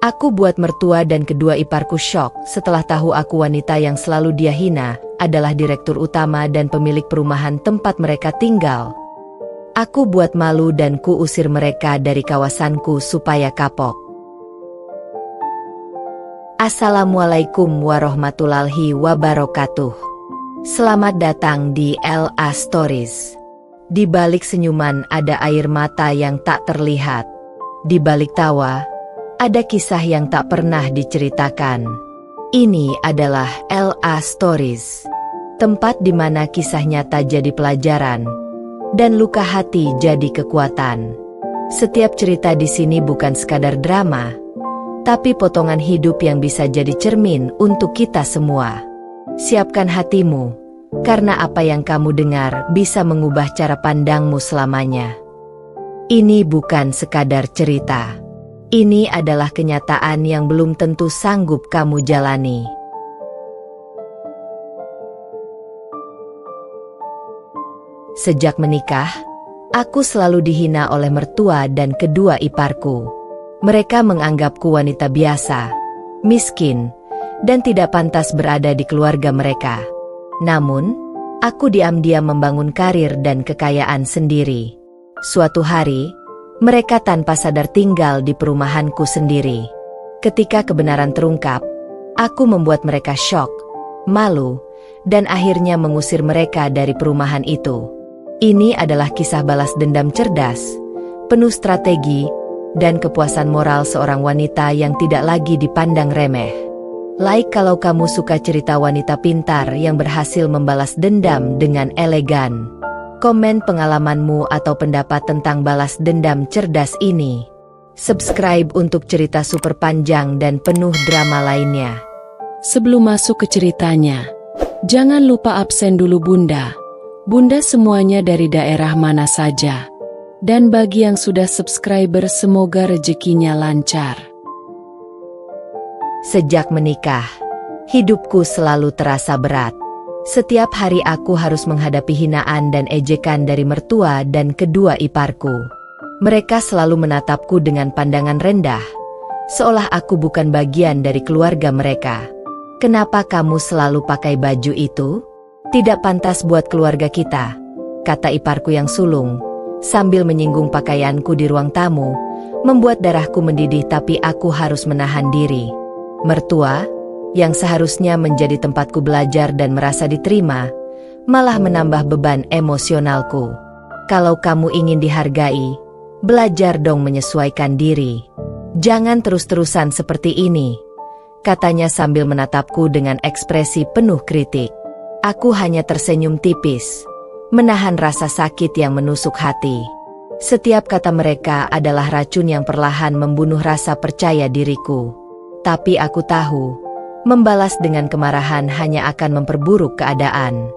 Aku buat mertua dan kedua iparku syok setelah tahu aku wanita yang selalu dia hina adalah direktur utama dan pemilik perumahan tempat mereka tinggal. Aku buat malu dan kuusir mereka dari kawasanku supaya kapok. Assalamualaikum warahmatullahi wabarakatuh. Selamat datang di LA Stories. Di balik senyuman ada air mata yang tak terlihat. Di balik tawa, ada kisah yang tak pernah diceritakan. Ini adalah LA Stories. Tempat di mana kisah nyata jadi pelajaran dan luka hati jadi kekuatan. Setiap cerita di sini bukan sekadar drama, tapi potongan hidup yang bisa jadi cermin untuk kita semua. Siapkan hatimu, karena apa yang kamu dengar bisa mengubah cara pandangmu selamanya. Ini bukan sekadar cerita. Ini adalah kenyataan yang belum tentu sanggup kamu jalani. Sejak menikah, aku selalu dihina oleh mertua dan kedua iparku. Mereka menganggapku wanita biasa, miskin, dan tidak pantas berada di keluarga mereka. Namun, aku diam-diam membangun karir dan kekayaan sendiri. Suatu hari, mereka tanpa sadar tinggal di perumahanku sendiri. Ketika kebenaran terungkap, aku membuat mereka syok, malu, dan akhirnya mengusir mereka dari perumahan itu. Ini adalah kisah balas dendam cerdas, penuh strategi, dan kepuasan moral seorang wanita yang tidak lagi dipandang remeh. Like kalau kamu suka cerita wanita pintar yang berhasil membalas dendam dengan elegan. Komen pengalamanmu atau pendapat tentang balas dendam cerdas ini. Subscribe untuk cerita super panjang dan penuh drama lainnya. Sebelum masuk ke ceritanya, jangan lupa absen dulu Bunda. Bunda semuanya dari daerah mana saja. Dan bagi yang sudah subscriber semoga rezekinya lancar. Sejak menikah, hidupku selalu terasa berat. Setiap hari aku harus menghadapi hinaan dan ejekan dari mertua dan kedua iparku. Mereka selalu menatapku dengan pandangan rendah, seolah aku bukan bagian dari keluarga mereka. Kenapa kamu selalu pakai baju itu? Tidak pantas buat keluarga kita, kata iparku yang sulung, sambil menyinggung pakaianku di ruang tamu, membuat darahku mendidih tapi aku harus menahan diri. Mertua, yang seharusnya menjadi tempatku belajar dan merasa diterima, malah menambah beban emosionalku. Kalau kamu ingin dihargai, belajar dong menyesuaikan diri. Jangan terus-terusan seperti ini, katanya sambil menatapku dengan ekspresi penuh kritik. Aku hanya tersenyum tipis, menahan rasa sakit yang menusuk hati. Setiap kata mereka adalah racun yang perlahan membunuh rasa percaya diriku. Tapi aku tahu, membalas dengan kemarahan hanya akan memperburuk keadaan.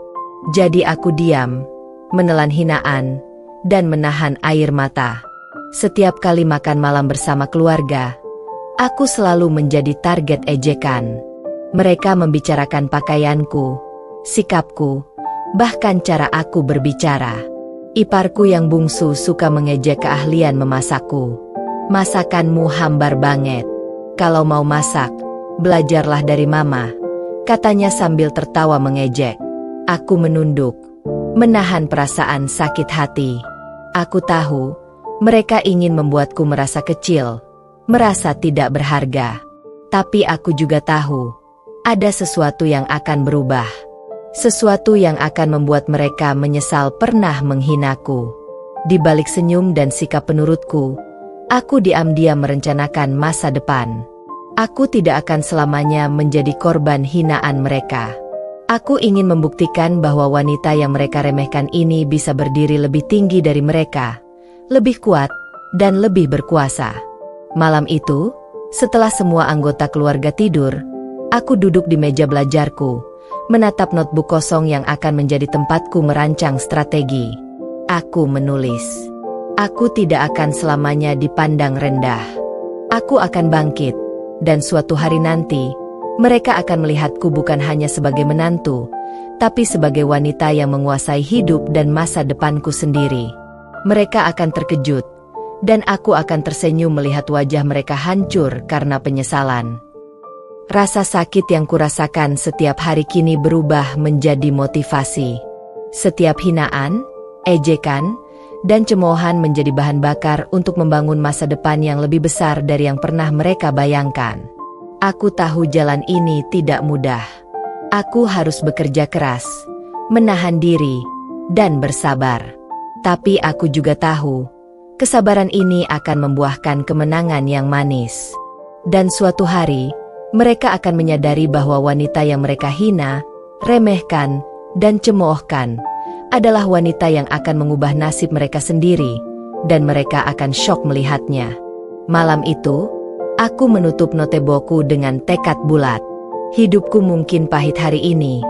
Jadi aku diam, menelan hinaan, dan menahan air mata. Setiap kali makan malam bersama keluarga, aku selalu menjadi target ejekan. Mereka membicarakan pakaianku, sikapku, bahkan cara aku berbicara. Iparku yang bungsu suka mengejek keahlian memasakku. Masakanmu hambar banget. Kalau mau masak, belajarlah dari mama, katanya sambil tertawa mengejek. Aku menunduk, menahan perasaan sakit hati. Aku tahu, mereka ingin membuatku merasa kecil, merasa tidak berharga. Tapi aku juga tahu, ada sesuatu yang akan berubah. Sesuatu yang akan membuat mereka menyesal pernah menghinaku. Di balik senyum dan sikap penurutku, aku diam-diam merencanakan masa depan. Aku tidak akan selamanya menjadi korban hinaan mereka. Aku ingin membuktikan bahwa wanita yang mereka remehkan ini bisa berdiri lebih tinggi dari mereka, lebih kuat, dan lebih berkuasa. Malam itu, setelah semua anggota keluarga tidur, aku duduk di meja belajarku, menatap notebook kosong yang akan menjadi tempatku merancang strategi. Aku menulis. Aku tidak akan selamanya dipandang rendah. Aku akan bangkit. Dan suatu hari nanti, mereka akan melihatku bukan hanya sebagai menantu, tapi sebagai wanita yang menguasai hidup dan masa depanku sendiri. Mereka akan terkejut, dan aku akan tersenyum melihat wajah mereka hancur karena penyesalan. Rasa sakit yang kurasakan setiap hari kini berubah menjadi motivasi. Setiap hinaan, ejekan, dan cemoohan menjadi bahan bakar untuk membangun masa depan yang lebih besar dari yang pernah mereka bayangkan. Aku tahu jalan ini tidak mudah. Aku harus bekerja keras, menahan diri, dan bersabar. Tapi aku juga tahu, kesabaran ini akan membuahkan kemenangan yang manis. Dan suatu hari, mereka akan menyadari bahwa wanita yang mereka hina, remehkan, dan cemoohkan adalah wanita yang akan mengubah nasib mereka sendiri, dan mereka akan syok melihatnya. Malam itu, aku menutup notebookku dengan tekad bulat. Hidupku mungkin pahit hari ini,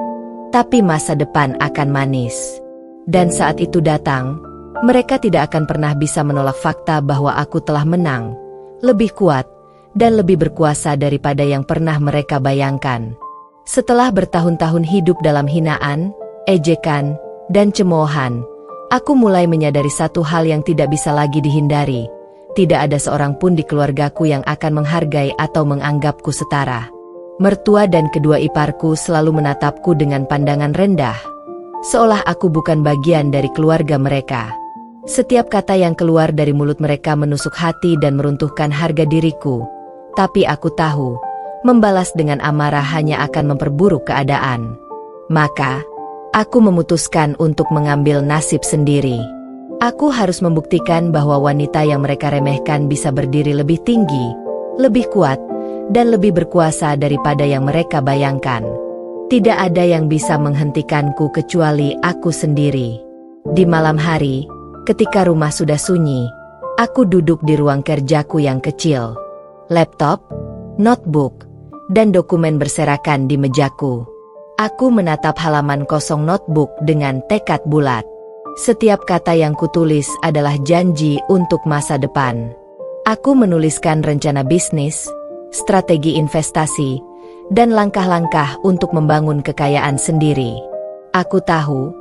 tapi masa depan akan manis. Dan saat itu datang, mereka tidak akan pernah bisa menolak fakta bahwa aku telah menang, lebih kuat, dan lebih berkuasa daripada yang pernah mereka bayangkan. Setelah bertahun-tahun hidup dalam hinaan, ejekan, dan cemoohan, aku mulai menyadari satu hal yang tidak bisa lagi dihindari. Tidak ada seorang pun di keluargaku yang akan menghargai atau menganggapku setara. Mertua dan kedua iparku selalu menatapku dengan pandangan rendah, seolah aku bukan bagian dari keluarga mereka. Setiap kata yang keluar dari mulut mereka menusuk hati dan meruntuhkan harga diriku. Tapi aku tahu, membalas dengan amarah hanya akan memperburuk keadaan. Maka, aku memutuskan untuk mengambil nasib sendiri. Aku harus membuktikan bahwa wanita yang mereka remehkan bisa berdiri lebih tinggi, lebih kuat, dan lebih berkuasa daripada yang mereka bayangkan. Tidak ada yang bisa menghentikanku kecuali aku sendiri. Di malam hari, ketika rumah sudah sunyi, aku duduk di ruang kerjaku yang kecil. Laptop, notebook, dan dokumen berserakan di mejaku. Aku menatap halaman kosong notebook dengan tekad bulat. Setiap kata yang kutulis adalah janji untuk masa depan. Aku menuliskan rencana bisnis, strategi investasi, dan langkah-langkah untuk membangun kekayaan sendiri. Aku tahu,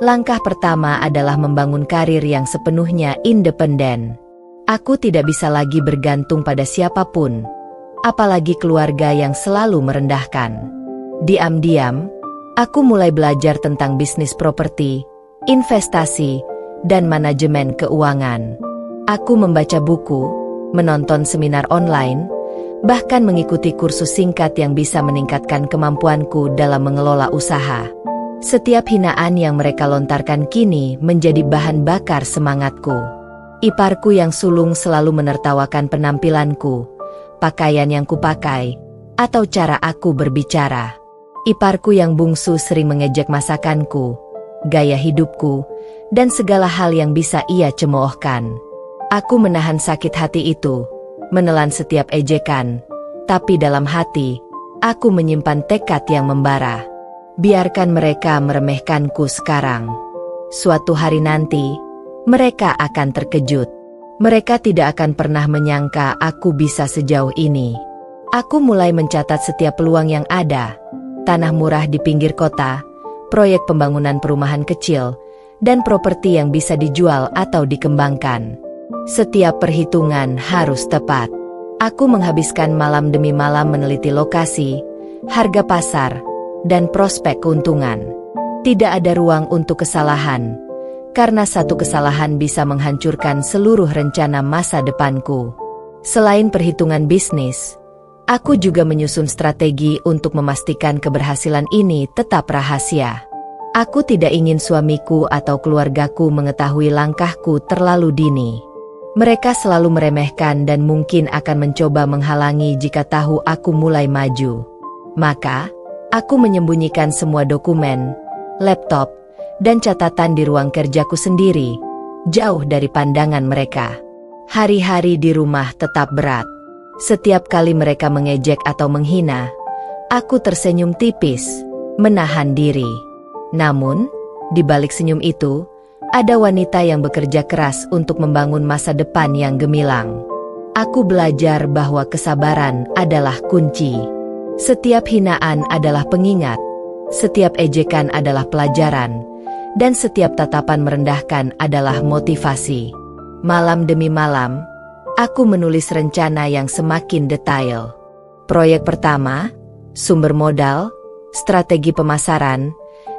langkah pertama adalah membangun karir yang sepenuhnya independen. Aku tidak bisa lagi bergantung pada siapapun, apalagi keluarga yang selalu merendahkan. Diam-diam, aku mulai belajar tentang bisnis properti, investasi, dan manajemen keuangan. Aku membaca buku, menonton seminar online, bahkan mengikuti kursus singkat yang bisa meningkatkan kemampuanku dalam mengelola usaha. Setiap hinaan yang mereka lontarkan kini menjadi bahan bakar semangatku. Iparku yang sulung selalu menertawakan penampilanku, pakaian yang kupakai, atau cara aku berbicara. Iparku yang bungsu sering mengejek masakanku, gaya hidupku, dan segala hal yang bisa ia cemoohkan. Aku menahan sakit hati itu, menelan setiap ejekan, tapi dalam hati, aku menyimpan tekad yang membara. Biarkan mereka meremehkanku sekarang. Suatu hari nanti, mereka akan terkejut. Mereka tidak akan pernah menyangka aku bisa sejauh ini. Aku mulai mencatat setiap peluang yang ada. Tanah murah di pinggir kota, proyek pembangunan perumahan kecil, dan properti yang bisa dijual atau dikembangkan. Setiap perhitungan harus tepat. Aku menghabiskan malam demi malam meneliti lokasi, harga pasar, dan prospek keuntungan. Tidak ada ruang untuk kesalahan, karena satu kesalahan bisa menghancurkan seluruh rencana masa depanku. Selain perhitungan bisnis, aku juga menyusun strategi untuk memastikan keberhasilan ini tetap rahasia. Aku tidak ingin suamiku atau keluargaku mengetahui langkahku terlalu dini. Mereka selalu meremehkan dan mungkin akan mencoba menghalangi jika tahu aku mulai maju. Maka, aku menyembunyikan semua dokumen, laptop, dan catatan di ruang kerjaku sendiri, jauh dari pandangan mereka. Hari-hari di rumah tetap berat. Setiap kali mereka mengejek atau menghina, aku tersenyum tipis, menahan diri. Namun, di balik senyum itu, ada wanita yang bekerja keras untuk membangun masa depan yang gemilang. Aku belajar bahwa kesabaran adalah kunci. Setiap hinaan adalah pengingat, setiap ejekan adalah pelajaran, dan setiap tatapan merendahkan adalah motivasi. Malam demi malam, aku menulis rencana yang semakin detail. Proyek pertama, sumber modal, strategi pemasaran,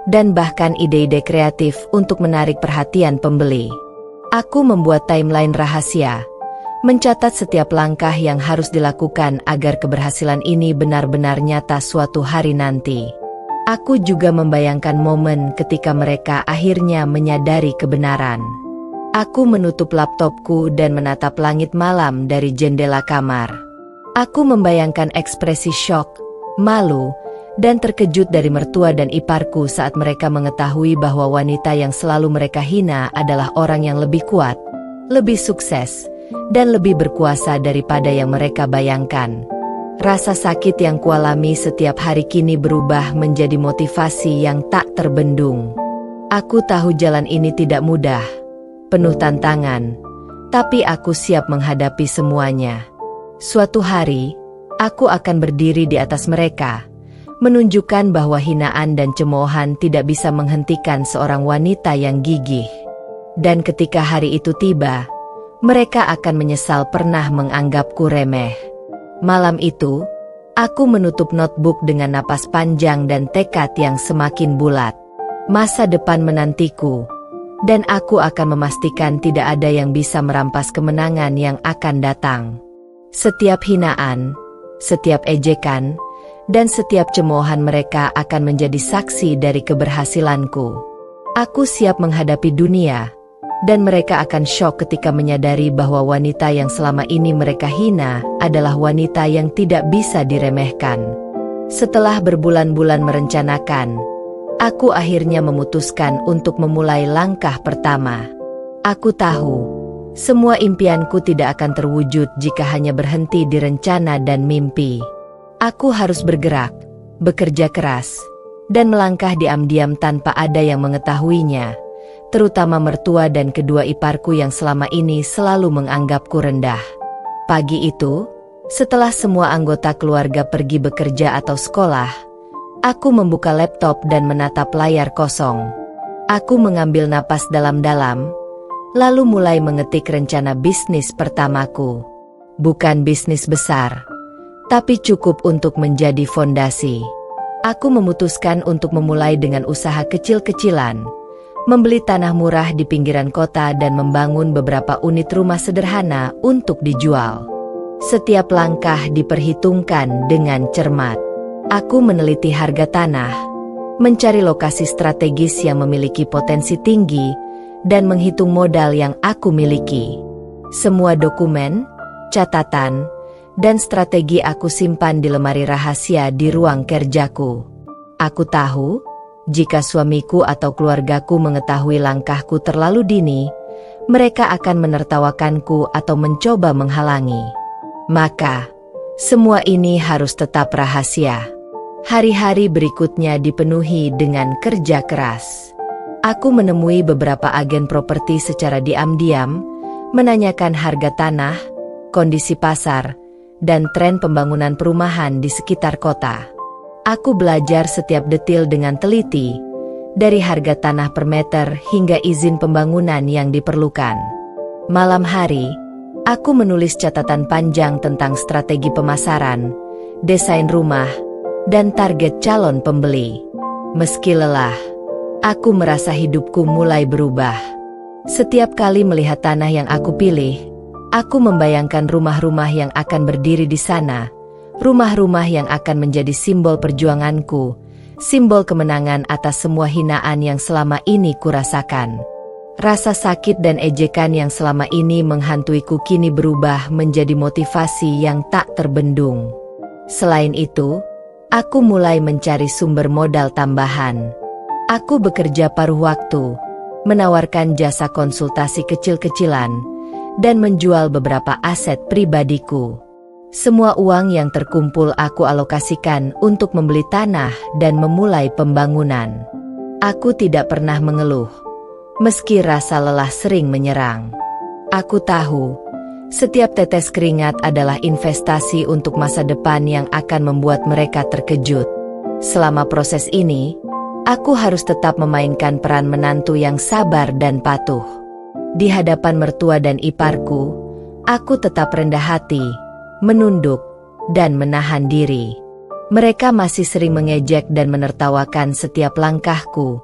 dan bahkan ide-ide kreatif untuk menarik perhatian pembeli. Aku membuat timeline rahasia, mencatat setiap langkah yang harus dilakukan agar keberhasilan ini benar-benar nyata suatu hari nanti. Aku juga membayangkan momen ketika mereka akhirnya menyadari kebenaran. Aku menutup laptopku dan menatap langit malam dari jendela kamar. Aku membayangkan ekspresi syok, malu, dan terkejut dari mertua dan iparku saat mereka mengetahui bahwa wanita yang selalu mereka hina adalah orang yang lebih kuat, lebih sukses, dan lebih berkuasa daripada yang mereka bayangkan. Rasa sakit yang kualami setiap hari kini berubah menjadi motivasi yang tak terbendung. Aku tahu jalan ini tidak mudah, penuh tantangan, tapi aku siap menghadapi semuanya. Suatu hari, aku akan berdiri di atas mereka, menunjukkan bahwa hinaan dan cemoohan tidak bisa menghentikan seorang wanita yang gigih. Dan ketika hari itu tiba, mereka akan menyesal pernah menganggapku remeh. Malam itu, aku menutup notebook dengan napas panjang dan tekad yang semakin bulat. Masa depan menantiku, dan aku akan memastikan tidak ada yang bisa merampas kemenangan yang akan datang. Setiap hinaan, setiap ejekan, dan setiap cemoohan mereka akan menjadi saksi dari keberhasilanku. Aku siap menghadapi dunia, dan mereka akan syok ketika menyadari bahwa wanita yang selama ini mereka hina adalah wanita yang tidak bisa diremehkan. Setelah berbulan-bulan merencanakan, aku akhirnya memutuskan untuk memulai langkah pertama. Aku tahu, semua impianku tidak akan terwujud jika hanya berhenti di rencana dan mimpi. Aku harus bergerak, bekerja keras, dan melangkah diam-diam tanpa ada yang mengetahuinya, terutama mertua dan kedua iparku yang selama ini selalu menganggapku rendah. Pagi itu, setelah semua anggota keluarga pergi bekerja atau sekolah, aku membuka laptop dan menatap layar kosong. Aku mengambil napas dalam-dalam, lalu mulai mengetik rencana bisnis pertamaku. Bukan bisnis besar, tapi cukup untuk menjadi fondasi. Aku memutuskan untuk memulai dengan usaha kecil-kecilan, membeli tanah murah di pinggiran kota dan membangun beberapa unit rumah sederhana untuk dijual. Setiap langkah diperhitungkan dengan cermat. Aku meneliti harga tanah, mencari lokasi strategis yang memiliki potensi tinggi, dan menghitung modal yang aku miliki. Semua dokumen, catatan, dan strategi aku simpan di lemari rahasia di ruang kerjaku. Aku tahu, jika suamiku atau keluargaku mengetahui langkahku terlalu dini, mereka akan menertawakanku atau mencoba menghalangi. Maka, semua ini harus tetap rahasia. Hari-hari berikutnya dipenuhi dengan kerja keras. Aku menemui beberapa agen properti secara diam-diam, menanyakan harga tanah, kondisi pasar, dan tren pembangunan perumahan di sekitar kota. Aku belajar setiap detil dengan teliti, dari harga tanah per meter hingga izin pembangunan yang diperlukan. Malam hari, aku menulis catatan panjang tentang strategi pemasaran, desain rumah, dan target calon pembeli. Meski lelah, aku merasa hidupku mulai berubah. Setiap kali melihat tanah yang aku pilih, aku membayangkan rumah-rumah yang akan berdiri di sana, rumah-rumah yang akan menjadi simbol perjuanganku, simbol kemenangan atas semua hinaan yang selama ini kurasakan. Rasa sakit dan ejekan yang selama ini menghantuiku kini berubah menjadi motivasi yang tak terbendung. Selain itu, aku mulai mencari sumber modal tambahan. Aku bekerja paruh waktu, menawarkan jasa konsultasi kecil-kecilan, dan menjual beberapa aset pribadiku. Semua uang yang terkumpul aku alokasikan untuk membeli tanah dan memulai pembangunan. Aku tidak pernah mengeluh, meski rasa lelah sering menyerang. Aku tahu, setiap tetes keringat adalah investasi untuk masa depan yang akan membuat mereka terkejut. Selama proses ini, aku harus tetap memainkan peran menantu yang sabar dan patuh. Di hadapan mertua dan iparku, aku tetap rendah hati, menunduk, dan menahan diri. Mereka masih sering mengejek dan menertawakan setiap langkahku,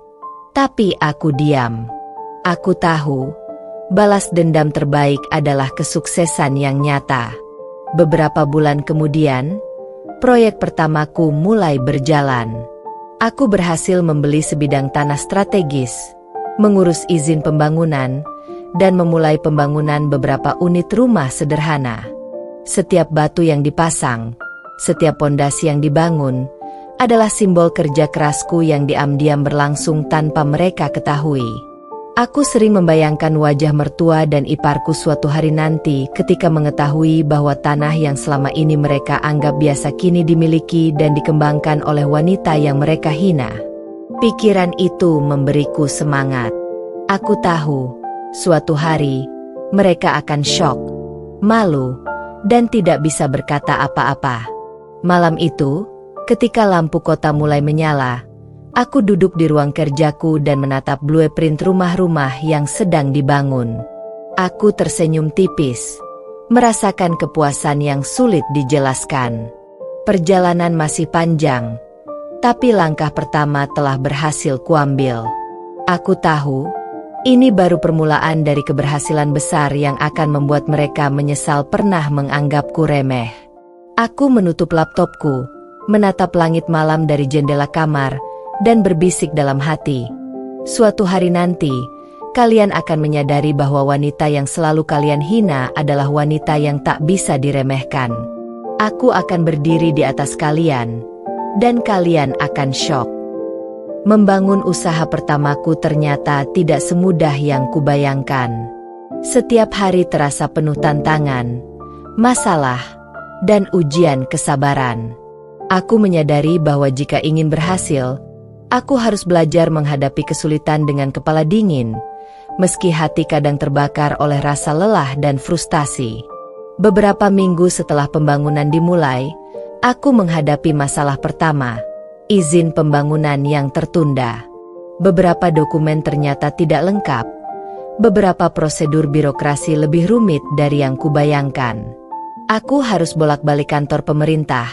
tapi aku diam. Aku tahu, balas dendam terbaik adalah kesuksesan yang nyata. Beberapa bulan kemudian, proyek pertamaku mulai berjalan. Aku berhasil membeli sebidang tanah strategis, mengurus izin pembangunan, dan memulai pembangunan beberapa unit rumah sederhana. Setiap batu yang dipasang, setiap pondasi yang dibangun, adalah simbol kerja kerasku yang diam-diam berlangsung tanpa mereka ketahui. Aku sering membayangkan wajah mertua dan iparku suatu hari nanti ketika mengetahui bahwa tanah yang selama ini mereka anggap biasa kini dimiliki dan dikembangkan oleh wanita yang mereka hina. Pikiran itu memberiku semangat. Aku tahu, suatu hari, mereka akan syok, malu, dan tidak bisa berkata apa-apa. Malam itu, ketika lampu kota mulai menyala, aku duduk di ruang kerjaku dan menatap blueprint rumah-rumah yang sedang dibangun. Aku tersenyum tipis, merasakan kepuasan yang sulit dijelaskan. Perjalanan masih panjang, tapi langkah pertama telah berhasil kuambil. Aku tahu, ini baru permulaan dari keberhasilan besar yang akan membuat mereka menyesal pernah menganggapku remeh. Aku menutup laptopku, menatap langit malam dari jendela kamar, dan berbisik dalam hati. Suatu hari nanti, kalian akan menyadari bahwa wanita yang selalu kalian hina adalah wanita yang tak bisa diremehkan. Aku akan berdiri di atas kalian, dan kalian akan syok. Membangun usaha pertamaku ternyata tidak semudah yang kubayangkan. Setiap hari terasa penuh tantangan, masalah, dan ujian kesabaran. Aku menyadari bahwa jika ingin berhasil, aku harus belajar menghadapi kesulitan dengan kepala dingin, meski hati kadang terbakar oleh rasa lelah dan frustasi. Beberapa minggu setelah pembangunan dimulai, aku menghadapi masalah pertama. Izin pembangunan yang tertunda. Beberapa dokumen ternyata tidak lengkap. Beberapa prosedur birokrasi lebih rumit dari yang kubayangkan. Aku harus bolak-balik kantor pemerintah,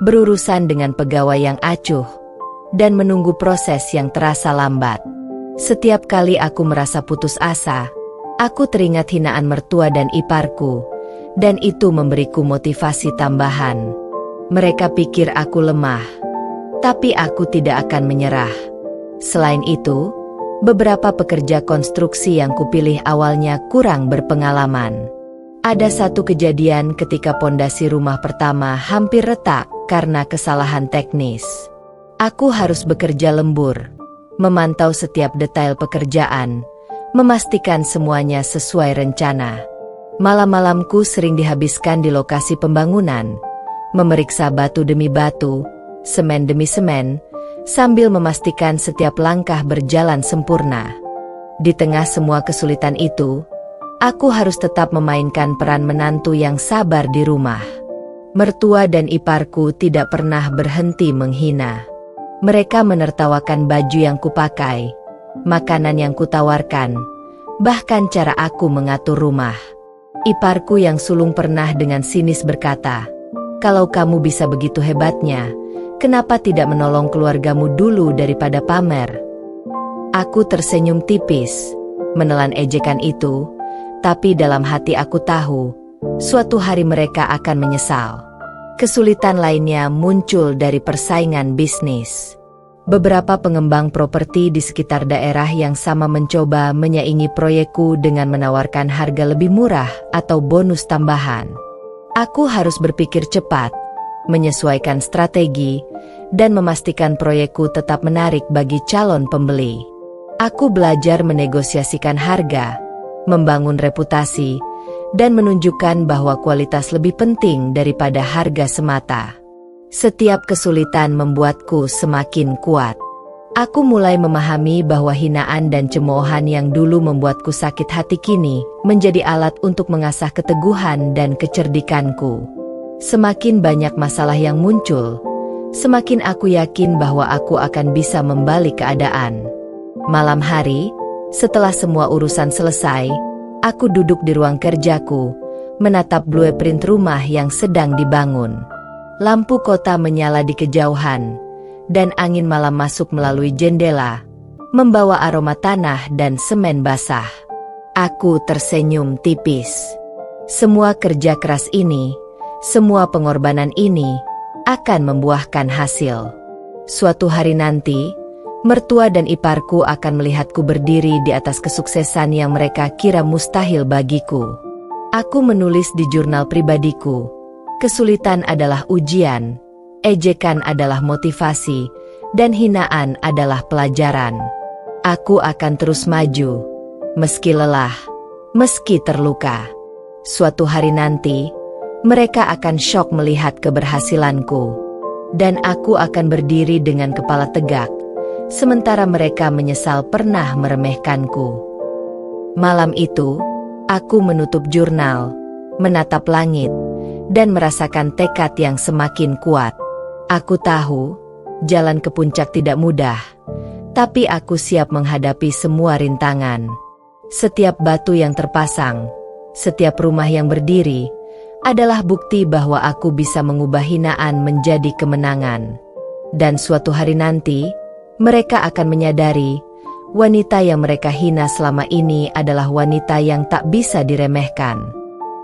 berurusan dengan pegawai yang acuh, dan menunggu proses yang terasa lambat. Setiap kali aku merasa putus asa, aku teringat hinaan mertua dan iparku, dan itu memberiku motivasi tambahan. Mereka pikir aku lemah, tapi aku tidak akan menyerah. Selain itu, beberapa pekerja konstruksi yang kupilih awalnya kurang berpengalaman. Ada satu kejadian ketika pondasi rumah pertama hampir retak karena kesalahan teknis. Aku harus bekerja lembur, memantau setiap detail pekerjaan, memastikan semuanya sesuai rencana. Malam-malamku sering dihabiskan di lokasi pembangunan, memeriksa batu demi batu, semen demi semen, sambil memastikan setiap langkah berjalan sempurna. Di tengah semua kesulitan itu, aku harus tetap memainkan peran menantu yang sabar di rumah. Mertua dan iparku tidak pernah berhenti menghina. Mereka menertawakan baju yang kupakai, makanan yang kutawarkan, bahkan cara aku mengatur rumah. Iparku yang sulung pernah dengan sinis berkata, "Kalau kamu bisa begitu hebatnya, kenapa tidak menolong keluargamu dulu daripada pamer?" Aku tersenyum tipis, menelan ejekan itu, tapi dalam hati aku tahu, suatu hari mereka akan menyesal. Kesulitan lainnya muncul dari persaingan bisnis. Beberapa pengembang properti di sekitar daerah yang sama mencoba menyaingi proyekku dengan menawarkan harga lebih murah atau bonus tambahan. Aku harus berpikir cepat, menyesuaikan strategi, dan memastikan proyekku tetap menarik bagi calon pembeli. Aku belajar menegosiasikan harga, membangun reputasi, dan menunjukkan bahwa kualitas lebih penting daripada harga semata. Setiap kesulitan membuatku semakin kuat. Aku mulai memahami bahwa hinaan dan cemoohan yang dulu membuatku sakit hati kini menjadi alat untuk mengasah keteguhan dan kecerdikanku. Semakin banyak masalah yang muncul, semakin aku yakin bahwa aku akan bisa membalik keadaan. Malam hari, setelah semua urusan selesai, Aku duduk di ruang kerjaku, menatap blueprint rumah yang sedang dibangun. Lampu kota menyala di kejauhan, dan angin malam masuk melalui jendela, membawa aroma tanah dan semen basah. Aku tersenyum tipis. Semua kerja keras ini, semua pengorbanan ini, akan membuahkan hasil. Suatu hari nanti, mertua dan iparku akan melihatku berdiri di atas kesuksesan yang mereka kira mustahil bagiku. Aku menulis di jurnal pribadiku, kesulitan adalah ujian, ejekan adalah motivasi, dan hinaan adalah pelajaran. Aku akan terus maju, meski lelah, meski terluka. Suatu hari nanti, mereka akan syok melihat keberhasilanku, dan aku akan berdiri dengan kepala tegak, sementara mereka menyesal pernah meremehkanku. Malam itu, aku menutup jurnal, menatap langit, dan merasakan tekad yang semakin kuat. Aku tahu, jalan ke puncak tidak mudah, tapi aku siap menghadapi semua rintangan. Setiap batu yang terpasang, setiap rumah yang berdiri, adalah bukti bahwa aku bisa mengubah hinaan menjadi kemenangan. Dan suatu hari nanti, mereka akan menyadari, wanita yang mereka hina selama ini adalah wanita yang tak bisa diremehkan.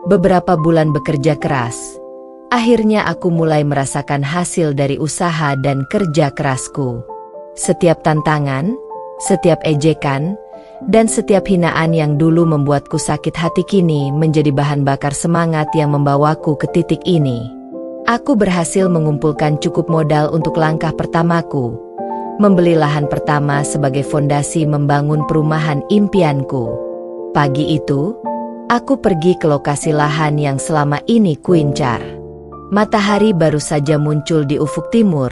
Beberapa bulan bekerja keras, akhirnya aku mulai merasakan hasil dari usaha dan kerja kerasku. Setiap tantangan, setiap ejekan, dan setiap hinaan yang dulu membuatku sakit hati kini menjadi bahan bakar semangat yang membawaku ke titik ini. Aku berhasil mengumpulkan cukup modal untuk langkah pertamaku, membeli lahan pertama sebagai fondasi membangun perumahan impianku. Pagi itu, aku pergi ke lokasi lahan yang selama ini kuincar. Matahari baru saja muncul di ufuk timur,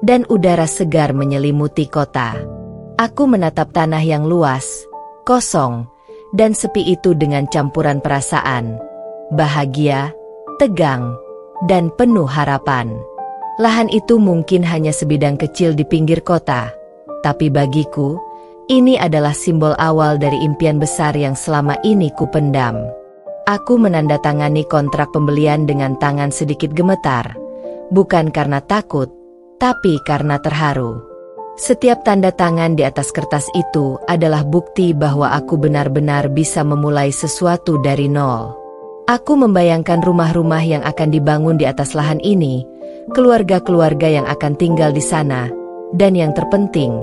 dan udara segar menyelimuti kota. Aku menatap tanah yang luas, kosong, dan sepi itu dengan campuran perasaan, bahagia, tegang, dan penuh harapan. Lahan itu mungkin hanya sebidang kecil di pinggir kota, tapi bagiku, ini adalah simbol awal dari impian besar yang selama ini kupendam. Aku menandatangani kontrak pembelian dengan tangan sedikit gemetar, bukan karena takut, tapi karena terharu. Setiap tanda tangan di atas kertas itu adalah bukti bahwa aku benar-benar bisa memulai sesuatu dari nol. Aku membayangkan rumah-rumah yang akan dibangun di atas lahan ini, keluarga-keluarga yang akan tinggal di sana, dan yang terpenting,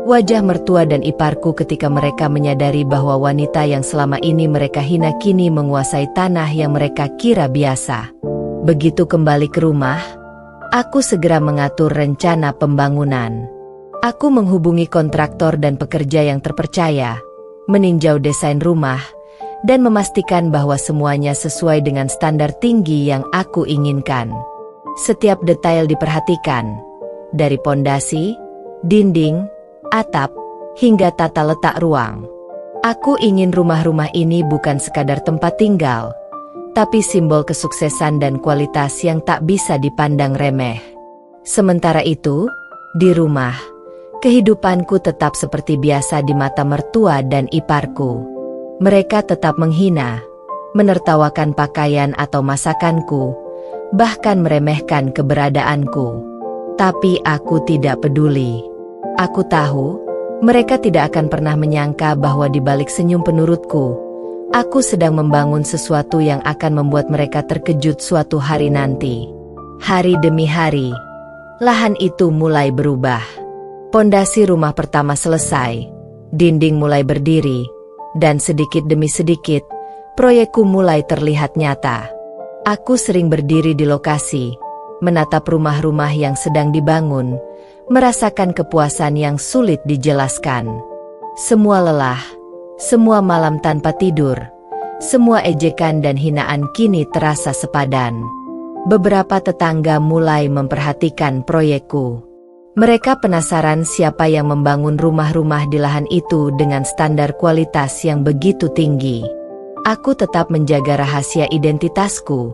wajah mertua dan iparku ketika mereka menyadari bahwa wanita yang selama ini mereka hina kini menguasai tanah yang mereka kira biasa. Begitu kembali ke rumah, aku segera mengatur rencana pembangunan. Aku menghubungi kontraktor dan pekerja yang terpercaya, meninjau desain rumah, dan memastikan bahwa semuanya sesuai dengan standar tinggi yang aku inginkan. Setiap detail diperhatikan, dari pondasi, dinding, atap, hingga tata letak ruang. Aku ingin rumah-rumah ini bukan sekadar tempat tinggal, tapi simbol kesuksesan dan kualitas yang tak bisa dipandang remeh. Sementara itu, di rumah, kehidupanku tetap seperti biasa di mata mertua dan iparku. Mereka tetap menghina, menertawakan pakaian atau masakanku, bahkan meremehkan keberadaanku. Tapi aku tidak peduli. Aku tahu, mereka tidak akan pernah menyangka bahwa di balik senyum penurutku, aku sedang membangun sesuatu yang akan membuat mereka terkejut suatu hari nanti. Hari demi hari, lahan itu mulai berubah. Pondasi rumah pertama selesai, dinding mulai berdiri, dan sedikit demi sedikit, proyekku mulai terlihat nyata. Aku sering berdiri di lokasi, menatap rumah-rumah yang sedang dibangun, merasakan kepuasan yang sulit dijelaskan. Semua lelah, semua malam tanpa tidur, semua ejekan dan hinaan kini terasa sepadan. Beberapa tetangga mulai memperhatikan proyekku. Mereka penasaran siapa yang membangun rumah-rumah di lahan itu dengan standar kualitas yang begitu tinggi. Aku tetap menjaga rahasia identitasku,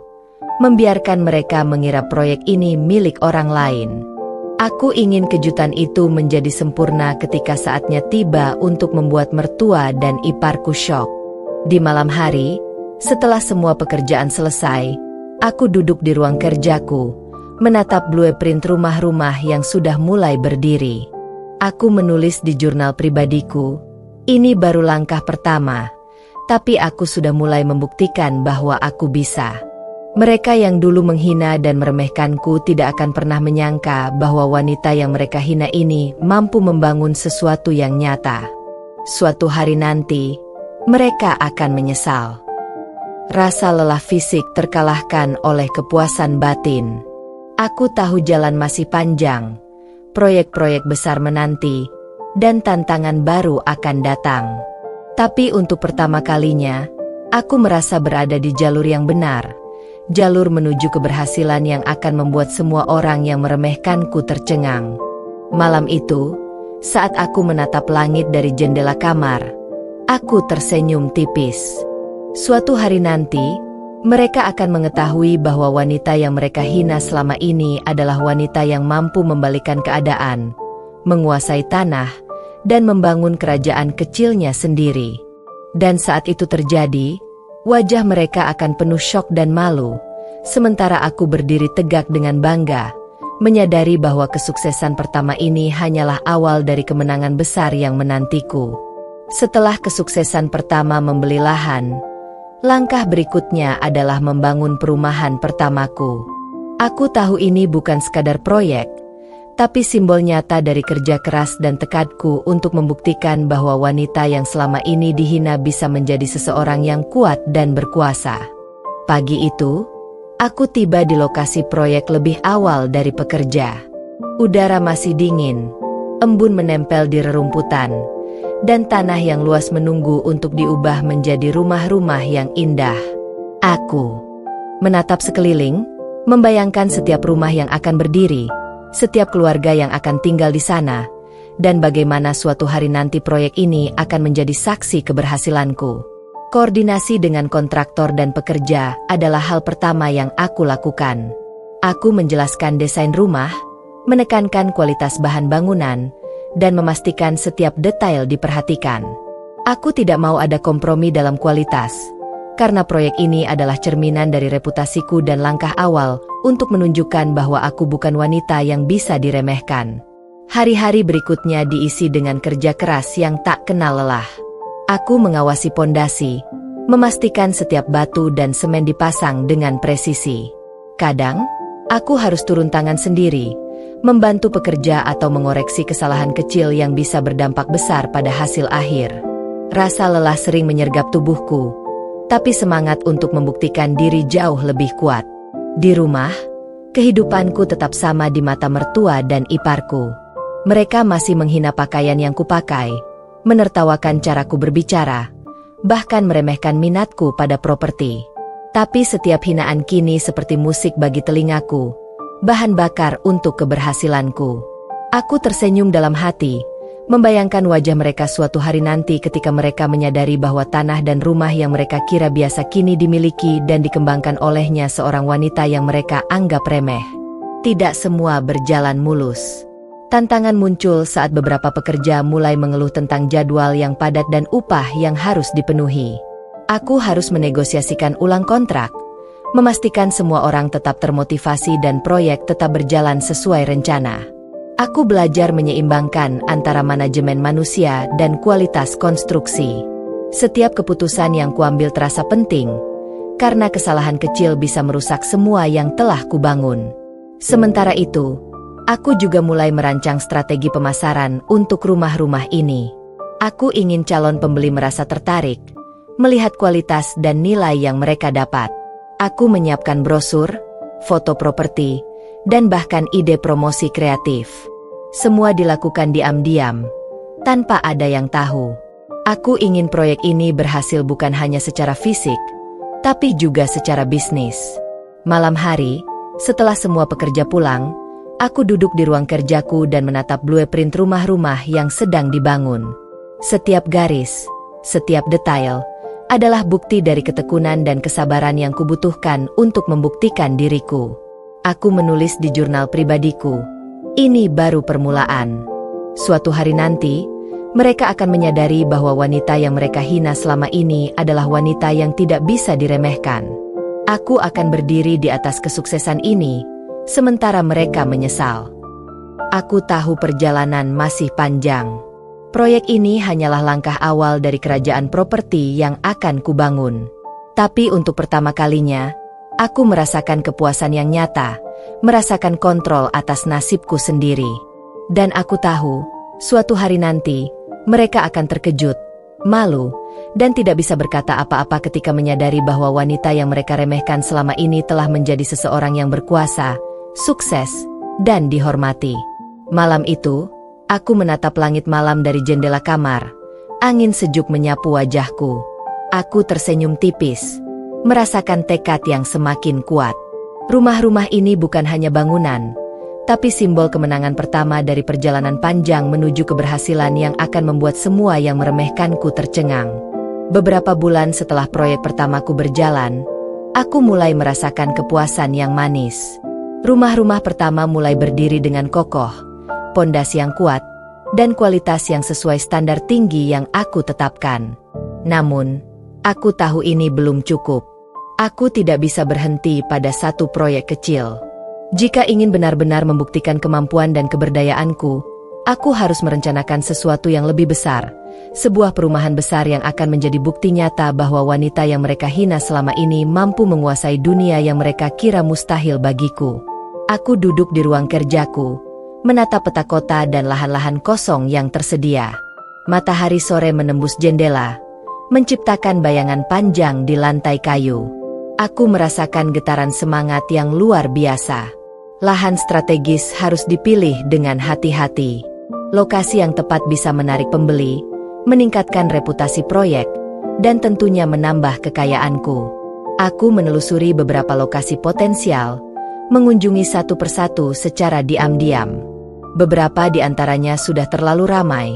membiarkan mereka mengira proyek ini milik orang lain. Aku ingin kejutan itu menjadi sempurna ketika saatnya tiba untuk membuat mertua dan iparku syok. Di malam hari, setelah semua pekerjaan selesai, aku duduk di ruang kerjaku, menatap blueprint rumah-rumah yang sudah mulai berdiri. Aku menulis di jurnal pribadiku, ini baru langkah pertama, tapi aku sudah mulai membuktikan bahwa aku bisa. Mereka yang dulu menghina dan meremehkanku tidak akan pernah menyangka bahwa wanita yang mereka hina ini mampu membangun sesuatu yang nyata. Suatu hari nanti, mereka akan menyesal. Rasa lelah fisik terkalahkan oleh kepuasan batin. Aku tahu jalan masih panjang, proyek-proyek besar menanti, dan tantangan baru akan datang. Tapi untuk pertama kalinya, aku merasa berada di jalur yang benar. Jalur menuju keberhasilan yang akan membuat semua orang yang meremehkanku tercengang. Malam itu, saat aku menatap langit dari jendela kamar, aku tersenyum tipis. Suatu hari nanti, mereka akan mengetahui bahwa wanita yang mereka hina selama ini adalah wanita yang mampu membalikan keadaan, menguasai tanah, dan membangun kerajaan kecilnya sendiri. Dan saat itu terjadi, wajah mereka akan penuh syok dan malu, sementara aku berdiri tegak dengan bangga, menyadari bahwa kesuksesan pertama ini hanyalah awal dari kemenangan besar yang menantiku. Setelah kesuksesan pertama membeli lahan, langkah berikutnya adalah membangun perumahan pertamaku. Aku tahu ini bukan sekadar proyek, tapi simbol nyata dari kerja keras dan tekadku untuk membuktikan bahwa wanita yang selama ini dihina bisa menjadi seseorang yang kuat dan berkuasa. Pagi itu, aku tiba di lokasi proyek lebih awal dari pekerja. Udara masih dingin, embun menempel di rerumputan, dan tanah yang luas menunggu untuk diubah menjadi rumah-rumah yang indah. Aku menatap sekeliling, membayangkan setiap rumah yang akan berdiri, setiap keluarga yang akan tinggal di sana, dan bagaimana suatu hari nanti proyek ini akan menjadi saksi keberhasilanku. Koordinasi dengan kontraktor dan pekerja adalah hal pertama yang aku lakukan. Aku menjelaskan desain rumah, menekankan kualitas bahan bangunan, dan memastikan setiap detail diperhatikan. Aku tidak mau ada kompromi dalam kualitas, karena proyek ini adalah cerminan dari reputasiku dan langkah awal untuk menunjukkan bahwa aku bukan wanita yang bisa diremehkan. Hari-hari berikutnya diisi dengan kerja keras yang tak kenal lelah. Aku mengawasi pondasi, memastikan setiap batu dan semen dipasang dengan presisi. Kadang, aku harus turun tangan sendiri, membantu pekerja atau mengoreksi kesalahan kecil yang bisa berdampak besar pada hasil akhir. Rasa lelah sering menyergap tubuhku, tapi semangat untuk membuktikan diri jauh lebih kuat. Di rumah, kehidupanku tetap sama di mata mertua dan iparku. Mereka masih menghina pakaian yang kupakai, menertawakan caraku berbicara, bahkan meremehkan minatku pada properti. Tapi setiap hinaan kini seperti musik bagi telingaku, bahan bakar untuk keberhasilanku. Aku tersenyum dalam hati, membayangkan wajah mereka suatu hari nanti ketika mereka menyadari bahwa tanah dan rumah yang mereka kira biasa kini dimiliki dan dikembangkan olehnya seorang wanita yang mereka anggap remeh. Tidak semua berjalan mulus. Tantangan muncul saat beberapa pekerja mulai mengeluh tentang jadwal yang padat dan upah yang harus dipenuhi. Aku harus menegosiasikan ulang kontrak, memastikan semua orang tetap termotivasi dan proyek tetap berjalan sesuai rencana. Aku belajar menyeimbangkan antara manajemen manusia dan kualitas konstruksi. Setiap keputusan yang kuambil terasa penting, karena kesalahan kecil bisa merusak semua yang telah kubangun. Sementara itu, aku juga mulai merancang strategi pemasaran untuk rumah-rumah ini. Aku ingin calon pembeli merasa tertarik, melihat kualitas dan nilai yang mereka dapat. Aku menyiapkan brosur, foto properti, dan bahkan ide promosi kreatif. Semua dilakukan diam-diam, tanpa ada yang tahu. Aku ingin proyek ini berhasil bukan hanya secara fisik, tapi juga secara bisnis. Malam hari, setelah semua pekerja pulang, aku duduk di ruang kerjaku dan menatap blueprint rumah-rumah yang sedang dibangun. Setiap garis, setiap detail, adalah bukti dari ketekunan dan kesabaran yang kubutuhkan untuk membuktikan diriku. Aku menulis di jurnal pribadiku, ini baru permulaan. Suatu hari nanti, Mereka akan menyadari bahwa wanita yang mereka hina selama ini adalah wanita yang tidak bisa diremehkan. Aku akan berdiri di atas kesuksesan ini, sementara mereka menyesal. Aku tahu perjalanan masih panjang. Proyek ini hanyalah langkah awal dari kerajaan properti yang akan kubangun. Tapi untuk pertama kalinya, aku merasakan kepuasan yang nyata, merasakan kontrol atas nasibku sendiri. Dan aku tahu, suatu hari nanti, mereka akan terkejut, malu, dan tidak bisa berkata apa-apa ketika menyadari bahwa wanita yang mereka remehkan selama ini telah menjadi seseorang yang berkuasa, sukses, dan dihormati. Malam itu, aku menatap langit malam dari jendela kamar. Angin sejuk menyapu wajahku. Aku tersenyum tipis, merasakan tekad yang semakin kuat. Rumah-rumah ini bukan hanya bangunan, tapi simbol kemenangan pertama dari perjalanan panjang menuju keberhasilan yang akan membuat semua yang meremehkanku tercengang. Beberapa bulan setelah proyek pertamaku berjalan, aku mulai merasakan kepuasan yang manis. Rumah-rumah pertama mulai berdiri dengan kokoh, pondasi yang kuat, dan kualitas yang sesuai standar tinggi yang aku tetapkan. Namun, aku tahu ini belum cukup. Aku tidak bisa berhenti pada satu proyek kecil. Jika ingin benar-benar membuktikan kemampuan dan keberdayaanku, aku harus merencanakan sesuatu yang lebih besar. Sebuah perumahan besar yang akan menjadi bukti nyata bahwa wanita yang mereka hina selama ini mampu menguasai dunia yang mereka kira mustahil bagiku. Aku duduk di ruang kerjaku, menatap peta kota dan lahan-lahan kosong yang tersedia. Matahari sore menembus jendela, menciptakan bayangan panjang di lantai kayu. Aku merasakan getaran semangat yang luar biasa. Lahan strategis harus dipilih dengan hati-hati. Lokasi yang tepat bisa menarik pembeli, meningkatkan reputasi proyek, dan tentunya menambah kekayaanku. Aku menelusuri beberapa lokasi potensial, mengunjungi satu persatu secara diam-diam. Beberapa di antaranya sudah terlalu ramai,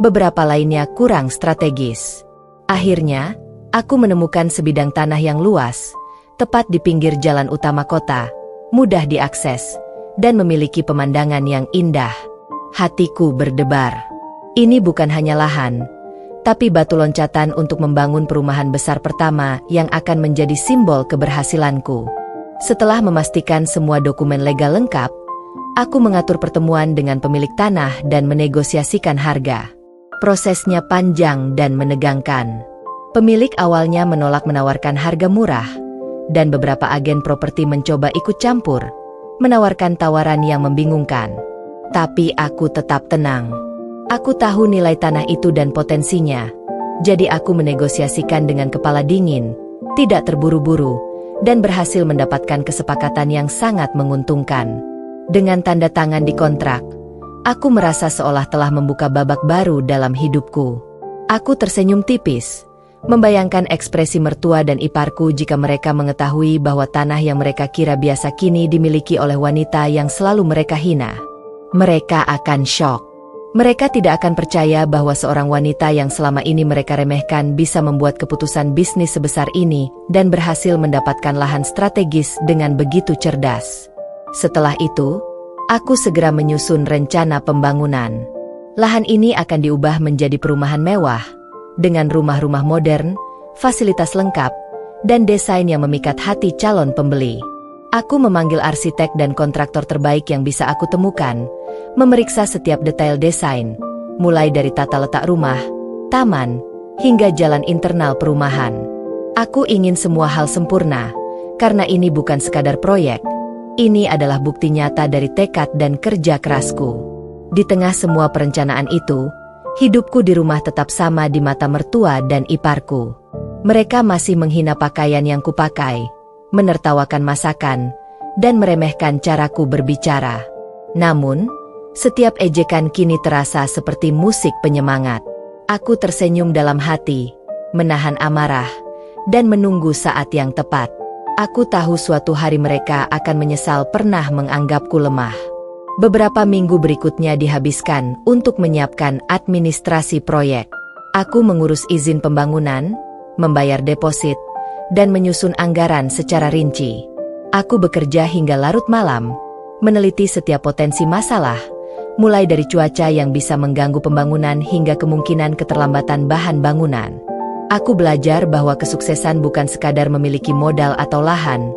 beberapa lainnya kurang strategis. Akhirnya, aku menemukan sebidang tanah yang luas, tepat di pinggir jalan utama kota, mudah diakses, dan memiliki pemandangan yang indah. Hatiku berdebar. Ini bukan hanya lahan, tapi batu loncatan untuk membangun perumahan besar pertama yang akan menjadi simbol keberhasilanku. Setelah memastikan semua dokumen legal lengkap, aku mengatur pertemuan dengan pemilik tanah dan menegosiasikan harga. Prosesnya panjang dan menegangkan. Pemilik awalnya menolak menawarkan harga murah, dan beberapa agen properti mencoba ikut campur, menawarkan tawaran yang membingungkan. Tapi aku tetap tenang. Aku tahu nilai tanah itu dan potensinya, jadi aku menegosiasikan dengan kepala dingin, tidak terburu-buru, dan berhasil mendapatkan kesepakatan yang sangat menguntungkan. Dengan tanda tangan di kontrak, aku merasa seolah telah membuka babak baru dalam hidupku. Aku tersenyum tipis, membayangkan ekspresi mertua dan iparku jika mereka mengetahui bahwa tanah yang mereka kira biasa kini dimiliki oleh wanita yang selalu mereka hina. Mereka akan syok. Mereka tidak akan percaya bahwa seorang wanita yang selama ini mereka remehkan bisa membuat keputusan bisnis sebesar ini dan berhasil mendapatkan lahan strategis dengan begitu cerdas. Setelah itu, aku segera menyusun rencana pembangunan. Lahan ini akan diubah menjadi perumahan mewah, dengan rumah-rumah modern, fasilitas lengkap, dan desain yang memikat hati calon pembeli. Aku memanggil arsitek dan kontraktor terbaik yang bisa aku temukan, memeriksa setiap detail desain, mulai dari tata letak rumah, taman, hingga jalan internal perumahan. Aku ingin semua hal sempurna, karena ini bukan sekadar proyek. Ini adalah bukti nyata dari tekad dan kerja kerasku. Di tengah semua perencanaan itu, hidupku di rumah tetap sama di mata mertua dan iparku. Mereka masih menghina pakaian yang kupakai, menertawakan masakan, dan meremehkan caraku berbicara. Namun, setiap ejekan kini terasa seperti musik penyemangat. Aku tersenyum dalam hati, menahan amarah, dan menunggu saat yang tepat. Aku tahu suatu hari mereka akan menyesal pernah menganggapku lemah. Beberapa minggu berikutnya dihabiskan untuk menyiapkan administrasi proyek. Aku mengurus izin pembangunan, membayar deposit, dan menyusun anggaran secara rinci. Aku bekerja hingga larut malam, meneliti setiap potensi masalah, mulai dari cuaca yang bisa mengganggu pembangunan hingga kemungkinan keterlambatan bahan bangunan. Aku belajar bahwa kesuksesan bukan sekadar memiliki modal atau lahan,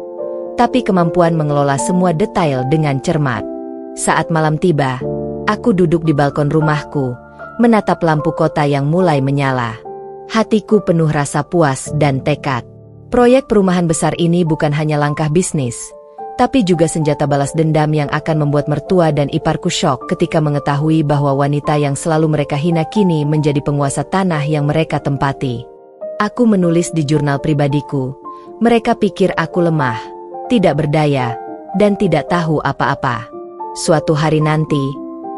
tapi kemampuan mengelola semua detail dengan cermat. Saat malam tiba, aku duduk di balkon rumahku, menatap lampu kota yang mulai menyala. Hatiku penuh rasa puas dan tekad. Proyek perumahan besar ini bukan hanya langkah bisnis, tapi juga senjata balas dendam yang akan membuat mertua dan iparku syok ketika mengetahui bahwa wanita yang selalu mereka hina kini menjadi penguasa tanah yang mereka tempati. Aku menulis di jurnal pribadiku, mereka pikir aku lemah, tidak berdaya, dan tidak tahu apa-apa. Suatu hari nanti,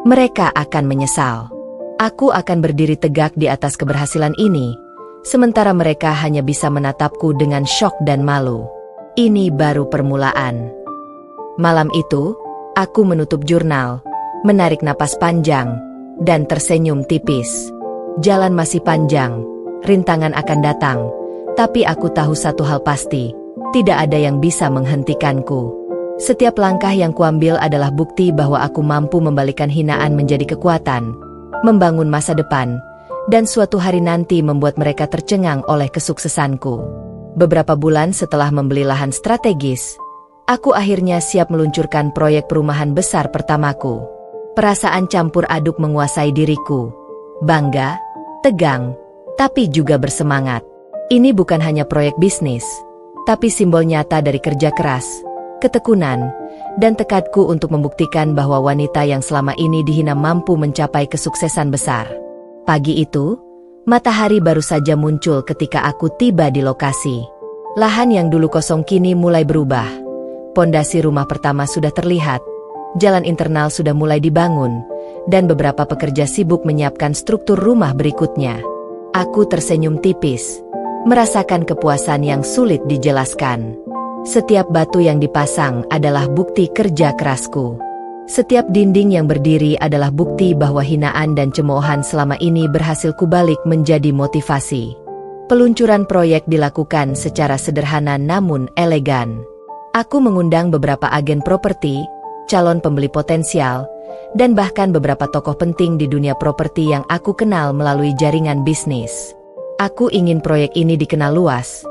mereka akan menyesal. Aku akan berdiri tegak di atas keberhasilan ini, sementara mereka hanya bisa menatapku dengan syok dan malu. Ini baru permulaan. Malam itu, aku menutup jurnal, menarik napas panjang, dan tersenyum tipis. Jalan masih panjang, rintangan akan datang, tapi aku tahu satu hal pasti, tidak ada yang bisa menghentikanku. Setiap langkah yang kuambil adalah bukti bahwa aku mampu membalikkan hinaan menjadi kekuatan, membangun masa depan, dan suatu hari nanti membuat mereka tercengang oleh kesuksesanku. Beberapa bulan setelah membeli lahan strategis, aku akhirnya siap meluncurkan proyek perumahan besar pertamaku. Perasaan campur aduk menguasai diriku. Bangga, tegang, tapi juga bersemangat. Ini bukan hanya proyek bisnis, tapi simbol nyata dari kerja keras, ketekunan, dan tekadku untuk membuktikan bahwa wanita yang selama ini dihina mampu mencapai kesuksesan besar. Pagi itu, matahari baru saja muncul ketika aku tiba di lokasi. Lahan yang dulu kosong kini mulai berubah. Pondasi rumah pertama sudah terlihat, jalan internal sudah mulai dibangun, dan beberapa pekerja sibuk menyiapkan struktur rumah berikutnya. Aku tersenyum tipis, merasakan kepuasan yang sulit dijelaskan. Setiap batu yang dipasang adalah bukti kerja kerasku. Setiap dinding yang berdiri adalah bukti bahwa hinaan dan cemoohan selama ini berhasil kubalik menjadi motivasi. Peluncuran proyek dilakukan secara sederhana namun elegan. Aku mengundang beberapa agen properti, calon pembeli potensial, dan bahkan beberapa tokoh penting di dunia properti yang aku kenal melalui jaringan bisnis. Aku ingin proyek ini dikenal luas,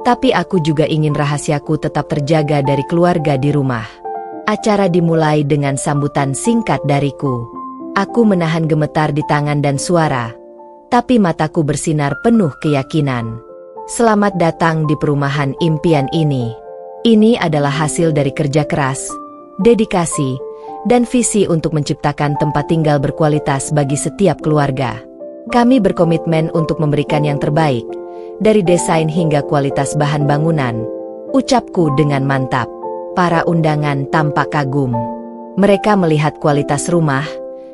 tapi aku juga ingin rahasiaku tetap terjaga dari keluarga di rumah. Acara dimulai dengan sambutan singkat dariku. Aku menahan gemetar di tangan dan suara, tapi mataku bersinar penuh keyakinan. Selamat datang di perumahan impian ini. Ini adalah hasil dari kerja keras, dedikasi, dan visi untuk menciptakan tempat tinggal berkualitas bagi setiap keluarga. Kami berkomitmen untuk memberikan yang terbaik, dari desain hingga kualitas bahan bangunan, ucapku dengan mantap. Para undangan tampak kagum. Mereka melihat kualitas rumah,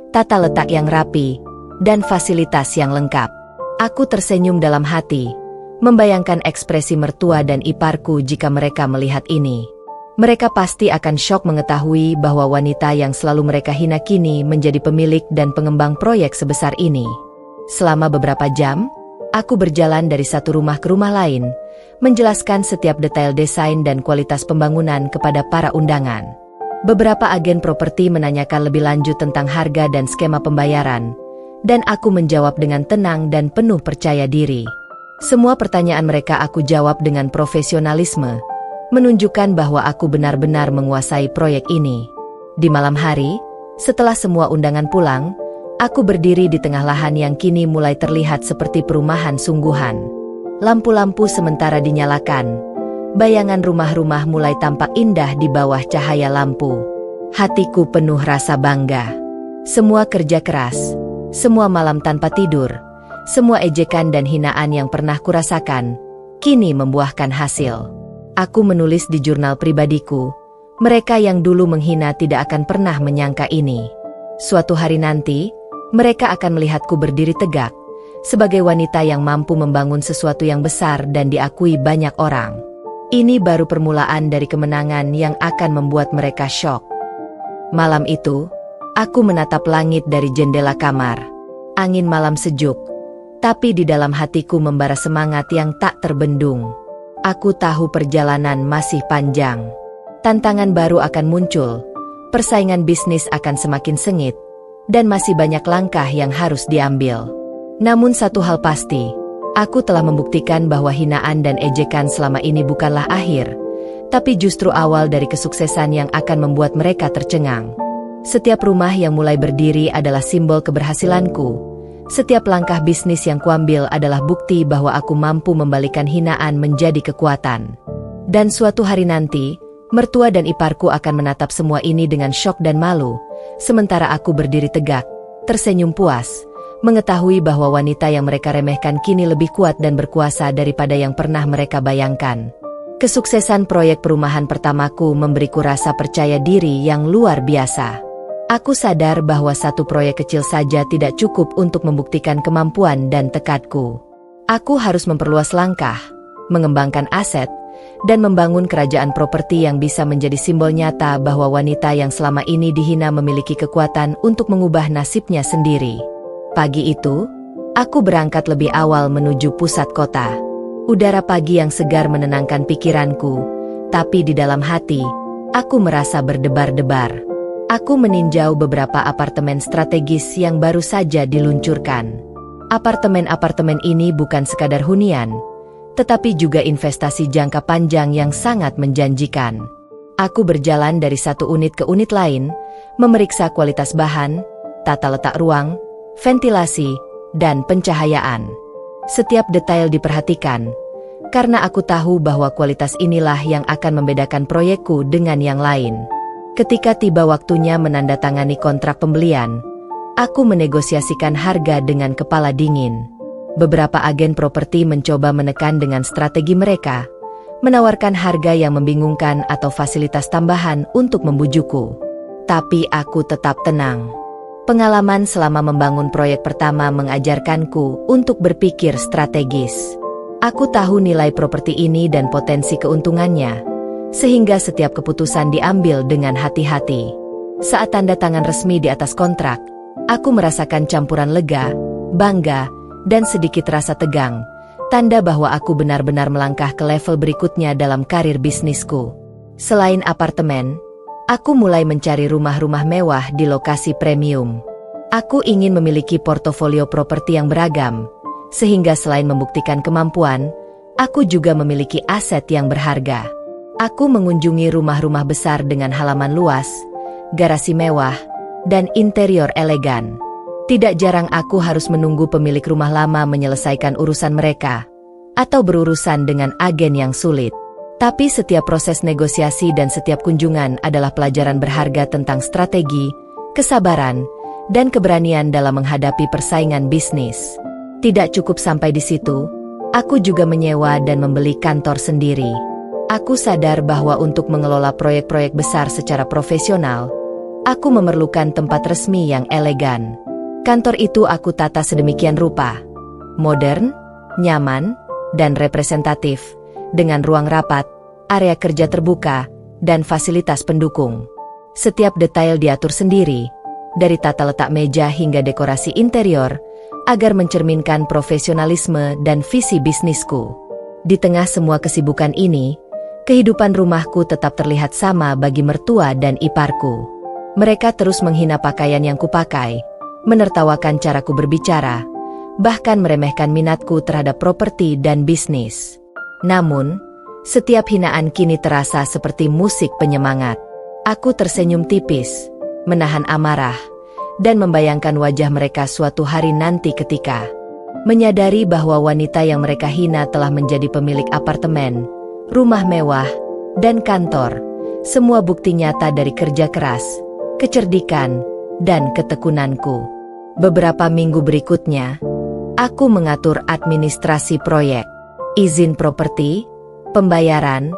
tata letak yang rapi, dan fasilitas yang lengkap. Aku tersenyum dalam hati, membayangkan ekspresi mertua dan iparku jika mereka melihat ini. Mereka pasti akan syok mengetahui bahwa wanita yang selalu mereka hina kini menjadi pemilik dan pengembang proyek sebesar ini. Selama beberapa jam, aku berjalan dari satu rumah ke rumah lain, menjelaskan setiap detail desain dan kualitas pembangunan kepada para undangan. Beberapa agen properti menanyakan lebih lanjut tentang harga dan skema pembayaran, dan aku menjawab dengan tenang dan penuh percaya diri. Semua pertanyaan mereka aku jawab dengan profesionalisme, menunjukkan bahwa aku benar-benar menguasai proyek ini. Di malam hari, setelah semua undangan pulang, aku berdiri di tengah lahan yang kini mulai terlihat seperti perumahan sungguhan. Lampu-lampu sementara dinyalakan. Bayangan rumah-rumah mulai tampak indah di bawah cahaya lampu. Hatiku penuh rasa bangga. Semua kerja keras, semua malam tanpa tidur, semua ejekan dan hinaan yang pernah kurasakan, kini membuahkan hasil. Aku menulis di jurnal pribadiku, mereka yang dulu menghina tidak akan pernah menyangka ini. Suatu hari nanti, mereka akan melihatku berdiri tegak, sebagai wanita yang mampu membangun sesuatu yang besar dan diakui banyak orang. Ini baru permulaan dari kemenangan yang akan membuat mereka syok. Malam itu, aku menatap langit dari jendela kamar. Angin malam sejuk, tapi di dalam hatiku membara semangat yang tak terbendung. Aku tahu perjalanan masih panjang. Tantangan baru akan muncul, persaingan bisnis akan semakin sengit, dan masih banyak langkah yang harus diambil. Namun satu hal pasti, aku telah membuktikan bahwa hinaan dan ejekan selama ini bukanlah akhir, tapi justru awal dari kesuksesan yang akan membuat mereka tercengang. Setiap rumah yang mulai berdiri adalah simbol keberhasilanku. Setiap langkah bisnis yang kuambil adalah bukti bahwa aku mampu membalikan hinaan menjadi kekuatan. Dan suatu hari nanti, mertua dan iparku akan menatap semua ini dengan syok dan malu, sementara aku berdiri tegak, tersenyum puas, mengetahui bahwa wanita yang mereka remehkan kini lebih kuat dan berkuasa daripada yang pernah mereka bayangkan. Kesuksesan proyek perumahan pertamaku memberiku rasa percaya diri yang luar biasa. Aku sadar bahwa satu proyek kecil saja tidak cukup untuk membuktikan kemampuan dan tekadku. Aku harus memperluas langkah, mengembangkan aset, dan membangun kerajaan properti yang bisa menjadi simbol nyata bahwa wanita yang selama ini dihina memiliki kekuatan untuk mengubah nasibnya sendiri. Pagi itu, aku berangkat lebih awal menuju pusat kota. Udara pagi yang segar menenangkan pikiranku, tapi di dalam hati, aku merasa berdebar-debar. Aku meninjau beberapa apartemen strategis yang baru saja diluncurkan. Apartemen-apartemen ini bukan sekadar hunian, tetapi juga investasi jangka panjang yang sangat menjanjikan. Aku berjalan dari satu unit ke unit lain, memeriksa kualitas bahan, tata letak ruang, ventilasi, dan pencahayaan. Setiap detail diperhatikan, karena aku tahu bahwa kualitas inilah yang akan membedakan proyekku dengan yang lain. Ketika tiba waktunya menandatangani kontrak pembelian, aku menegosiasikan harga dengan kepala dingin. Beberapa agen properti mencoba menekan dengan strategi mereka, menawarkan harga yang membingungkan atau fasilitas tambahan untuk membujukku. Tapi aku tetap tenang. Pengalaman selama membangun proyek pertama mengajarkanku untuk berpikir strategis. Aku tahu nilai properti ini dan potensi keuntungannya, sehingga setiap keputusan diambil dengan hati-hati. Saat tanda tangan resmi di atas kontrak, aku merasakan campuran lega, bangga, dan sedikit rasa tegang, tanda bahwa aku benar-benar melangkah ke level berikutnya dalam karir bisnisku. Selain apartemen, aku mulai mencari rumah-rumah mewah di lokasi premium. Aku ingin memiliki portofolio properti yang beragam, sehingga selain membuktikan kemampuan, aku juga memiliki aset yang berharga. Aku mengunjungi rumah-rumah besar dengan halaman luas, garasi mewah, dan interior elegan. Tidak jarang aku harus menunggu pemilik rumah lama menyelesaikan urusan mereka, atau berurusan dengan agen yang sulit. Tapi setiap proses negosiasi dan setiap kunjungan adalah pelajaran berharga tentang strategi, kesabaran, dan keberanian dalam menghadapi persaingan bisnis. Tidak cukup sampai di situ, aku juga menyewa dan membeli kantor sendiri. Aku sadar bahwa untuk mengelola proyek-proyek besar secara profesional, aku memerlukan tempat resmi yang elegan. Kantor itu aku tata sedemikian rupa, modern, nyaman, dan representatif, dengan ruang rapat, area kerja terbuka, dan fasilitas pendukung. Setiap detail diatur sendiri, dari tata letak meja hingga dekorasi interior, agar mencerminkan profesionalisme dan visi bisnisku. Di tengah semua kesibukan ini, kehidupan rumahku tetap terlihat sama bagi mertua dan iparku. Mereka terus menghina pakaian yang kupakai, menertawakan caraku berbicara, bahkan meremehkan minatku terhadap properti dan bisnis. Namun, setiap hinaan kini terasa seperti musik penyemangat. Aku tersenyum tipis, menahan amarah, dan membayangkan wajah mereka suatu hari nanti ketika menyadari bahwa wanita yang mereka hina telah menjadi pemilik apartemen, rumah mewah, dan kantor. Semua bukti nyata dari kerja keras, kecerdikan, dan ketekunanku. Beberapa minggu berikutnya, aku mengatur administrasi proyek, izin properti, pembayaran,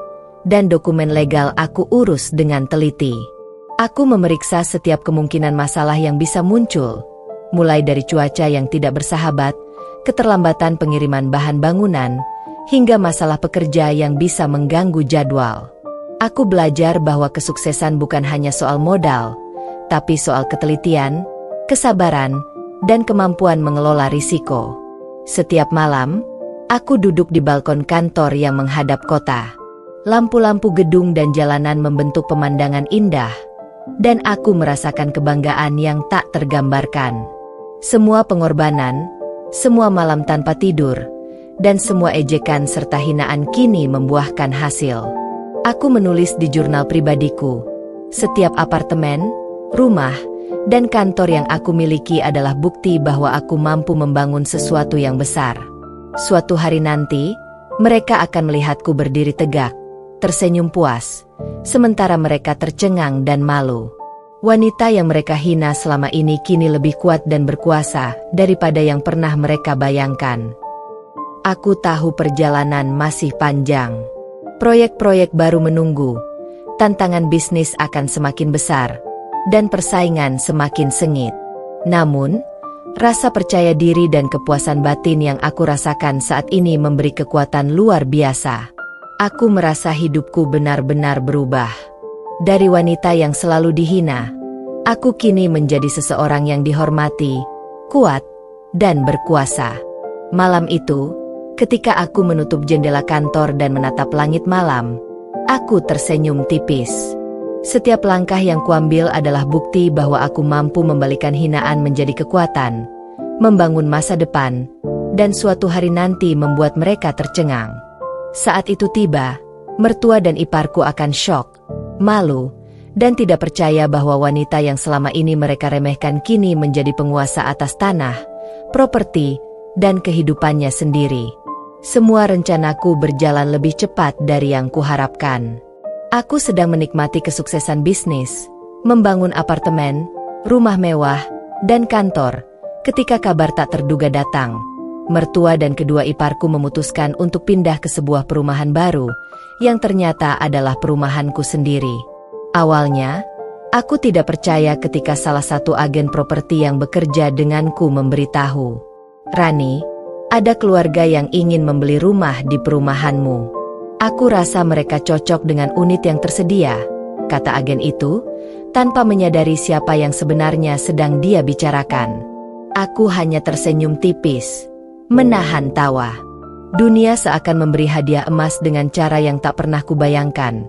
dan dokumen legal aku urus dengan teliti. Aku memeriksa setiap kemungkinan masalah yang bisa muncul, mulai dari cuaca yang tidak bersahabat, keterlambatan pengiriman bahan bangunan, hingga masalah pekerja yang bisa mengganggu jadwal. Aku belajar bahwa kesuksesan bukan hanya soal modal, tapi soal ketelitian, kesabaran, dan kemampuan mengelola risiko. Setiap malam, aku duduk di balkon kantor yang menghadap kota. Lampu-lampu gedung dan jalanan membentuk pemandangan indah, Dan aku merasakan kebanggaan yang tak tergambarkan. Semua pengorbanan, semua malam tanpa tidur, dan semua ejekan serta hinaan kini membuahkan hasil. Aku menulis di jurnal pribadiku, setiap apartemen, rumah, dan kantor yang aku miliki adalah bukti bahwa aku mampu membangun sesuatu yang besar. Suatu hari nanti, mereka akan melihatku berdiri tegak, tersenyum puas, sementara mereka tercengang dan malu. Wanita yang mereka hina selama ini kini lebih kuat dan berkuasa daripada yang pernah mereka bayangkan. Aku tahu perjalanan masih panjang. Proyek-proyek baru menunggu, tantangan bisnis akan semakin besar, dan persaingan semakin sengit. Namun, rasa percaya diri dan kepuasan batin yang aku rasakan saat ini memberi kekuatan luar biasa. Aku merasa hidupku benar-benar berubah. Dari wanita yang selalu dihina, aku kini menjadi seseorang yang dihormati, kuat, dan berkuasa. Malam itu, ketika aku menutup jendela kantor dan menatap langit malam, aku tersenyum tipis. Setiap langkah yang kuambil adalah bukti bahwa aku mampu membalikan hinaan menjadi kekuatan, membangun masa depan, dan suatu hari nanti membuat mereka tercengang. Saat itu tiba, mertua dan iparku akan syok, malu, dan tidak percaya bahwa wanita yang selama ini mereka remehkan kini menjadi penguasa atas tanah, properti, dan kehidupannya sendiri. Semua rencanaku berjalan lebih cepat dari yang kuharapkan. Aku sedang menikmati kesuksesan bisnis, membangun apartemen, rumah mewah, dan kantor, ketika kabar tak terduga datang. Mertua dan kedua iparku memutuskan untuk pindah ke sebuah perumahan baru, yang ternyata adalah perumahanku sendiri. Awalnya, aku tidak percaya ketika salah satu agen properti yang bekerja denganku memberitahu, "Rani, ada keluarga yang ingin membeli rumah di perumahanmu. Aku rasa mereka cocok dengan unit yang tersedia," kata agen itu, tanpa menyadari siapa yang sebenarnya sedang dia bicarakan. Aku hanya tersenyum tipis, menahan tawa. Dunia seakan memberi hadiah emas dengan cara yang tak pernah kubayangkan.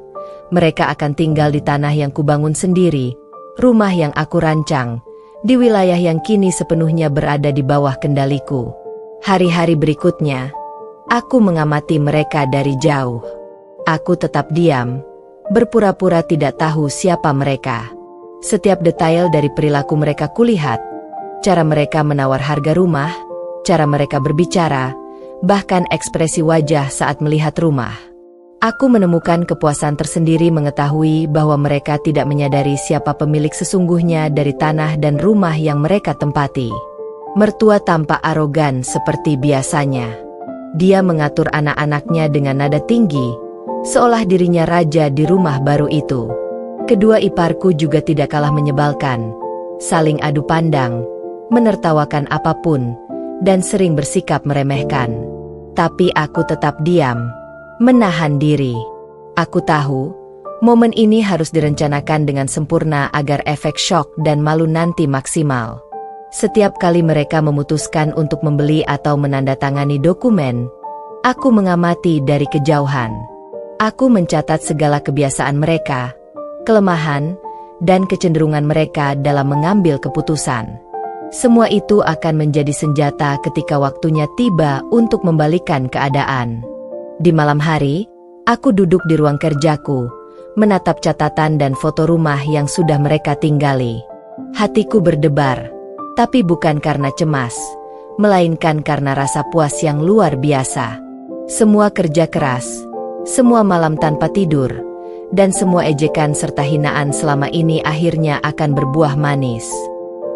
Mereka akan tinggal di tanah yang kubangun sendiri, rumah yang aku rancang, di wilayah yang kini sepenuhnya berada di bawah kendaliku. Hari-hari berikutnya, aku mengamati mereka dari jauh. Aku tetap diam, berpura-pura tidak tahu siapa mereka. Setiap detail dari perilaku mereka kulihat, cara mereka menawar harga rumah, cara mereka berbicara, bahkan ekspresi wajah saat melihat rumah. Aku menemukan kepuasan tersendiri mengetahui bahwa mereka tidak menyadari siapa pemilik sesungguhnya dari tanah dan rumah yang mereka tempati. Mertua tampak arogan seperti biasanya. Dia mengatur anak-anaknya dengan nada tinggi, seolah dirinya raja di rumah baru itu. Kedua iparku juga tidak kalah menyebalkan, saling adu pandang, menertawakan apapun, dan sering bersikap meremehkan. Tapi aku tetap diam, menahan diri. Aku tahu, momen ini harus direncanakan dengan sempurna agar efek syok dan malu nanti maksimal. Setiap kali mereka memutuskan untuk membeli atau menandatangani dokumen, aku mengamati dari kejauhan. Aku mencatat segala kebiasaan mereka, kelemahan, dan kecenderungan mereka dalam mengambil keputusan. Semua itu akan menjadi senjata ketika waktunya tiba untuk membalikan keadaan. Di malam hari, aku duduk di ruang kerjaku, menatap catatan dan foto rumah yang sudah mereka tinggali. Hatiku berdebar, tapi bukan karena cemas, melainkan karena rasa puas yang luar biasa. Semua kerja keras, semua malam tanpa tidur, dan semua ejekan serta hinaan selama ini akhirnya akan berbuah manis.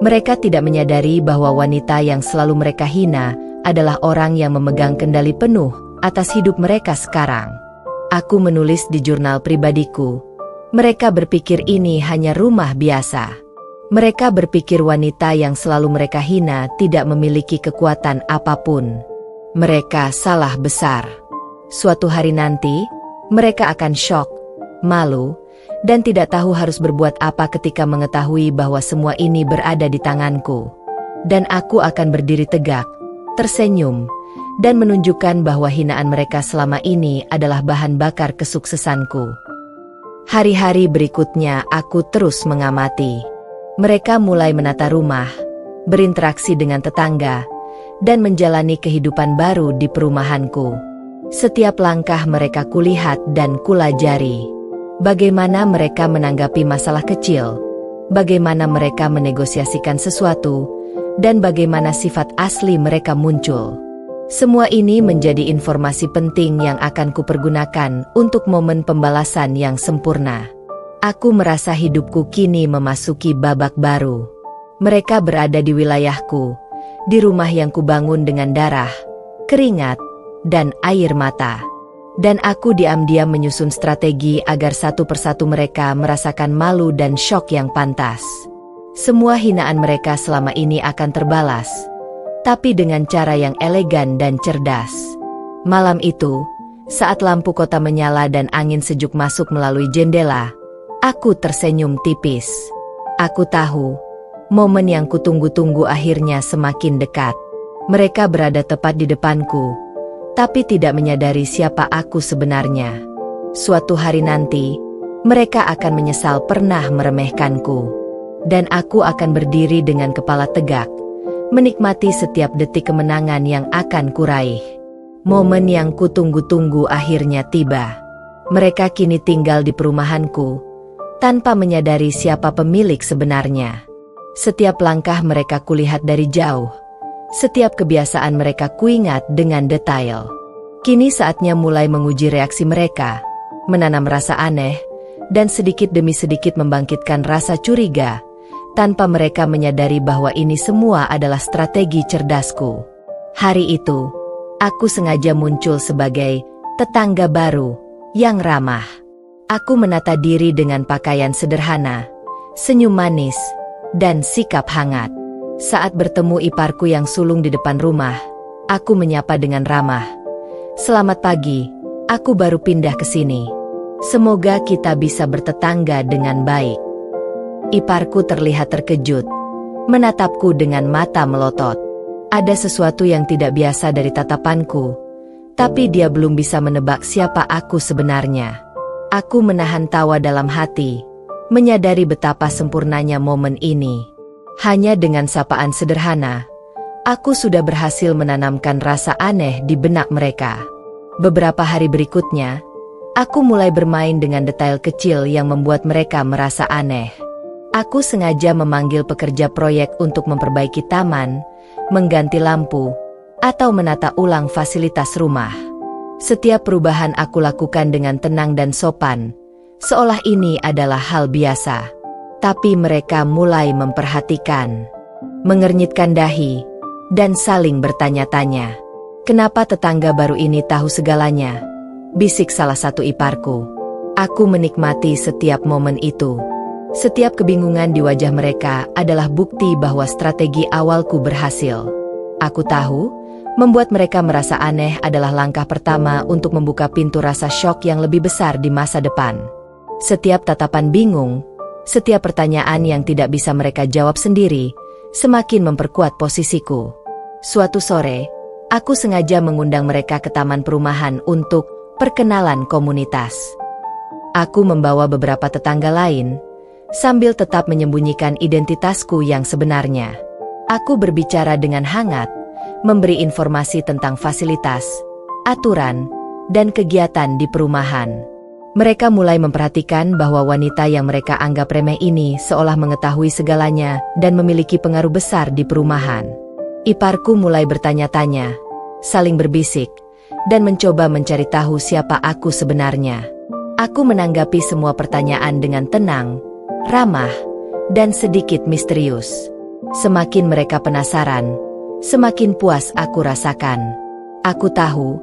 Mereka tidak menyadari bahwa wanita yang selalu mereka hina adalah orang yang memegang kendali penuh atas hidup mereka sekarang. Aku menulis di jurnal pribadiku. Mereka berpikir ini hanya rumah biasa. Mereka berpikir wanita yang selalu mereka hina tidak memiliki kekuatan apapun. Mereka salah besar. Suatu hari nanti, mereka akan syok, malu, dan tidak tahu harus berbuat apa ketika mengetahui bahwa semua ini berada di tanganku. Dan aku akan berdiri tegak, tersenyum, dan menunjukkan bahwa hinaan mereka selama ini adalah bahan bakar kesuksesanku. Hari-hari berikutnya aku terus mengamati. Mereka mulai menata rumah, berinteraksi dengan tetangga, dan menjalani kehidupan baru di perumahanku. Setiap langkah mereka kulihat dan kulajari. Bagaimana mereka menanggapi masalah kecil, bagaimana mereka menegosiasikan sesuatu, dan bagaimana sifat asli mereka muncul. Semua ini menjadi informasi penting yang akan kupergunakan untuk momen pembalasan yang sempurna. Aku merasa hidupku kini memasuki babak baru. Mereka berada di wilayahku, di rumah yang kubangun dengan darah, keringat, dan air mata. Dan aku diam-diam menyusun strategi agar satu persatu mereka merasakan malu dan syok yang pantas. Semua hinaan mereka selama ini akan terbalas, tapi dengan cara yang elegan dan cerdas. Malam itu, saat lampu kota menyala dan angin sejuk masuk melalui jendela, aku tersenyum tipis. Aku tahu, momen yang kutunggu-tunggu akhirnya semakin dekat. Mereka berada tepat di depanku, tapi tidak menyadari siapa aku sebenarnya. Suatu hari nanti, mereka akan menyesal pernah meremehkanku. Dan aku akan berdiri dengan kepala tegak, menikmati setiap detik kemenangan yang akan kuraih. Momen yang kutunggu-tunggu akhirnya tiba. Mereka kini tinggal di perumahanku, tanpa menyadari siapa pemilik sebenarnya. Setiap langkah mereka kulihat dari jauh. Setiap kebiasaan mereka kuingat dengan detail. Kini saatnya mulai menguji reaksi mereka, menanam rasa aneh, dan sedikit demi sedikit membangkitkan rasa curiga, tanpa mereka menyadari bahwa ini semua adalah strategi cerdasku. Hari itu, aku sengaja muncul sebagai tetangga baru yang ramah. Aku menata diri dengan pakaian sederhana, senyum manis, dan sikap hangat. Saat bertemu iparku yang sulung di depan rumah, aku menyapa dengan ramah. "Selamat pagi, aku baru pindah ke sini. Semoga kita bisa bertetangga dengan baik." Iparku terlihat terkejut, menatapku dengan mata melotot. Ada sesuatu yang tidak biasa dari tatapanku, tapi dia belum bisa menebak siapa aku sebenarnya. Aku menahan tawa dalam hati, menyadari betapa sempurnanya momen ini. Hanya dengan sapaan sederhana, aku sudah berhasil menanamkan rasa aneh di benak mereka. Beberapa hari berikutnya, aku mulai bermain dengan detail kecil yang membuat mereka merasa aneh. Aku sengaja memanggil pekerja proyek untuk memperbaiki taman, mengganti lampu, atau menata ulang fasilitas rumah. Setiap perubahan aku lakukan dengan tenang dan sopan, seolah ini adalah hal biasa. Tapi mereka mulai memperhatikan, mengernyitkan dahi, dan saling bertanya-tanya. "Kenapa tetangga baru ini tahu segalanya?" bisik salah satu iparku. Aku menikmati setiap momen itu. Setiap kebingungan di wajah mereka adalah bukti bahwa strategi awalku berhasil. Aku tahu, membuat mereka merasa aneh adalah langkah pertama untuk membuka pintu rasa syok yang lebih besar di masa depan. Setiap tatapan bingung, setiap pertanyaan yang tidak bisa mereka jawab sendiri, semakin memperkuat posisiku. Suatu sore, aku sengaja mengundang mereka ke taman perumahan untuk perkenalan komunitas. Aku membawa beberapa tetangga lain, sambil tetap menyembunyikan identitasku yang sebenarnya. Aku berbicara dengan hangat, memberi informasi tentang fasilitas, aturan, dan kegiatan di perumahan. Mereka mulai memperhatikan bahwa wanita yang mereka anggap remeh ini seolah mengetahui segalanya dan memiliki pengaruh besar di perumahan. Iparku mulai bertanya-tanya, saling berbisik, dan mencoba mencari tahu siapa aku sebenarnya. Aku menanggapi semua pertanyaan dengan tenang, ramah, dan sedikit misterius. Semakin mereka penasaran, semakin puas aku rasakan. Aku tahu,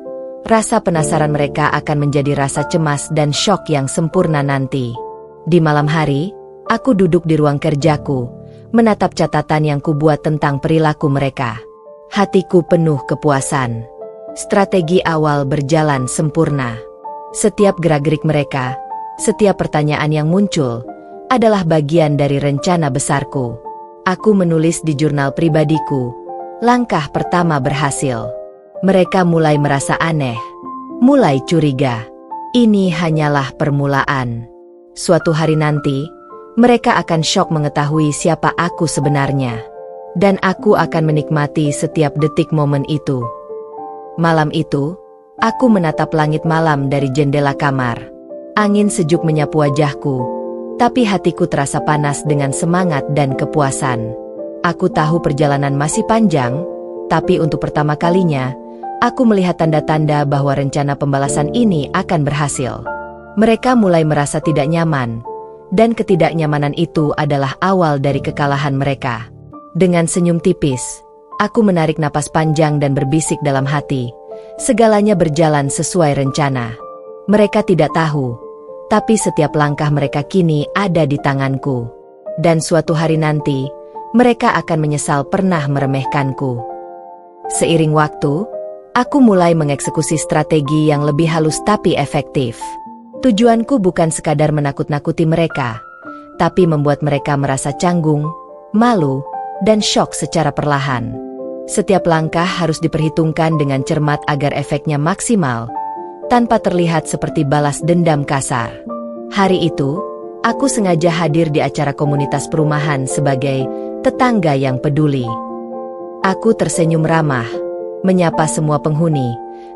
rasa penasaran mereka akan menjadi rasa cemas dan syok yang sempurna nanti. Di malam hari, aku duduk di ruang kerjaku, menatap catatan yang kubuat tentang perilaku mereka. Hatiku penuh kepuasan. Strategi awal berjalan sempurna. Setiap gerak-gerik mereka, setiap pertanyaan yang muncul, adalah bagian dari rencana besarku. Aku menulis di jurnal pribadiku, langkah pertama berhasil. Mereka mulai merasa aneh, mulai curiga. Ini hanyalah permulaan. Suatu hari nanti, mereka akan syok mengetahui siapa aku sebenarnya. Dan aku akan menikmati setiap detik momen itu. Malam itu, aku menatap langit malam dari jendela kamar. Angin sejuk menyapu wajahku, tapi hatiku terasa panas dengan semangat dan kepuasan. Aku tahu perjalanan masih panjang, tapi untuk pertama kalinya, aku melihat tanda-tanda bahwa rencana pembalasan ini akan berhasil. Mereka mulai merasa tidak nyaman, dan ketidaknyamanan itu adalah awal dari kekalahan mereka. Dengan senyum tipis, aku menarik napas panjang dan berbisik dalam hati, segalanya berjalan sesuai rencana. Mereka tidak tahu, tapi setiap langkah mereka kini ada di tanganku. Dan suatu hari nanti, mereka akan menyesal pernah meremehkanku. Seiring waktu, aku mulai mengeksekusi strategi yang lebih halus tapi efektif. Tujuanku bukan sekadar menakut-nakuti mereka, tapi membuat mereka merasa canggung, malu, dan syok secara perlahan. Setiap langkah harus diperhitungkan dengan cermat agar efeknya maksimal, tanpa terlihat seperti balas dendam kasar. Hari itu, aku sengaja hadir di acara komunitas perumahan sebagai tetangga yang peduli. Aku tersenyum ramah, menyapa semua penghuni,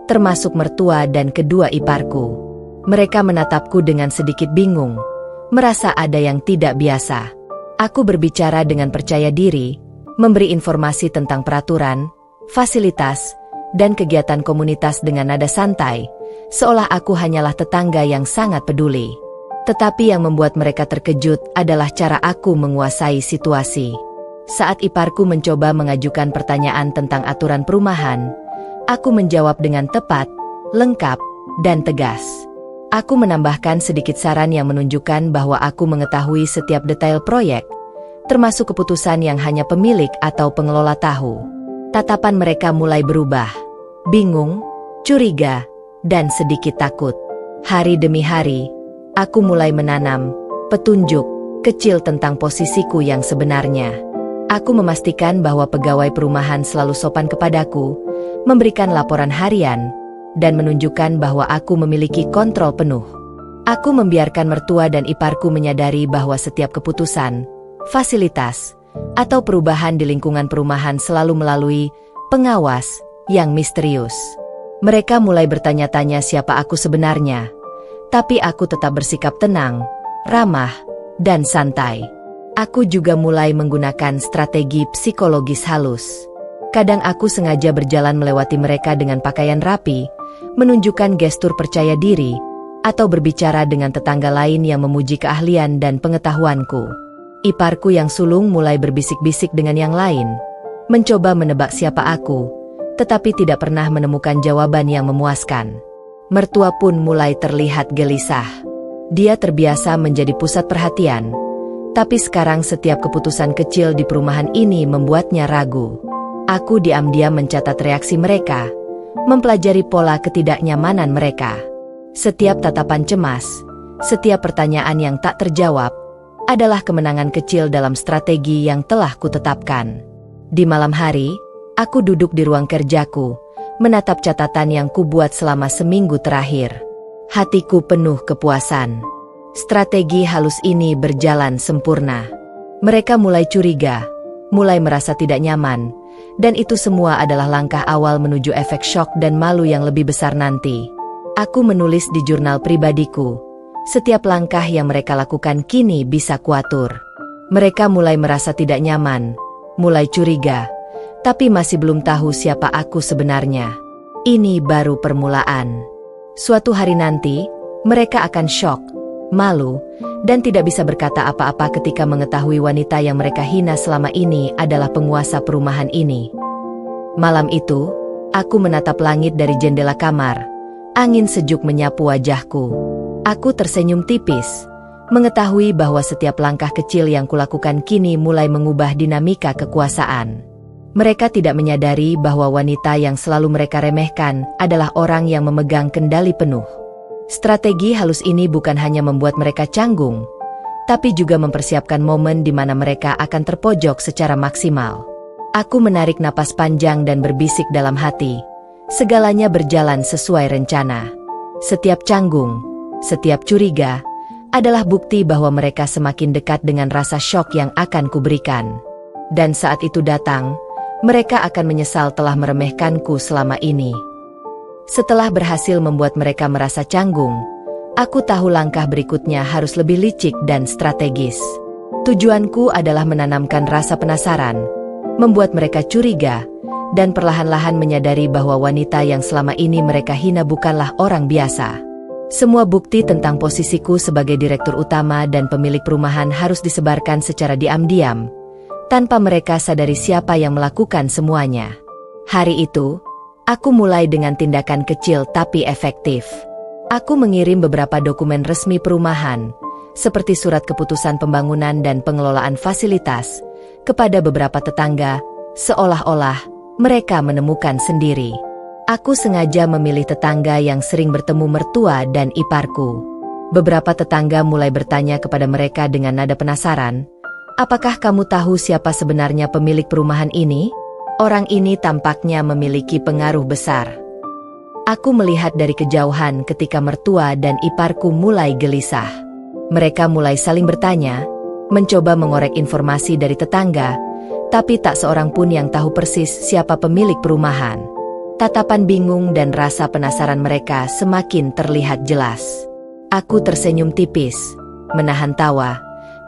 termasuk mertua dan kedua iparku. Mereka menatapku dengan sedikit bingung, merasa ada yang tidak biasa. Aku berbicara dengan percaya diri, memberi informasi tentang peraturan, fasilitas, dan kegiatan komunitas dengan nada santai, seolah aku hanyalah tetangga yang sangat peduli. Tetapi yang membuat mereka terkejut adalah cara aku menguasai situasi. Saat iparku mencoba mengajukan pertanyaan tentang aturan perumahan, aku menjawab dengan tepat, lengkap, dan tegas. Aku menambahkan sedikit saran yang menunjukkan bahwa aku mengetahui setiap detail proyek, termasuk keputusan yang hanya pemilik atau pengelola tahu. Tatapan mereka mulai berubah, bingung, curiga, dan sedikit takut. Hari demi hari, aku mulai menanam petunjuk kecil tentang posisiku yang sebenarnya. Aku memastikan bahwa pegawai perumahan selalu sopan kepadaku, memberikan laporan harian, dan menunjukkan bahwa aku memiliki kontrol penuh. Aku membiarkan mertua dan iparku menyadari bahwa setiap keputusan, fasilitas, atau perubahan di lingkungan perumahan selalu melalui pengawas yang misterius. Mereka mulai bertanya-tanya siapa aku sebenarnya, tapi aku tetap bersikap tenang, ramah, dan santai. Aku juga mulai menggunakan strategi psikologis halus. Kadang aku sengaja berjalan melewati mereka dengan pakaian rapi, menunjukkan gestur percaya diri, atau berbicara dengan tetangga lain yang memuji keahlian dan pengetahuanku. Iparku yang sulung mulai berbisik-bisik dengan yang lain, mencoba menebak siapa aku, tetapi tidak pernah menemukan jawaban yang memuaskan. Mertua pun mulai terlihat gelisah. Dia terbiasa menjadi pusat perhatian, tapi sekarang setiap keputusan kecil di perumahan ini membuatnya ragu. Aku diam-diam mencatat reaksi mereka, mempelajari pola ketidaknyamanan mereka. Setiap tatapan cemas, setiap pertanyaan yang tak terjawab, adalah kemenangan kecil dalam strategi yang telah kutetapkan. Di malam hari, aku duduk di ruang kerjaku, menatap catatan yang kubuat selama seminggu terakhir. Hatiku penuh kepuasan. Strategi halus ini berjalan sempurna. Mereka mulai curiga, mulai merasa tidak nyaman, dan itu semua adalah langkah awal menuju efek syok dan malu yang lebih besar nanti. Aku menulis di jurnal pribadiku, setiap langkah yang mereka lakukan kini bisa kuatur. Mereka mulai merasa tidak nyaman, mulai curiga, tapi masih belum tahu siapa aku sebenarnya. Ini baru permulaan. Suatu hari nanti, mereka akan syok, malu, dan tidak bisa berkata apa-apa ketika mengetahui wanita yang mereka hina selama ini adalah penguasa perumahan ini. Malam itu, aku menatap langit dari jendela kamar. Angin sejuk menyapu wajahku. Aku tersenyum tipis, mengetahui bahwa setiap langkah kecil yang kulakukan kini mulai mengubah dinamika kekuasaan. Mereka tidak menyadari bahwa wanita yang selalu mereka remehkan adalah orang yang memegang kendali penuh. Strategi halus ini bukan hanya membuat mereka canggung, tapi juga mempersiapkan momen di mana mereka akan terpojok secara maksimal. Aku menarik napas panjang dan berbisik dalam hati, segalanya berjalan sesuai rencana. Setiap canggung, setiap curiga, adalah bukti bahwa mereka semakin dekat dengan rasa syok yang akan kuberikan. Dan saat itu datang, mereka akan menyesal telah meremehkanku selama ini. Setelah berhasil membuat mereka merasa canggung, aku tahu langkah berikutnya harus lebih licik dan strategis. Tujuanku adalah menanamkan rasa penasaran, membuat mereka curiga, dan perlahan-lahan menyadari bahwa wanita yang selama ini mereka hina bukanlah orang biasa. Semua bukti tentang posisiku sebagai direktur utama dan pemilik perumahan harus disebarkan secara diam-diam, tanpa mereka sadari siapa yang melakukan semuanya. Hari itu, aku mulai dengan tindakan kecil tapi efektif. Aku mengirim beberapa dokumen resmi perumahan, seperti surat keputusan pembangunan dan pengelolaan fasilitas, kepada beberapa tetangga, seolah-olah mereka menemukan sendiri. Aku sengaja memilih tetangga yang sering bertemu mertua dan iparku. Beberapa tetangga mulai bertanya kepada mereka dengan nada penasaran, "Apakah kamu tahu siapa sebenarnya pemilik perumahan ini? Orang ini tampaknya memiliki pengaruh besar." Aku melihat dari kejauhan ketika mertua dan iparku mulai gelisah. Mereka mulai saling bertanya, mencoba mengorek informasi dari tetangga, tapi tak seorang pun yang tahu persis siapa pemilik perumahan. Tatapan bingung dan rasa penasaran mereka semakin terlihat jelas. Aku tersenyum tipis, menahan tawa,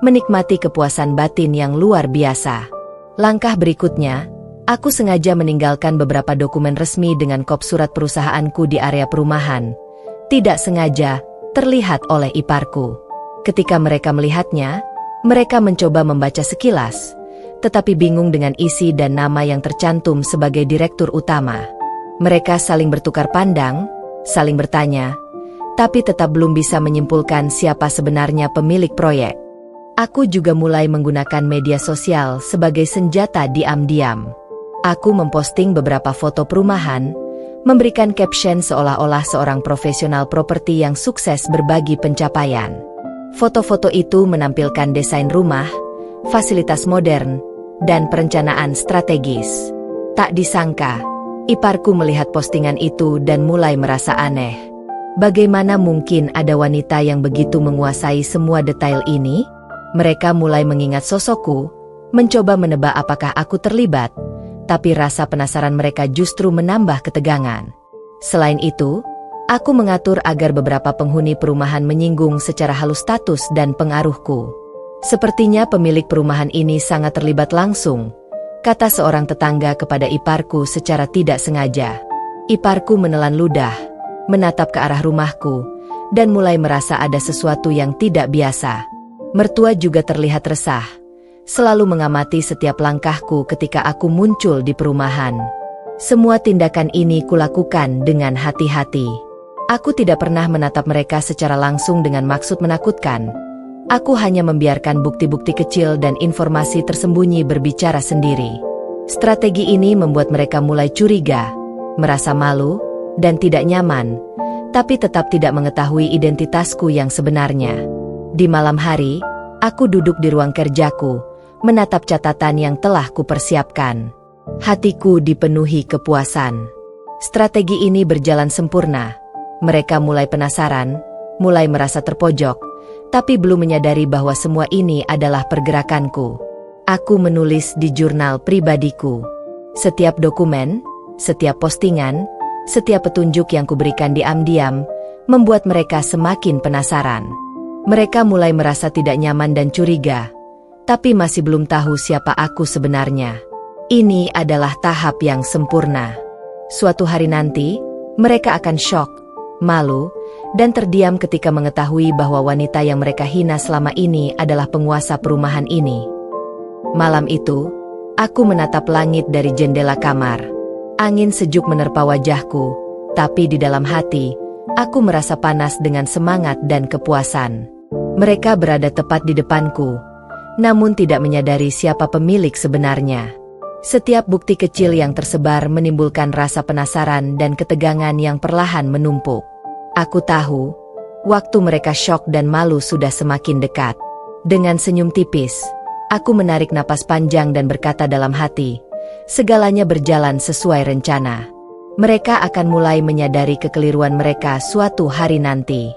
menikmati kepuasan batin yang luar biasa. Langkah berikutnya, aku sengaja meninggalkan beberapa dokumen resmi dengan kop surat perusahaanku di area perumahan. Tidak sengaja, terlihat oleh iparku. Ketika mereka melihatnya, mereka mencoba membaca sekilas, tetapi bingung dengan isi dan nama yang tercantum sebagai direktur utama. Mereka saling bertukar pandang, saling bertanya, tapi tetap belum bisa menyimpulkan siapa sebenarnya pemilik proyek. Aku juga mulai menggunakan media sosial sebagai senjata diam-diam. Aku memposting beberapa foto perumahan, memberikan caption seolah-olah seorang profesional properti yang sukses berbagi pencapaian. Foto-foto itu menampilkan desain rumah, fasilitas modern, dan perencanaan strategis. Tak disangka, iparku melihat postingan itu dan mulai merasa aneh. Bagaimana mungkin ada wanita yang begitu menguasai semua detail ini? Mereka mulai mengingat sosokku, mencoba menebak apakah aku terlibat, tapi rasa penasaran mereka justru menambah ketegangan. Selain itu, aku mengatur agar beberapa penghuni perumahan menyinggung secara halus status dan pengaruhku. Sepertinya pemilik perumahan ini sangat terlibat langsung, kata seorang tetangga kepada iparku secara tidak sengaja. Iparku menelan ludah, menatap ke arah rumahku, dan mulai merasa ada sesuatu yang tidak biasa. Mertua juga terlihat resah, selalu mengamati setiap langkahku ketika aku muncul di perumahan. Semua tindakan ini kulakukan dengan hati-hati. Aku tidak pernah menatap mereka secara langsung dengan maksud menakutkan. Aku hanya membiarkan bukti-bukti kecil dan informasi tersembunyi berbicara sendiri. Strategi ini membuat mereka mulai curiga, merasa malu, dan tidak nyaman, tapi tetap tidak mengetahui identitasku yang sebenarnya. Di malam hari, aku duduk di ruang kerjaku, menatap catatan yang telah kupersiapkan. Hatiku dipenuhi kepuasan. Strategi ini berjalan sempurna. Mereka mulai penasaran, mulai merasa terpojok, tapi belum menyadari bahwa semua ini adalah pergerakanku. Aku menulis di jurnal pribadiku. Setiap dokumen, setiap postingan, setiap petunjuk yang kuberikan diam-diam, membuat mereka semakin penasaran. Mereka mulai merasa tidak nyaman dan curiga, tapi masih belum tahu siapa aku sebenarnya. Ini adalah tahap yang sempurna. Suatu hari nanti, mereka akan syok, malu, dan terdiam ketika mengetahui bahwa wanita yang mereka hina selama ini adalah penguasa perumahan ini. Malam itu, aku menatap langit dari jendela kamar. Angin sejuk menerpa wajahku, tapi di dalam hati, aku merasa panas dengan semangat dan kepuasan. Mereka berada tepat di depanku, namun tidak menyadari siapa pemilik sebenarnya. Setiap bukti kecil yang tersebar menimbulkan rasa penasaran dan ketegangan yang perlahan menumpuk. Aku tahu, waktu mereka syok dan malu sudah semakin dekat. Dengan senyum tipis, aku menarik napas panjang dan berkata dalam hati, segalanya berjalan sesuai rencana. Mereka akan mulai menyadari kekeliruan mereka suatu hari nanti.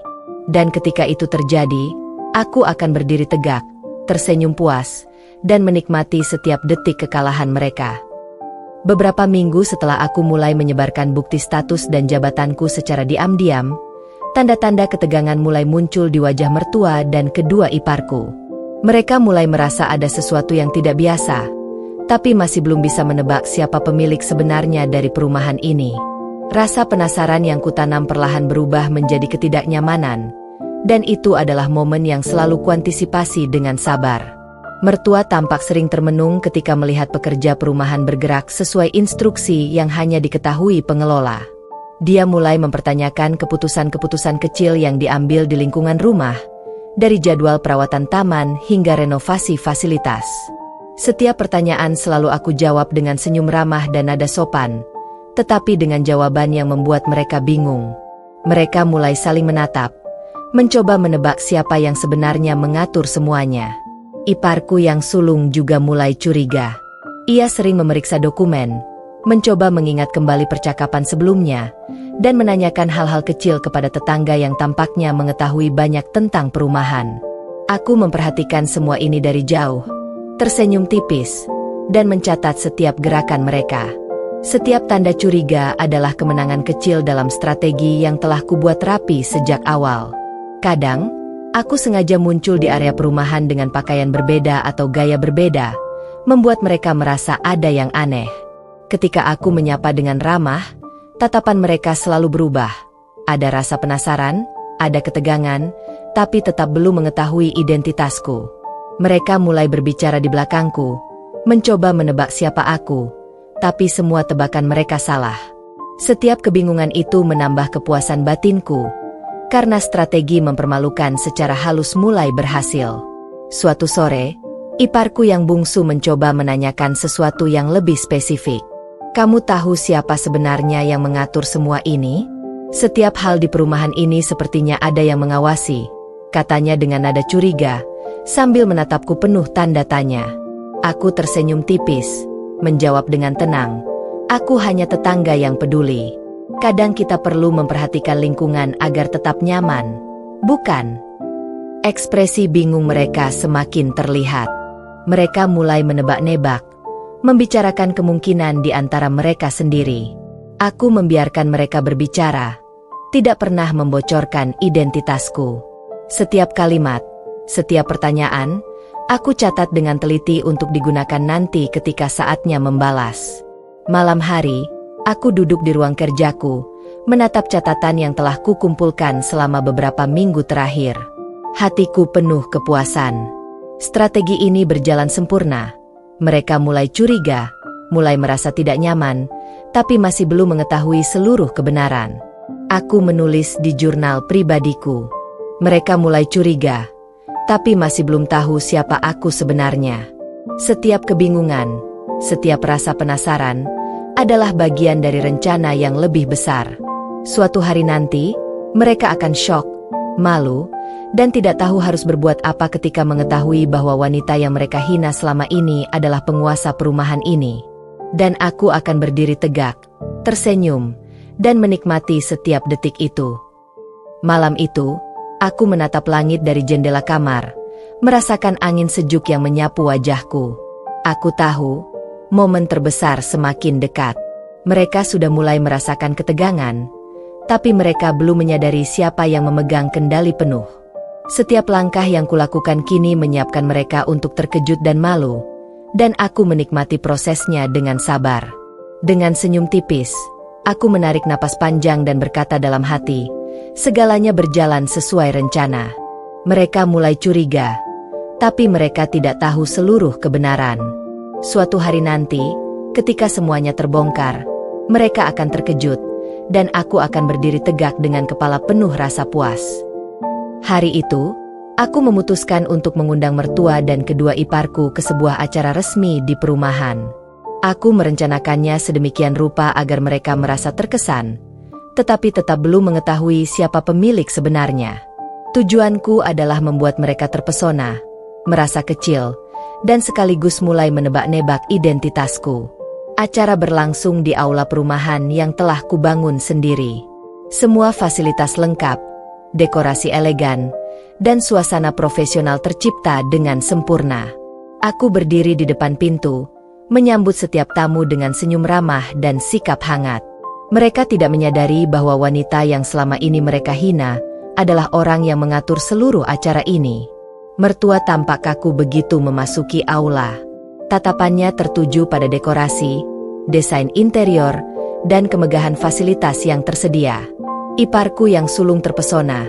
Dan ketika itu terjadi, Aku akan berdiri tegak, tersenyum puas, dan menikmati setiap detik kekalahan mereka. Beberapa minggu setelah aku mulai menyebarkan bukti status dan jabatanku secara diam-diam, tanda-tanda ketegangan mulai muncul di wajah mertua dan kedua iparku. Mereka mulai merasa ada sesuatu yang tidak biasa, tapi masih belum bisa menebak siapa pemilik sebenarnya dari perumahan ini. Rasa penasaran yang kutanam perlahan berubah menjadi ketidaknyamanan, dan itu adalah momen yang selalu kuantisipasi dengan sabar. Mertua tampak sering termenung ketika melihat pekerja perumahan bergerak sesuai instruksi yang hanya diketahui pengelola. Dia mulai mempertanyakan keputusan-keputusan kecil yang diambil di lingkungan rumah, dari jadwal perawatan taman hingga renovasi fasilitas. Setiap pertanyaan selalu aku jawab dengan senyum ramah dan nada sopan, tetapi dengan jawaban yang membuat mereka bingung. Mereka mulai saling menatap, mencoba menebak siapa yang sebenarnya mengatur semuanya. Iparku yang sulung juga mulai curiga. Ia sering memeriksa dokumen, mencoba mengingat kembali percakapan sebelumnya, dan menanyakan hal-hal kecil kepada tetangga yang tampaknya mengetahui banyak tentang perumahan. Aku memperhatikan semua ini dari jauh, tersenyum tipis, dan mencatat setiap gerakan mereka. Setiap tanda curiga adalah kemenangan kecil dalam strategi yang telah kubuat rapi sejak awal. Kadang, aku sengaja muncul di area perumahan dengan pakaian berbeda atau gaya berbeda, membuat mereka merasa ada yang aneh. Ketika aku menyapa dengan ramah, tatapan mereka selalu berubah. Ada rasa penasaran, ada ketegangan, tapi tetap belum mengetahui identitasku. Mereka mulai berbicara di belakangku, mencoba menebak siapa aku, tapi semua tebakan mereka salah. Setiap kebingungan itu menambah kepuasan batinku, karena strategi mempermalukan secara halus mulai berhasil. Suatu sore, iparku yang bungsu mencoba menanyakan sesuatu yang lebih spesifik. Kamu tahu siapa sebenarnya yang mengatur semua ini? Setiap hal di perumahan ini sepertinya ada yang mengawasi, katanya dengan nada curiga, sambil menatapku penuh tanda tanya. Aku tersenyum tipis, menjawab dengan tenang, aku hanya tetangga yang peduli. Kadang kita perlu memperhatikan lingkungan agar tetap nyaman, bukan? Ekspresi bingung mereka semakin terlihat. Mereka mulai menebak-nebak, membicarakan kemungkinan di antara mereka sendiri. Aku membiarkan mereka berbicara, tidak pernah membocorkan identitasku. Setiap kalimat, setiap pertanyaan, aku catat dengan teliti untuk digunakan nanti ketika saatnya membalas. Malam hari, aku duduk di ruang kerjaku, menatap catatan yang telah kukumpulkan selama beberapa minggu terakhir. Hatiku penuh kepuasan. Strategi ini berjalan sempurna. Mereka mulai curiga, mulai merasa tidak nyaman, tapi masih belum mengetahui seluruh kebenaran. Aku menulis di jurnal pribadiku. Mereka mulai curiga, tapi masih belum tahu siapa aku sebenarnya. Setiap kebingungan, setiap rasa penasaran, adalah bagian dari rencana yang lebih besar. Suatu hari nanti, mereka akan syok, malu, dan tidak tahu harus berbuat apa ketika mengetahui bahwa wanita yang mereka hina selama ini adalah penguasa perumahan ini. Dan aku akan berdiri tegak, tersenyum, dan menikmati setiap detik itu. Malam itu, aku menatap langit dari jendela kamar, merasakan angin sejuk yang menyapu wajahku. Aku tahu, momen terbesar semakin dekat. Mereka sudah mulai merasakan ketegangan, tapi mereka belum menyadari siapa yang memegang kendali penuh. Setiap langkah yang kulakukan kini menyiapkan mereka untuk terkejut dan malu, dan aku menikmati prosesnya dengan sabar. Dengan senyum tipis, aku menarik napas panjang dan berkata dalam hati, segalanya berjalan sesuai rencana. Mereka mulai curiga, tapi mereka tidak tahu seluruh kebenaran. Suatu hari nanti, ketika semuanya terbongkar, mereka akan terkejut, dan aku akan berdiri tegak dengan kepala penuh rasa puas. Hari itu, aku memutuskan untuk mengundang mertua dan kedua iparku ke sebuah acara resmi di perumahan. Aku merencanakannya sedemikian rupa agar mereka merasa terkesan, tetapi tetap belum mengetahui siapa pemilik sebenarnya. Tujuanku adalah membuat mereka terpesona, merasa kecil, dan sekaligus mulai menebak-nebak identitasku. Acara berlangsung di aula perumahan yang telah kubangun sendiri. Semua fasilitas lengkap, dekorasi elegan, dan suasana profesional tercipta dengan sempurna. Aku berdiri di depan pintu, menyambut setiap tamu dengan senyum ramah dan sikap hangat. Mereka tidak menyadari bahwa wanita yang selama ini mereka hina adalah orang yang mengatur seluruh acara ini. Mertua tampak kaku begitu memasuki aula. Tatapannya tertuju pada dekorasi, desain interior, dan kemegahan fasilitas yang tersedia. Iparku yang sulung terpesona.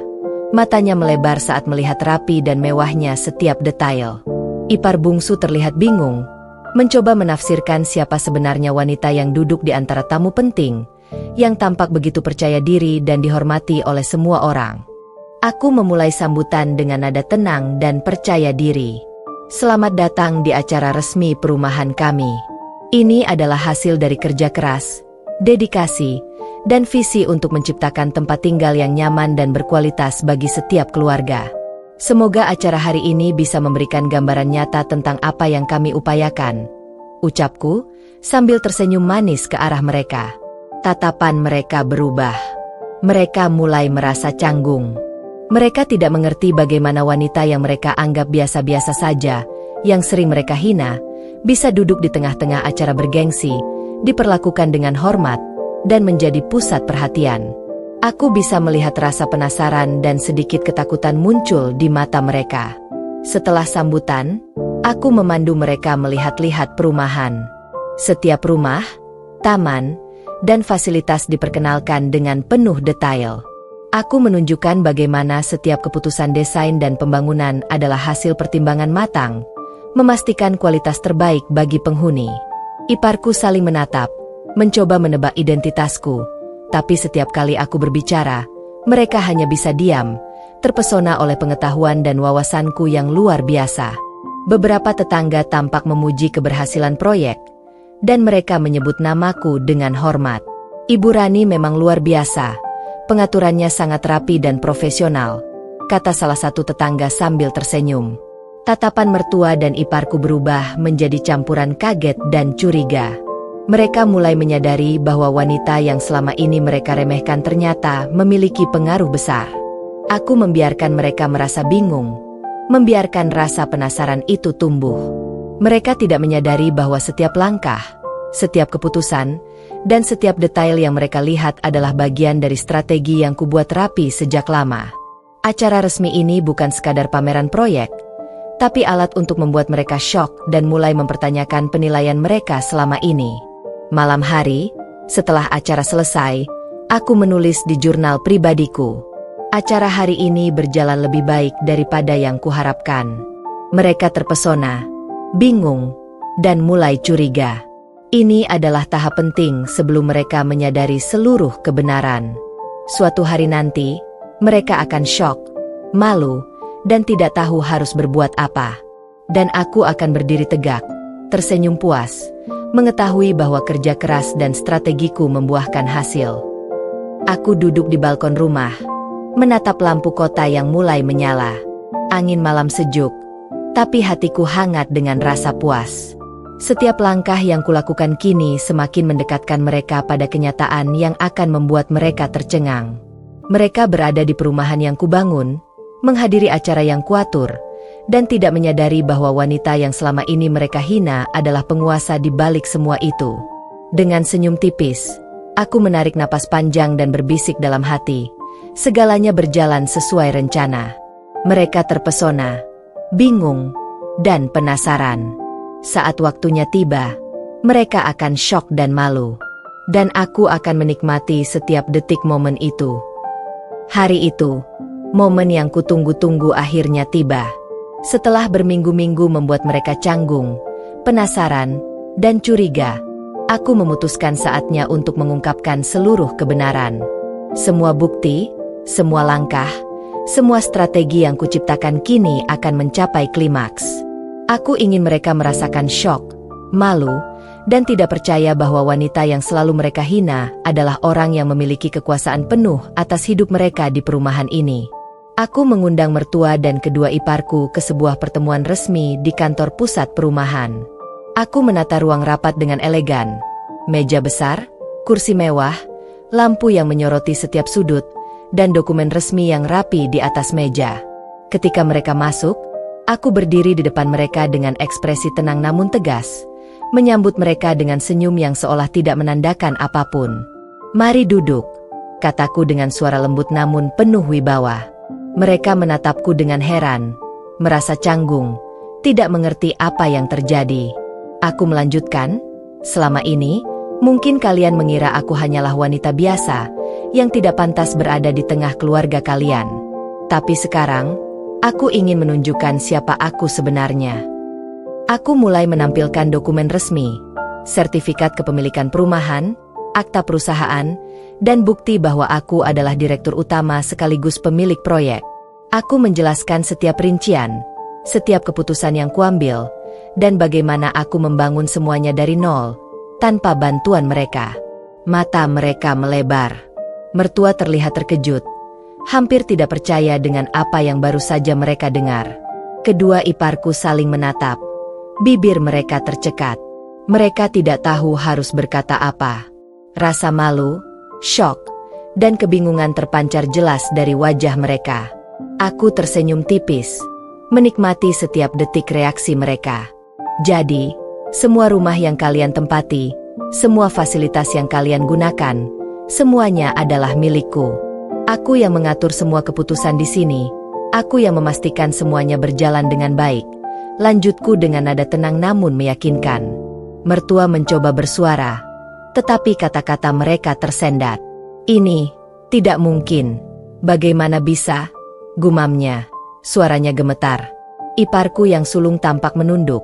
Matanya melebar saat melihat rapi dan mewahnya setiap detail. Ipar bungsu terlihat bingung, mencoba menafsirkan siapa sebenarnya wanita yang duduk di antara tamu penting, yang tampak begitu percaya diri dan dihormati oleh semua orang. Aku memulai sambutan dengan nada tenang dan percaya diri. Selamat datang di acara resmi perumahan kami. Ini adalah hasil dari kerja keras, dedikasi, dan visi untuk menciptakan tempat tinggal yang nyaman dan berkualitas bagi setiap keluarga. Semoga acara hari ini bisa memberikan gambaran nyata tentang apa yang kami upayakan, ucapku, sambil tersenyum manis ke arah mereka. Tatapan mereka berubah. Mereka mulai merasa canggung. Mereka tidak mengerti bagaimana wanita yang mereka anggap biasa-biasa saja, yang sering mereka hina, bisa duduk di tengah-tengah acara bergengsi, diperlakukan dengan hormat, dan menjadi pusat perhatian. Aku bisa melihat rasa penasaran dan sedikit ketakutan muncul di mata mereka. Setelah sambutan, aku memandu mereka melihat-lihat perumahan. Setiap rumah, taman, dan fasilitas diperkenalkan dengan penuh detail. Aku menunjukkan bagaimana setiap keputusan desain dan pembangunan adalah hasil pertimbangan matang, memastikan kualitas terbaik bagi penghuni. Iparku saling menatap, mencoba menebak identitasku, tapi setiap kali aku berbicara, mereka hanya bisa diam, terpesona oleh pengetahuan dan wawasanku yang luar biasa. Beberapa tetangga tampak memuji keberhasilan proyek, dan mereka menyebut namaku dengan hormat. Ibu Rani memang luar biasa, pengaturannya sangat rapi dan profesional, kata salah satu tetangga sambil tersenyum. Tatapan mertua dan iparku berubah menjadi campuran kaget dan curiga. Mereka mulai menyadari bahwa wanita yang selama ini mereka remehkan ternyata memiliki pengaruh besar. Aku membiarkan mereka merasa bingung, membiarkan rasa penasaran itu tumbuh. Mereka tidak menyadari bahwa setiap langkah, setiap keputusan, dan setiap detail yang mereka lihat adalah bagian dari strategi yang kubuat rapi sejak lama. Acara resmi ini bukan sekadar pameran proyek, tapi alat untuk membuat mereka syok dan mulai mempertanyakan penilaian mereka selama ini. Malam hari, setelah acara selesai, aku menulis di jurnal pribadiku. Acara hari ini berjalan lebih baik daripada yang kuharapkan. Mereka terpesona, bingung, dan mulai curiga. Ini adalah tahap penting sebelum mereka menyadari seluruh kebenaran. Suatu hari nanti, mereka akan syok, malu, dan tidak tahu harus berbuat apa. Dan aku akan berdiri tegak, tersenyum puas, mengetahui bahwa kerja keras dan strategiku membuahkan hasil. Aku duduk di balkon rumah, menatap lampu kota yang mulai menyala. Angin malam sejuk, tapi hatiku hangat dengan rasa puas. Setiap langkah yang kulakukan kini semakin mendekatkan mereka pada kenyataan yang akan membuat mereka tercengang. Mereka berada di perumahan yang kubangun, menghadiri acara yang kuatur, dan tidak menyadari bahwa wanita yang selama ini mereka hina adalah penguasa di balik semua itu. Dengan senyum tipis, aku menarik napas panjang dan berbisik dalam hati, segalanya berjalan sesuai rencana. Mereka terpesona, bingung, dan penasaran. Saat waktunya tiba, mereka akan syok dan malu. Dan aku akan menikmati setiap detik momen itu. Hari itu, momen yang kutunggu-tunggu akhirnya tiba. Setelah berminggu-minggu membuat mereka canggung, penasaran, dan curiga, aku memutuskan saatnya untuk mengungkapkan seluruh kebenaran. Semua bukti, semua langkah, semua strategi yang kuciptakan kini akan mencapai klimaks. Aku ingin mereka merasakan syok, malu, dan tidak percaya bahwa wanita yang selalu mereka hina adalah orang yang memiliki kekuasaan penuh atas hidup mereka di perumahan ini. Aku mengundang mertua dan kedua iparku ke sebuah pertemuan resmi di kantor pusat perumahan. Aku menata ruang rapat dengan elegan. Meja besar, kursi mewah, lampu yang menyoroti setiap sudut, dan dokumen resmi yang rapi di atas meja. Ketika mereka masuk, aku berdiri di depan mereka dengan ekspresi tenang namun tegas, menyambut mereka dengan senyum yang seolah tidak menandakan apapun. "Mari duduk," kataku dengan suara lembut namun penuh wibawa. Mereka menatapku dengan heran, merasa canggung, tidak mengerti apa yang terjadi. Aku melanjutkan, "Selama ini, mungkin kalian mengira aku hanyalah wanita biasa yang tidak pantas berada di tengah keluarga kalian. Tapi sekarang, aku ingin menunjukkan siapa aku sebenarnya." Aku mulai menampilkan dokumen resmi, sertifikat kepemilikan perumahan, akta perusahaan, dan bukti bahwa aku adalah direktur utama sekaligus pemilik proyek. Aku menjelaskan setiap rincian, setiap keputusan yang kuambil, dan bagaimana aku membangun semuanya dari nol, tanpa bantuan mereka. Mata mereka melebar. Mertua terlihat terkejut, hampir tidak percaya dengan apa yang baru saja mereka dengar. Kedua iparku saling menatap. Bibir mereka tercekat. Mereka tidak tahu harus berkata apa. Rasa malu, syok, dan kebingungan terpancar jelas dari wajah mereka. Aku tersenyum tipis, menikmati setiap detik reaksi mereka. "Jadi, semua rumah yang kalian tempati, semua fasilitas yang kalian gunakan, semuanya adalah milikku. Aku yang mengatur semua keputusan di sini. Aku yang memastikan semuanya berjalan dengan baik," lanjutku dengan nada tenang namun meyakinkan. Mertua mencoba bersuara, tetapi kata-kata mereka tersendat. "Ini tidak mungkin. Bagaimana bisa?" gumamnya. Suaranya gemetar. Iparku yang sulung tampak menunduk,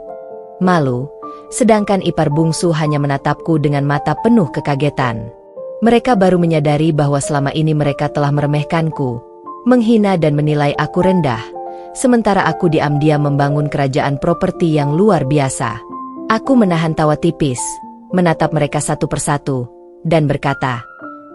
malu, sedangkan ipar bungsu hanya menatapku dengan mata penuh kekagetan. Mereka baru menyadari bahwa selama ini mereka telah meremehkanku, menghina dan menilai aku rendah, sementara aku diam-diam membangun kerajaan properti yang luar biasa. Aku menahan tawa tipis, menatap mereka satu persatu, dan berkata,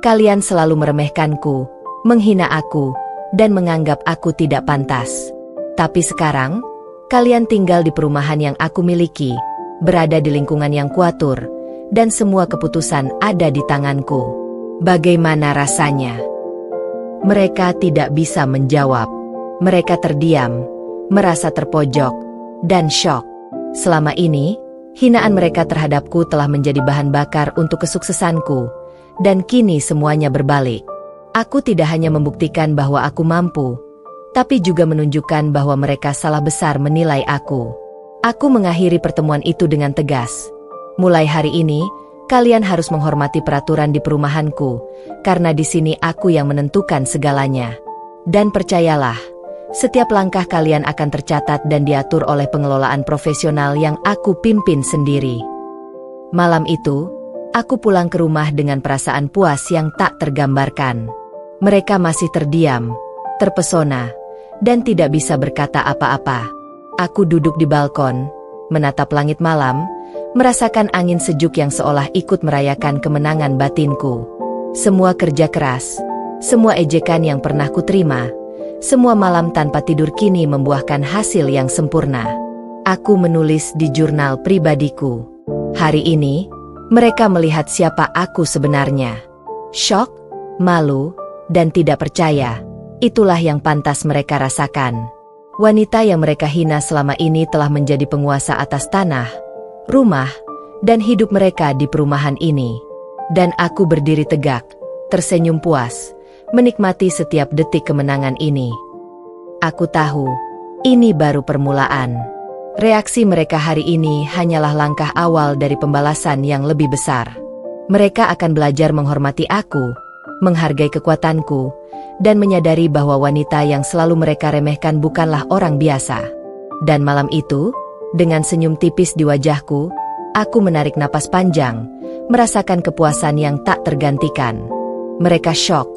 "Kalian selalu meremehkanku, menghina aku, dan menganggap aku tidak pantas. Tapi sekarang, kalian tinggal di perumahan yang aku miliki, berada di lingkungan yang kuatur, dan semua keputusan ada di tanganku. Bagaimana rasanya?" Mereka tidak bisa menjawab. Mereka terdiam, merasa terpojok, dan syok. Selama ini, hinaan mereka terhadapku telah menjadi bahan bakar untuk kesuksesanku, dan kini semuanya berbalik. Aku tidak hanya membuktikan bahwa aku mampu, tapi juga menunjukkan bahwa mereka salah besar menilai aku. Aku mengakhiri pertemuan itu dengan tegas. "Mulai hari ini, kalian harus menghormati peraturan di perumahanku, karena di sini aku yang menentukan segalanya. Dan percayalah, setiap langkah kalian akan tercatat dan diatur oleh pengelolaan profesional yang aku pimpin sendiri." Malam itu, aku pulang ke rumah dengan perasaan puas yang tak tergambarkan. Mereka masih terdiam, terpesona, dan tidak bisa berkata apa-apa. Aku duduk di balkon, menatap langit malam, merasakan angin sejuk yang seolah ikut merayakan kemenangan batinku. Semua kerja keras, semua ejekan yang pernah kuterima, semua malam tanpa tidur kini membuahkan hasil yang sempurna. Aku menulis di jurnal pribadiku. Hari ini, mereka melihat siapa aku sebenarnya. Syok, malu, dan tidak percaya. Itulah yang pantas mereka rasakan. Wanita yang mereka hina selama ini telah menjadi penguasa atas tanah, rumah, dan hidup mereka di perumahan ini. Dan aku berdiri tegak, tersenyum puas, menikmati setiap detik kemenangan ini. Aku tahu, ini baru permulaan. Reaksi mereka hari ini hanyalah langkah awal dari pembalasan yang lebih besar. Mereka akan belajar menghormati aku, menghargai kekuatanku, dan menyadari bahwa wanita yang selalu mereka remehkan bukanlah orang biasa. Dan malam itu, dengan senyum tipis di wajahku, aku menarik napas panjang, merasakan kepuasan yang tak tergantikan. Mereka syok,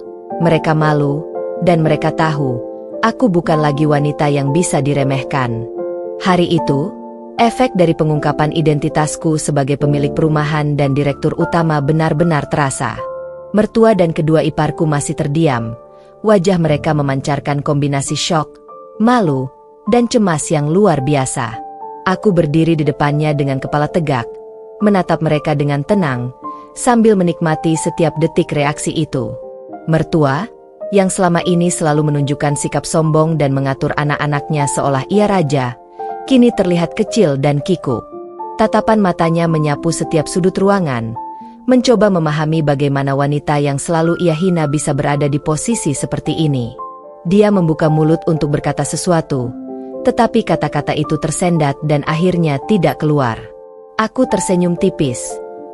mereka malu, dan mereka tahu, aku bukan lagi wanita yang bisa diremehkan. Hari itu, efek dari pengungkapan identitasku sebagai pemilik perumahan dan direktur utama benar-benar terasa. Mertua dan kedua iparku masih terdiam, wajah mereka memancarkan kombinasi syok, malu, dan cemas yang luar biasa. Aku berdiri di depannya dengan kepala tegak, menatap mereka dengan tenang, sambil menikmati setiap detik reaksi itu. "Mertua, yang selama ini selalu menunjukkan sikap sombong dan mengatur anak-anaknya seolah ia raja, kini terlihat kecil dan kikuk. Tatapan matanya menyapu setiap sudut ruangan, mencoba memahami bagaimana wanita yang selalu ia hina bisa berada di posisi seperti ini. Dia membuka mulut untuk berkata sesuatu, tetapi kata-kata itu tersendat dan akhirnya tidak keluar. Aku tersenyum tipis,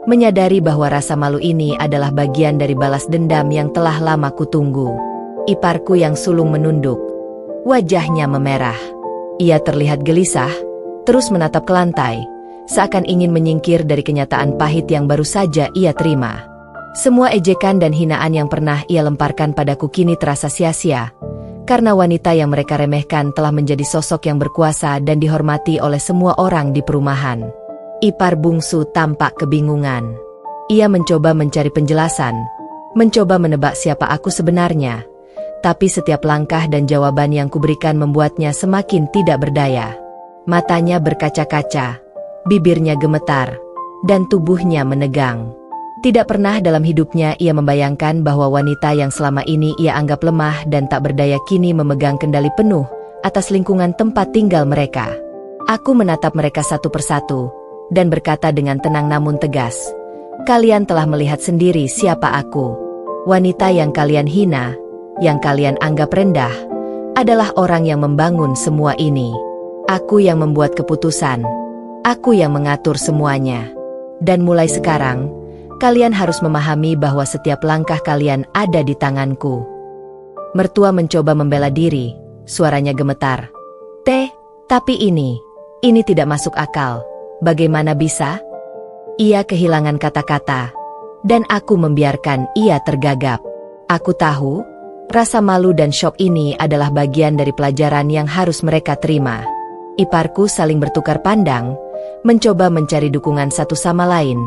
menyadari bahwa rasa malu ini adalah bagian dari balas dendam yang telah lama kutunggu. Iparku yang sulung menunduk, wajahnya memerah. Ia terlihat gelisah, terus menatap ke lantai, seakan ingin menyingkir dari kenyataan pahit yang baru saja ia terima. Semua ejekan dan hinaan yang pernah ia lemparkan padaku kini terasa sia-sia, karena wanita yang mereka remehkan telah menjadi sosok yang berkuasa dan dihormati oleh semua orang di perumahan. Ipar bungsu tampak kebingungan. Ia mencoba mencari penjelasan, mencoba menebak siapa aku sebenarnya, tapi setiap langkah dan jawaban yang kuberikan membuatnya semakin tidak berdaya. Matanya berkaca-kaca, bibirnya gemetar, dan tubuhnya menegang. Tidak pernah dalam hidupnya ia membayangkan bahwa wanita yang selama ini ia anggap lemah dan tak berdaya kini memegang kendali penuh atas lingkungan tempat tinggal mereka. Aku menatap mereka satu persatu, dan berkata dengan tenang namun tegas, "Kalian telah melihat sendiri siapa aku. Wanita yang kalian hina, yang kalian anggap rendah, adalah orang yang membangun semua ini. Aku yang membuat keputusan, aku yang mengatur semuanya. Dan mulai sekarang, kalian harus memahami bahwa setiap langkah kalian ada di tanganku." Mertua mencoba membela diri, suaranya gemetar. Tapi ini tidak masuk akal. Bagaimana bisa?" Ia kehilangan kata-kata, dan aku membiarkan ia tergagap. Aku tahu, rasa malu dan syok ini adalah bagian dari pelajaran yang harus mereka terima. Iparku saling bertukar pandang, mencoba mencari dukungan satu sama lain,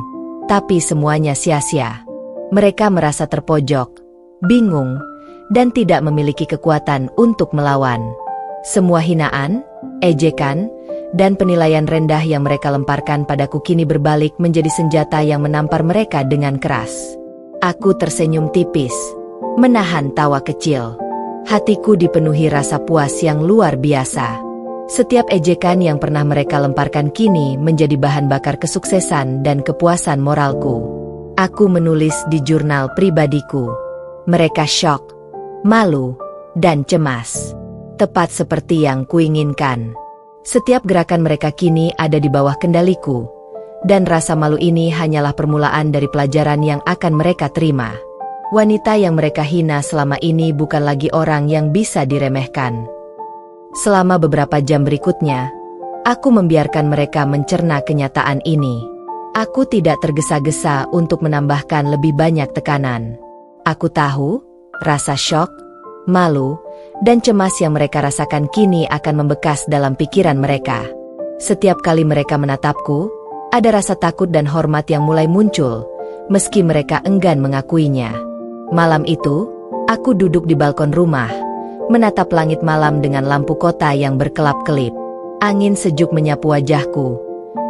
tapi semuanya sia-sia. Mereka merasa terpojok, bingung, dan tidak memiliki kekuatan untuk melawan. Semua hinaan, ejekan, dan penilaian rendah yang mereka lemparkan padaku kini berbalik menjadi senjata yang menampar mereka dengan keras. Aku tersenyum tipis, menahan tawa kecil. Hatiku dipenuhi rasa puas yang luar biasa. Setiap ejekan yang pernah mereka lemparkan kini menjadi bahan bakar kesuksesan dan kepuasan moralku. Aku menulis di jurnal pribadiku. Mereka syok, malu, dan cemas. Tepat seperti yang kuinginkan. Setiap gerakan mereka kini ada di bawah kendaliku, dan rasa malu ini hanyalah permulaan dari pelajaran yang akan mereka terima. Wanita yang mereka hina selama ini bukan lagi orang yang bisa diremehkan. Selama beberapa jam berikutnya, aku membiarkan mereka mencerna kenyataan ini. Aku tidak tergesa-gesa untuk menambahkan lebih banyak tekanan. Aku tahu, rasa syok, malu, dan cemas yang mereka rasakan kini akan membekas dalam pikiran mereka. Setiap kali mereka menatapku, ada rasa takut dan hormat yang mulai muncul, meski mereka enggan mengakuinya. Malam itu, aku duduk di balkon rumah, menatap langit malam dengan lampu kota yang berkelap-kelip. Angin sejuk menyapu wajahku,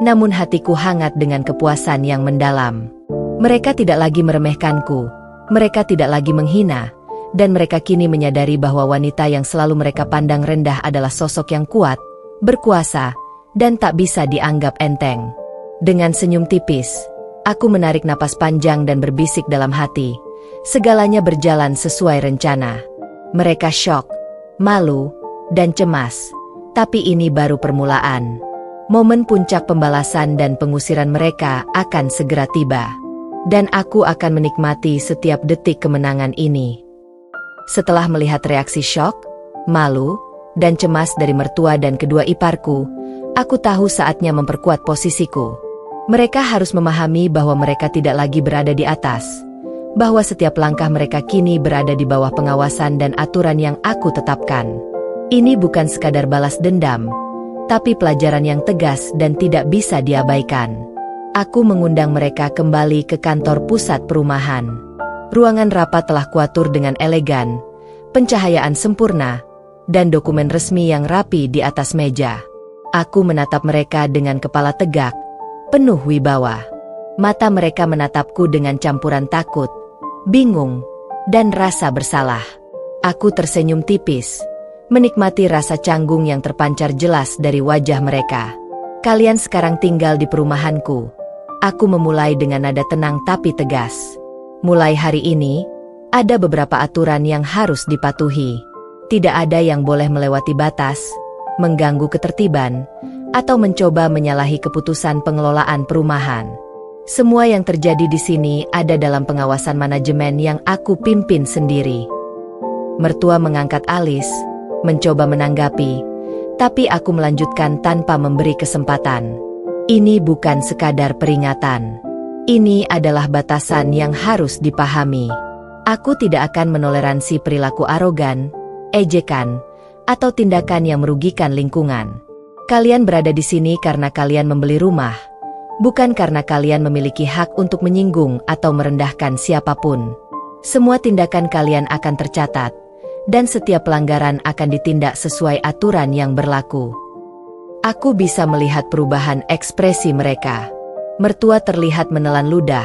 namun hatiku hangat dengan kepuasan yang mendalam. Mereka tidak lagi meremehkanku, mereka tidak lagi menghina, dan mereka kini menyadari bahwa wanita yang selalu mereka pandang rendah adalah sosok yang kuat, berkuasa, dan tak bisa dianggap enteng. Dengan senyum tipis, aku menarik napas panjang dan berbisik dalam hati, segalanya berjalan sesuai rencana. Mereka syok, malu, dan cemas, tapi ini baru permulaan. Momen puncak pembalasan dan pengusiran mereka akan segera tiba. Dan aku akan menikmati setiap detik kemenangan ini. Setelah melihat reaksi syok, malu, dan cemas dari mertua dan kedua iparku, aku tahu saatnya memperkuat posisiku. Mereka harus memahami bahwa mereka tidak lagi berada di atas, bahwa setiap langkah mereka kini berada di bawah pengawasan dan aturan yang aku tetapkan. Ini bukan sekadar balas dendam, tapi pelajaran yang tegas dan tidak bisa diabaikan. Aku mengundang mereka kembali ke kantor pusat perumahan. Ruangan rapat telah kuatur dengan elegan, pencahayaan sempurna, dan dokumen resmi yang rapi di atas meja. Aku menatap mereka dengan kepala tegak, penuh wibawa. Mata mereka menatapku dengan campuran takut, bingung, dan rasa bersalah. Aku tersenyum tipis, menikmati rasa canggung yang terpancar jelas dari wajah mereka. Kalian sekarang tinggal di perumahanku. Aku memulai dengan nada tenang tapi tegas. Mulai hari ini, ada beberapa aturan yang harus dipatuhi. Tidak ada yang boleh melewati batas, mengganggu ketertiban, atau mencoba menyalahi keputusan pengelolaan perumahan. Semua yang terjadi di sini ada dalam pengawasan manajemen yang aku pimpin sendiri. Mertua mengangkat alis, mencoba menanggapi, tapi aku melanjutkan tanpa memberi kesempatan. Ini bukan sekadar peringatan. Ini adalah batasan yang harus dipahami. Aku tidak akan menoleransi perilaku arogan, ejekan, atau tindakan yang merugikan lingkungan. Kalian berada di sini karena kalian membeli rumah, bukan karena kalian memiliki hak untuk menyinggung atau merendahkan siapapun. Semua tindakan kalian akan tercatat, dan setiap pelanggaran akan ditindak sesuai aturan yang berlaku. Aku bisa melihat perubahan ekspresi mereka. Mertua terlihat menelan ludah,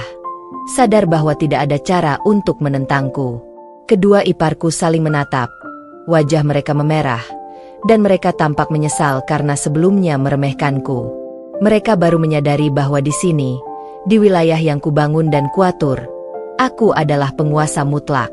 sadar bahwa tidak ada cara untuk menentangku. Kedua iparku saling menatap, wajah mereka memerah, dan mereka tampak menyesal karena sebelumnya meremehkanku. Mereka baru menyadari bahwa di sini, di wilayah yang kubangun dan kuatur, aku adalah penguasa mutlak.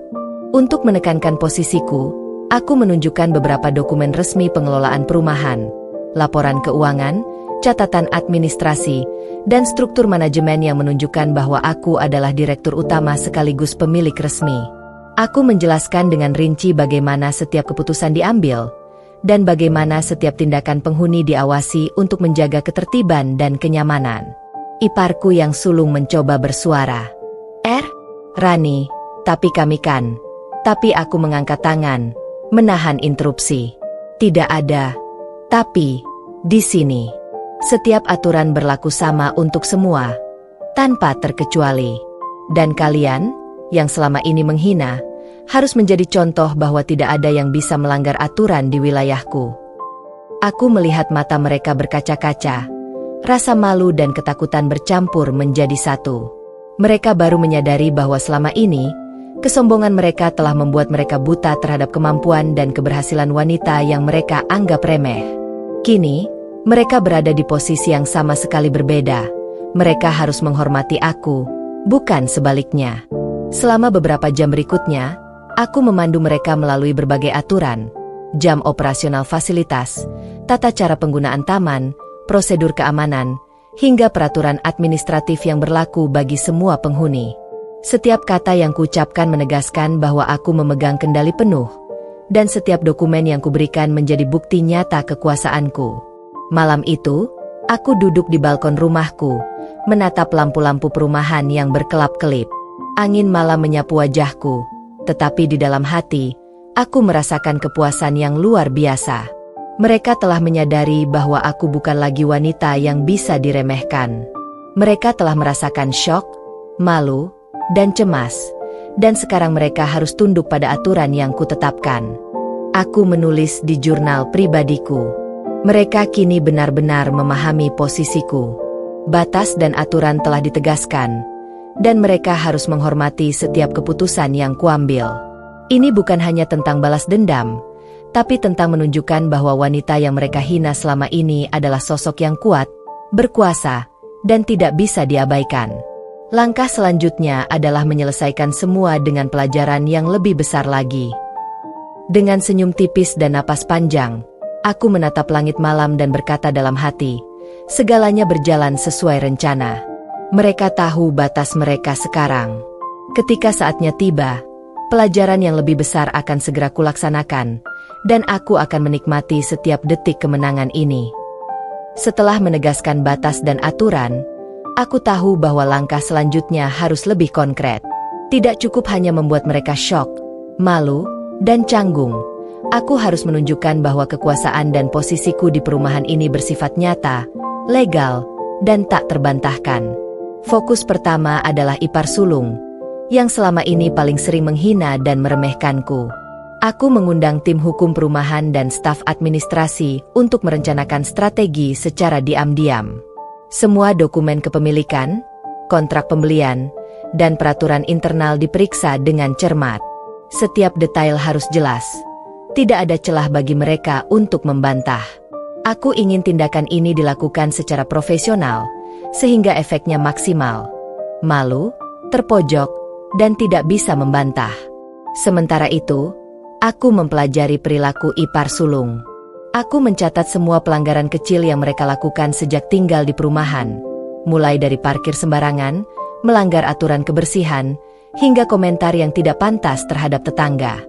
Untuk menekankan posisiku, aku menunjukkan beberapa dokumen resmi pengelolaan perumahan, laporan keuangan, catatan administrasi, dan struktur manajemen yang menunjukkan bahwa aku adalah direktur utama sekaligus pemilik resmi. Aku menjelaskan dengan rinci bagaimana setiap keputusan diambil, dan bagaimana setiap tindakan penghuni diawasi untuk menjaga ketertiban dan kenyamanan. Iparku yang sulung mencoba bersuara. Rani, tapi kami kan. Tapi aku mengangkat tangan, menahan interupsi. Tidak ada. Tapi, di sini, setiap aturan berlaku sama untuk semua, tanpa terkecuali. Dan kalian, yang selama ini menghina, harus menjadi contoh bahwa tidak ada yang bisa melanggar aturan di wilayahku. Aku melihat mata mereka berkaca-kaca, rasa malu dan ketakutan bercampur menjadi satu. Mereka baru menyadari bahwa selama ini, kesombongan mereka telah membuat mereka buta terhadap kemampuan dan keberhasilan wanita yang mereka anggap remeh. Kini, mereka berada di posisi yang sama sekali berbeda. Mereka harus menghormati aku, bukan sebaliknya. Selama beberapa jam berikutnya, aku memandu mereka melalui berbagai aturan, jam operasional fasilitas, tata cara penggunaan taman, prosedur keamanan, hingga peraturan administratif yang berlaku bagi semua penghuni. Setiap kata yang kuucapkan menegaskan bahwa aku memegang kendali penuh, dan setiap dokumen yang kuberikan menjadi bukti nyata kekuasaanku. Malam itu, aku duduk di balkon rumahku, menatap lampu-lampu perumahan yang berkelap-kelip. Angin malam menyapu wajahku, tetapi di dalam hati, aku merasakan kepuasan yang luar biasa. Mereka telah menyadari bahwa aku bukan lagi wanita yang bisa diremehkan. Mereka telah merasakan syok, malu, dan cemas, dan sekarang mereka harus tunduk pada aturan yang kutetapkan. Aku menulis di jurnal pribadiku. Mereka kini benar-benar memahami posisiku. Batas dan aturan telah ditegaskan, dan mereka harus menghormati setiap keputusan yang kuambil. Ini bukan hanya tentang balas dendam, tapi tentang menunjukkan bahwa wanita yang mereka hina selama ini adalah sosok yang kuat, berkuasa, dan tidak bisa diabaikan. Langkah selanjutnya adalah menyelesaikan semua dengan pelajaran yang lebih besar lagi. Dengan senyum tipis dan napas panjang, aku menatap langit malam dan berkata dalam hati, segalanya berjalan sesuai rencana. Mereka tahu batas mereka sekarang. Ketika saatnya tiba, pelajaran yang lebih besar akan segera kulaksanakan, dan aku akan menikmati setiap detik kemenangan ini. Setelah menegaskan batas dan aturan, aku tahu bahwa langkah selanjutnya harus lebih konkret. Tidak cukup hanya membuat mereka syok, malu, dan canggung. Aku harus menunjukkan bahwa kekuasaan dan posisiku di perumahan ini bersifat nyata, legal, dan tak terbantahkan. Fokus pertama adalah ipar sulung, yang selama ini paling sering menghina dan meremehkanku. Aku mengundang tim hukum perumahan dan staf administrasi untuk merencanakan strategi secara diam-diam. Semua dokumen kepemilikan, kontrak pembelian, dan peraturan internal diperiksa dengan cermat. Setiap detail harus jelas. Tidak ada celah bagi mereka untuk membantah. Aku ingin tindakan ini dilakukan secara profesional, sehingga efeknya maksimal. Malu, terpojok, dan tidak bisa membantah. Sementara itu, aku mempelajari perilaku ipar sulung. Aku mencatat semua pelanggaran kecil yang mereka lakukan sejak tinggal di perumahan, mulai dari parkir sembarangan, melanggar aturan kebersihan, hingga komentar yang tidak pantas terhadap tetangga.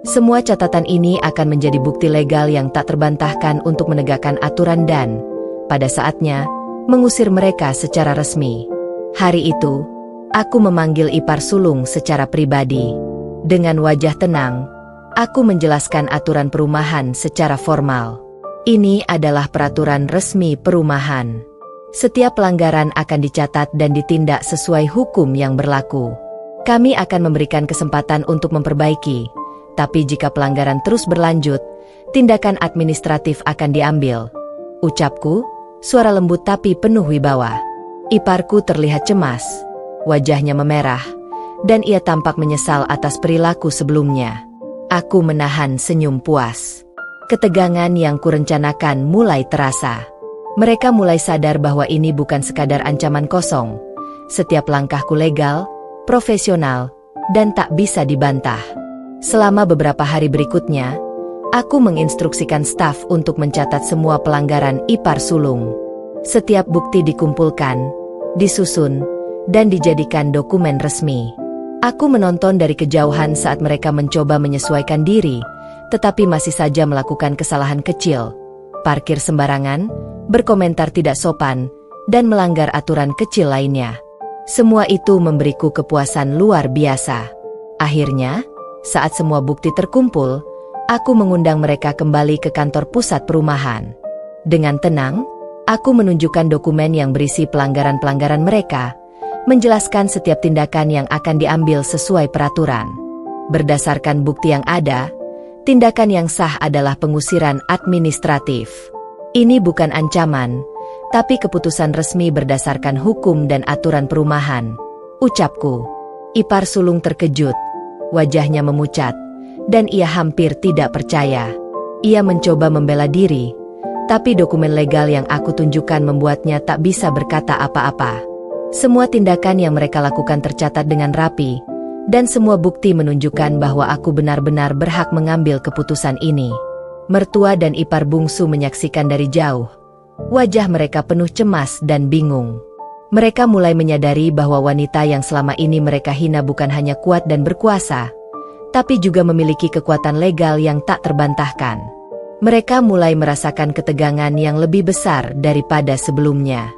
Semua catatan ini akan menjadi bukti legal yang tak terbantahkan untuk menegakkan aturan dan, pada saatnya, mengusir mereka secara resmi. Hari itu, aku memanggil ipar sulung secara pribadi. Dengan wajah tenang, aku menjelaskan aturan perumahan secara formal. Ini adalah peraturan resmi perumahan. Setiap pelanggaran akan dicatat dan ditindak sesuai hukum yang berlaku. Kami akan memberikan kesempatan untuk memperbaiki, tapi jika pelanggaran terus berlanjut, tindakan administratif akan diambil. Ucapku, suara lembut tapi penuh wibawa. Iparku terlihat cemas, wajahnya memerah, dan ia tampak menyesal atas perilaku sebelumnya. Aku menahan senyum puas. Ketegangan yang kurencanakan mulai terasa. Mereka mulai sadar bahwa ini bukan sekadar ancaman kosong. Setiap langkahku legal, profesional, dan tak bisa dibantah. Selama beberapa hari berikutnya, aku menginstruksikan staf untuk mencatat semua pelanggaran ipar sulung. Setiap bukti dikumpulkan, disusun, dan dijadikan dokumen resmi. Aku menonton dari kejauhan saat mereka mencoba menyesuaikan diri, tetapi masih saja melakukan kesalahan kecil, parkir sembarangan, berkomentar tidak sopan, dan melanggar aturan kecil lainnya. Semua itu memberiku kepuasan luar biasa. Akhirnya, saat semua bukti terkumpul, aku mengundang mereka kembali ke kantor pusat perumahan. Dengan tenang, aku menunjukkan dokumen yang berisi pelanggaran-pelanggaran mereka, menjelaskan setiap tindakan yang akan diambil sesuai peraturan. Berdasarkan bukti yang ada, tindakan yang sah adalah pengusiran administratif. Ini bukan ancaman, tapi keputusan resmi berdasarkan hukum dan aturan perumahan, ucapku. Ipar sulung terkejut, wajahnya memucat, dan ia hampir tidak percaya. Ia mencoba membela diri, tapi dokumen legal yang aku tunjukkan membuatnya tak bisa berkata apa-apa. Semua tindakan yang mereka lakukan tercatat dengan rapi, dan semua bukti menunjukkan bahwa aku benar-benar berhak mengambil keputusan ini. Mertua dan ipar bungsu menyaksikan dari jauh. Wajah mereka penuh cemas dan bingung. Mereka mulai menyadari bahwa wanita yang selama ini mereka hina bukan hanya kuat dan berkuasa, tapi juga memiliki kekuatan legal yang tak terbantahkan. Mereka mulai merasakan ketegangan yang lebih besar daripada sebelumnya.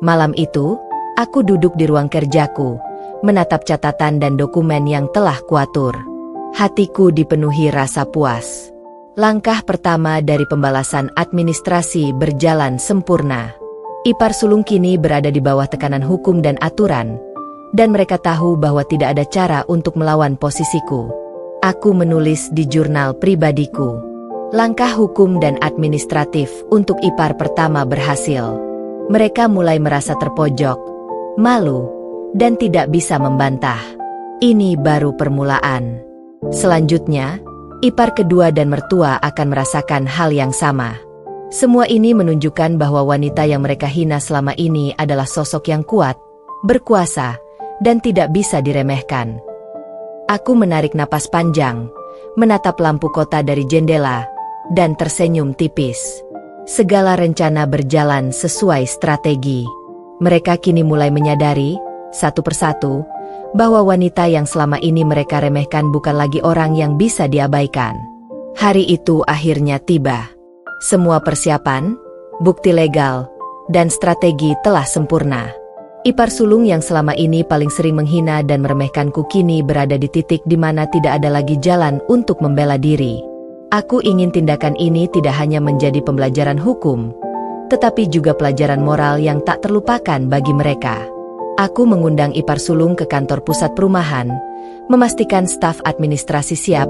Malam itu, aku duduk di ruang kerjaku, menatap catatan dan dokumen yang telah kuatur. Hatiku dipenuhi rasa puas. Langkah pertama dari pembalasan administrasi berjalan sempurna. Ipar sulung kini berada di bawah tekanan hukum dan aturan, dan mereka tahu bahwa tidak ada cara untuk melawan posisiku. Aku menulis di jurnal pribadiku. Langkah hukum dan administratif untuk ipar pertama berhasil. Mereka mulai merasa terpojok, malu, dan tidak bisa membantah. Ini baru permulaan. Selanjutnya, ipar kedua dan mertua akan merasakan hal yang sama. Semua ini menunjukkan bahwa wanita yang mereka hina selama ini adalah sosok yang kuat, berkuasa, dan tidak bisa diremehkan. Aku menarik napas panjang, menatap lampu kota dari jendela, dan tersenyum tipis. Segala rencana berjalan sesuai strategi. Mereka kini mulai menyadari, satu persatu, bahwa wanita yang selama ini mereka remehkan bukan lagi orang yang bisa diabaikan. Hari itu akhirnya tiba. Semua persiapan, bukti legal, dan strategi telah sempurna. Ipar sulung yang selama ini paling sering menghina dan meremehkanku kini berada di titik di mana tidak ada lagi jalan untuk membela diri. Aku ingin tindakan ini tidak hanya menjadi pembelajaran hukum, tetapi juga pelajaran moral yang tak terlupakan bagi mereka. Aku mengundang ipar sulung ke kantor pusat perumahan, memastikan staf administrasi siap,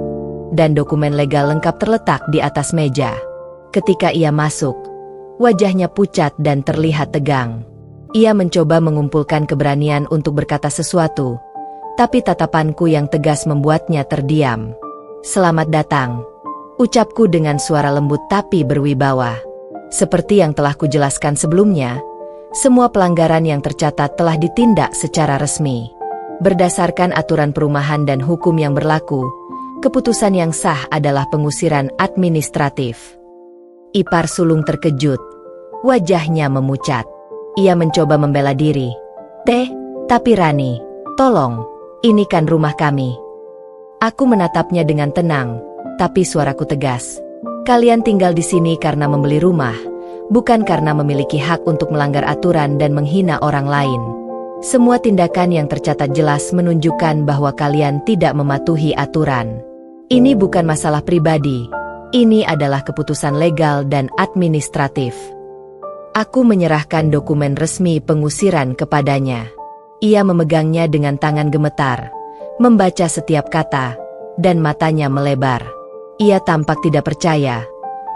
dan dokumen legal lengkap terletak di atas meja. Ketika ia masuk, wajahnya pucat dan terlihat tegang. Ia mencoba mengumpulkan keberanian untuk berkata sesuatu, Tapi tatapanku yang tegas membuatnya terdiam. "Selamat datang," ucapku dengan suara lembut tapi berwibawa. Seperti yang telah kujelaskan sebelumnya, semua pelanggaran yang tercatat telah ditindak secara resmi. Berdasarkan aturan perumahan dan hukum yang berlaku, keputusan yang sah adalah pengusiran administratif. Ipar sulung terkejut. Wajahnya memucat. Ia mencoba membela diri. Tapi Rani, tolong, ini kan rumah kami." Aku menatapnya dengan tenang, tapi suaraku tegas. "Kalian tinggal di sini karena membeli rumah, bukan karena memiliki hak untuk melanggar aturan dan menghina orang lain. Semua tindakan yang tercatat jelas menunjukkan bahwa kalian tidak mematuhi aturan. Ini bukan masalah pribadi, ini adalah keputusan legal dan administratif." Aku menyerahkan dokumen resmi pengusiran kepadanya. Ia memegangnya dengan tangan gemetar, membaca setiap kata, dan matanya melebar. Ia tampak tidak percaya,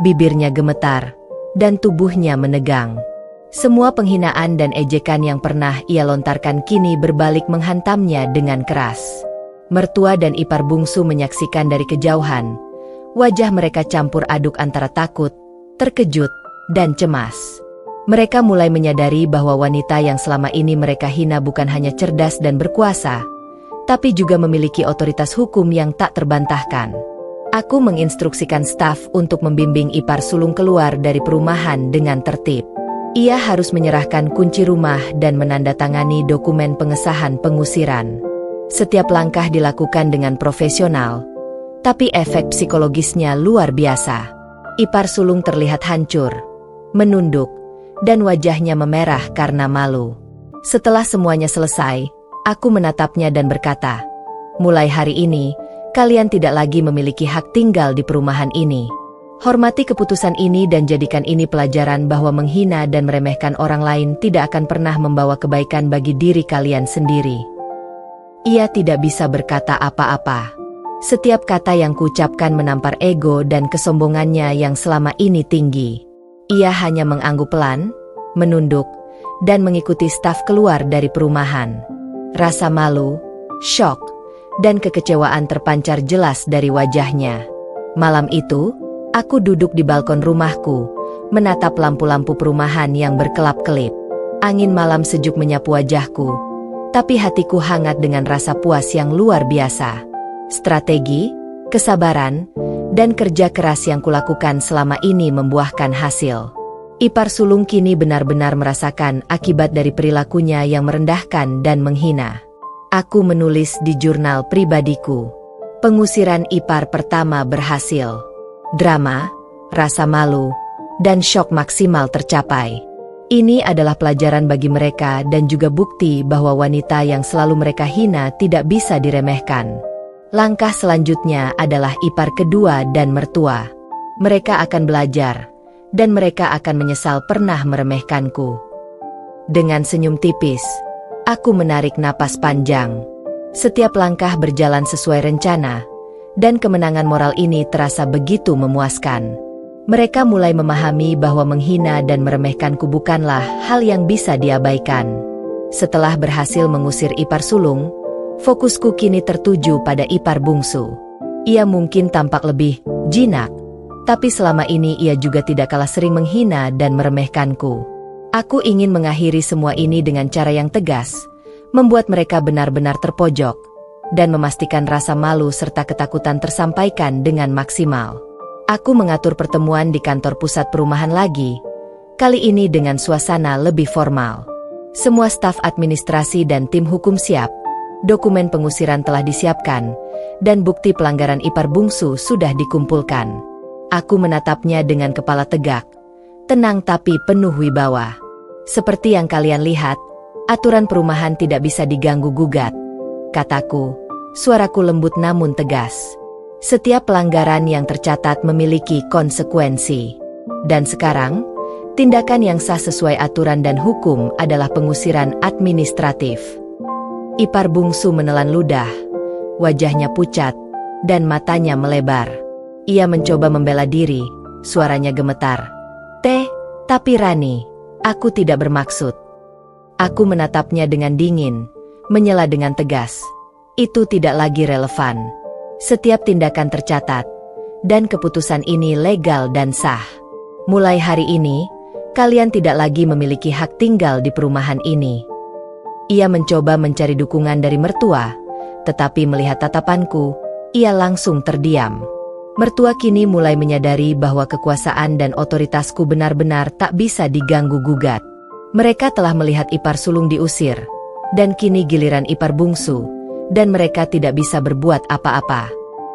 bibirnya gemetar, dan tubuhnya menegang. Semua penghinaan dan ejekan yang pernah ia lontarkan kini berbalik menghantamnya dengan keras. Mertua dan ipar bungsu menyaksikan dari kejauhan. Wajah mereka campur aduk antara takut, terkejut, dan cemas. Mereka mulai menyadari bahwa wanita yang selama ini mereka hina bukan hanya cerdas dan berkuasa, tapi juga memiliki otoritas hukum yang tak terbantahkan. Aku menginstruksikan staf untuk membimbing ipar sulung keluar dari perumahan dengan tertib. Ia harus menyerahkan kunci rumah dan menandatangani dokumen pengesahan pengusiran. Setiap langkah dilakukan dengan profesional, tapi efek psikologisnya luar biasa. Ipar sulung terlihat hancur, menunduk, dan wajahnya memerah karena malu. Setelah semuanya selesai, aku menatapnya dan berkata, "Mulai hari ini, kalian tidak lagi memiliki hak tinggal di perumahan ini. Hormati keputusan ini dan jadikan ini pelajaran bahwa menghina dan meremehkan orang lain tidak akan pernah membawa kebaikan bagi diri kalian sendiri." Ia tidak bisa berkata apa-apa. Setiap kata yang kuucapkan menampar ego dan kesombongannya yang selama ini tinggi. Ia hanya mengangguk pelan, menunduk, dan mengikuti staf keluar dari perumahan. Rasa malu, syok, dan kekecewaan terpancar jelas dari wajahnya. Malam itu, aku duduk di balkon rumahku, menatap lampu-lampu perumahan yang berkelap-kelip. Angin malam sejuk menyapu wajahku, tapi hatiku hangat dengan rasa puas yang luar biasa. Strategi, kesabaran, dan kerja keras yang kulakukan selama ini membuahkan hasil. Ipar sulung kini benar-benar merasakan akibat dari perilakunya yang merendahkan dan menghina. Aku menulis di jurnal pribadiku. Pengusiran ipar pertama berhasil. Drama, rasa malu, dan syok maksimal tercapai. Ini adalah pelajaran bagi mereka dan juga bukti bahwa wanita yang selalu mereka hina tidak bisa diremehkan. Langkah selanjutnya adalah ipar kedua dan mertua. Mereka akan belajar, dan mereka akan menyesal pernah meremehkanku. Dengan senyum tipis, aku menarik napas panjang. Setiap langkah berjalan sesuai rencana, dan kemenangan moral ini terasa begitu memuaskan. Mereka mulai memahami bahwa menghina dan meremehkanku bukanlah hal yang bisa diabaikan. Setelah berhasil mengusir ipar sulung, fokusku kini tertuju pada ipar bungsu. Ia mungkin tampak lebih jinak, tapi selama ini ia juga tidak kalah sering menghina dan meremehkanku. Aku ingin mengakhiri semua ini dengan cara yang tegas, membuat mereka benar-benar terpojok, dan memastikan rasa malu serta ketakutan tersampaikan dengan maksimal. Aku mengatur pertemuan di kantor pusat perumahan lagi, kali ini dengan suasana lebih formal. Semua staf administrasi dan tim hukum siap. Dokumen pengusiran telah disiapkan, dan bukti pelanggaran ipar bungsu sudah dikumpulkan. Aku menatapnya dengan kepala tegak, tenang tapi penuh wibawa. Seperti yang kalian lihat, aturan perumahan tidak bisa diganggu-gugat, kataku, suaraku lembut namun tegas. Setiap pelanggaran yang tercatat memiliki konsekuensi. Dan sekarang, tindakan yang sah sesuai aturan dan hukum adalah pengusiran administratif. Ipar bungsu menelan ludah, wajahnya pucat, dan matanya melebar. Ia mencoba membela diri, suaranya gemetar. Tapi Rani, aku tidak bermaksud. Aku menatapnya dengan dingin, menyela dengan tegas. itu tidak lagi relevan. Setiap tindakan tercatat, dan keputusan ini legal dan sah. Mulai hari ini, kalian tidak lagi memiliki hak tinggal di perumahan ini. Ia mencoba mencari dukungan dari mertua, tetapi melihat tatapanku, ia langsung terdiam. Mertua kini mulai menyadari bahwa kekuasaan dan otoritasku benar-benar tak bisa diganggu-gugat. Mereka telah melihat ipar sulung diusir, dan kini giliran ipar bungsu, dan mereka tidak bisa berbuat apa-apa.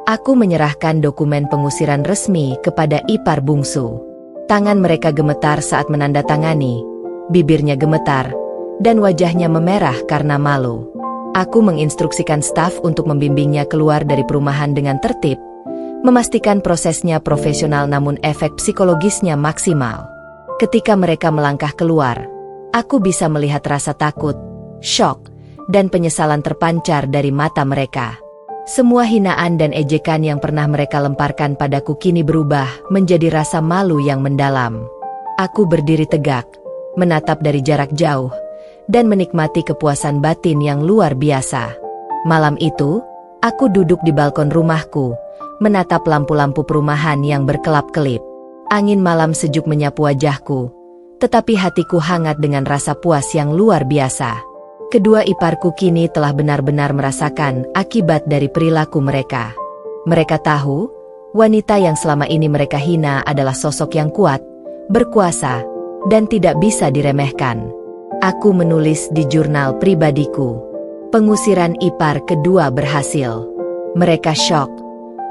Aku menyerahkan dokumen pengusiran resmi kepada ipar bungsu. Tangan mereka gemetar saat menandatangani, bibirnya gemetar, dan wajahnya memerah karena malu. Aku menginstruksikan staf untuk membimbingnya keluar dari perumahan dengan tertib, memastikan prosesnya profesional namun efek psikologisnya maksimal. Ketika mereka melangkah keluar, aku bisa melihat rasa takut, syok, dan penyesalan terpancar dari mata mereka. Semua hinaan dan ejekan yang pernah mereka lemparkan padaku kini berubah menjadi rasa malu yang mendalam. Aku berdiri tegak, menatap dari jarak jauh, dan menikmati kepuasan batin yang luar biasa. Malam itu, aku duduk di balkon rumahku, menatap lampu-lampu perumahan yang berkelap-kelip. Angin malam sejuk menyapu wajahku, tetapi hatiku hangat dengan rasa puas yang luar biasa. Kedua iparku kini telah benar-benar merasakan akibat dari perilaku mereka. Mereka tahu, wanita yang selama ini mereka hina adalah sosok yang kuat, berkuasa, dan tidak bisa diremehkan. Aku menulis di jurnal pribadiku. Pengusiran ipar kedua berhasil. Mereka syok,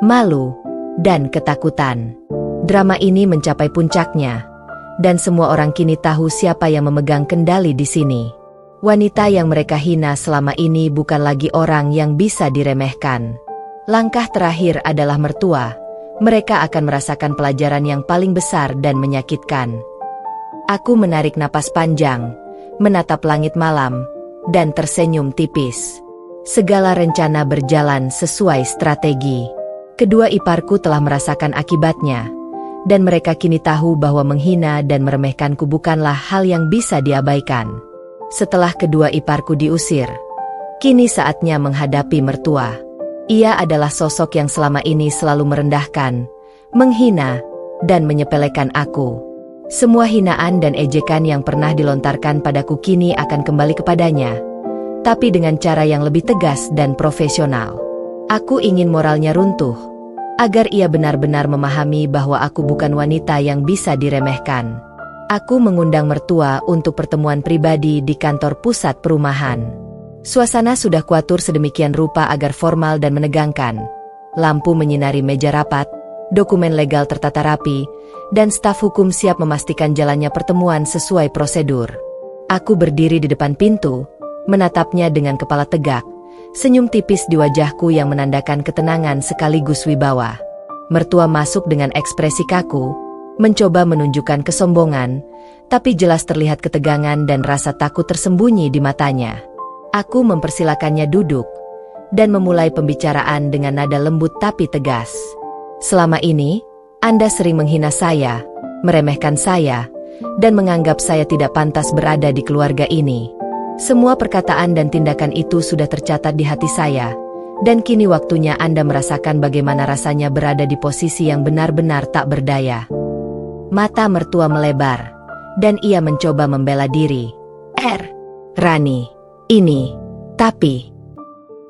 malu, dan ketakutan. Drama ini mencapai puncaknya, dan semua orang kini tahu siapa yang memegang kendali di sini. Wanita yang mereka hina selama ini bukan lagi orang yang bisa diremehkan. Langkah terakhir adalah mertua. Mereka akan merasakan pelajaran yang paling besar dan menyakitkan. Aku menarik napas panjang, menatap langit malam, dan tersenyum tipis. Segala rencana berjalan sesuai strategi. Kedua iparku telah merasakan akibatnya, dan mereka kini tahu bahwa menghina dan meremehkanku bukanlah hal yang bisa diabaikan. Setelah kedua iparku diusir, kini saatnya menghadapi mertua. Ia adalah sosok yang selama ini selalu merendahkan, menghina, dan menyepelekan aku. Semua hinaan dan ejekan yang pernah dilontarkan padaku kini akan kembali kepadanya, tapi dengan cara yang lebih tegas dan profesional. Aku ingin moralnya runtuh, agar ia benar-benar memahami bahwa aku bukan wanita yang bisa diremehkan. Aku mengundang mertua untuk pertemuan pribadi di kantor pusat perumahan. Suasana sudah kuatur sedemikian rupa agar formal dan menegangkan. Lampu menyinari meja rapat, dokumen legal tertata rapi, dan staf hukum siap memastikan jalannya pertemuan sesuai prosedur. Aku berdiri di depan pintu, menatapnya dengan kepala tegak, senyum tipis di wajahku yang menandakan ketenangan sekaligus wibawa. Mertua masuk dengan ekspresi kaku, mencoba menunjukkan kesombongan, tapi jelas terlihat ketegangan dan rasa takut tersembunyi di matanya. Aku mempersilakannya duduk, dan memulai pembicaraan dengan nada lembut tapi tegas. Selama ini, Anda sering menghina saya, meremehkan saya, dan menganggap saya tidak pantas berada di keluarga ini. Semua perkataan dan tindakan itu sudah tercatat di hati saya, dan kini waktunya Anda merasakan bagaimana rasanya berada di posisi yang benar-benar tak berdaya. Mata mertua melebar, dan ia mencoba membela diri. Rani, ini, tapi...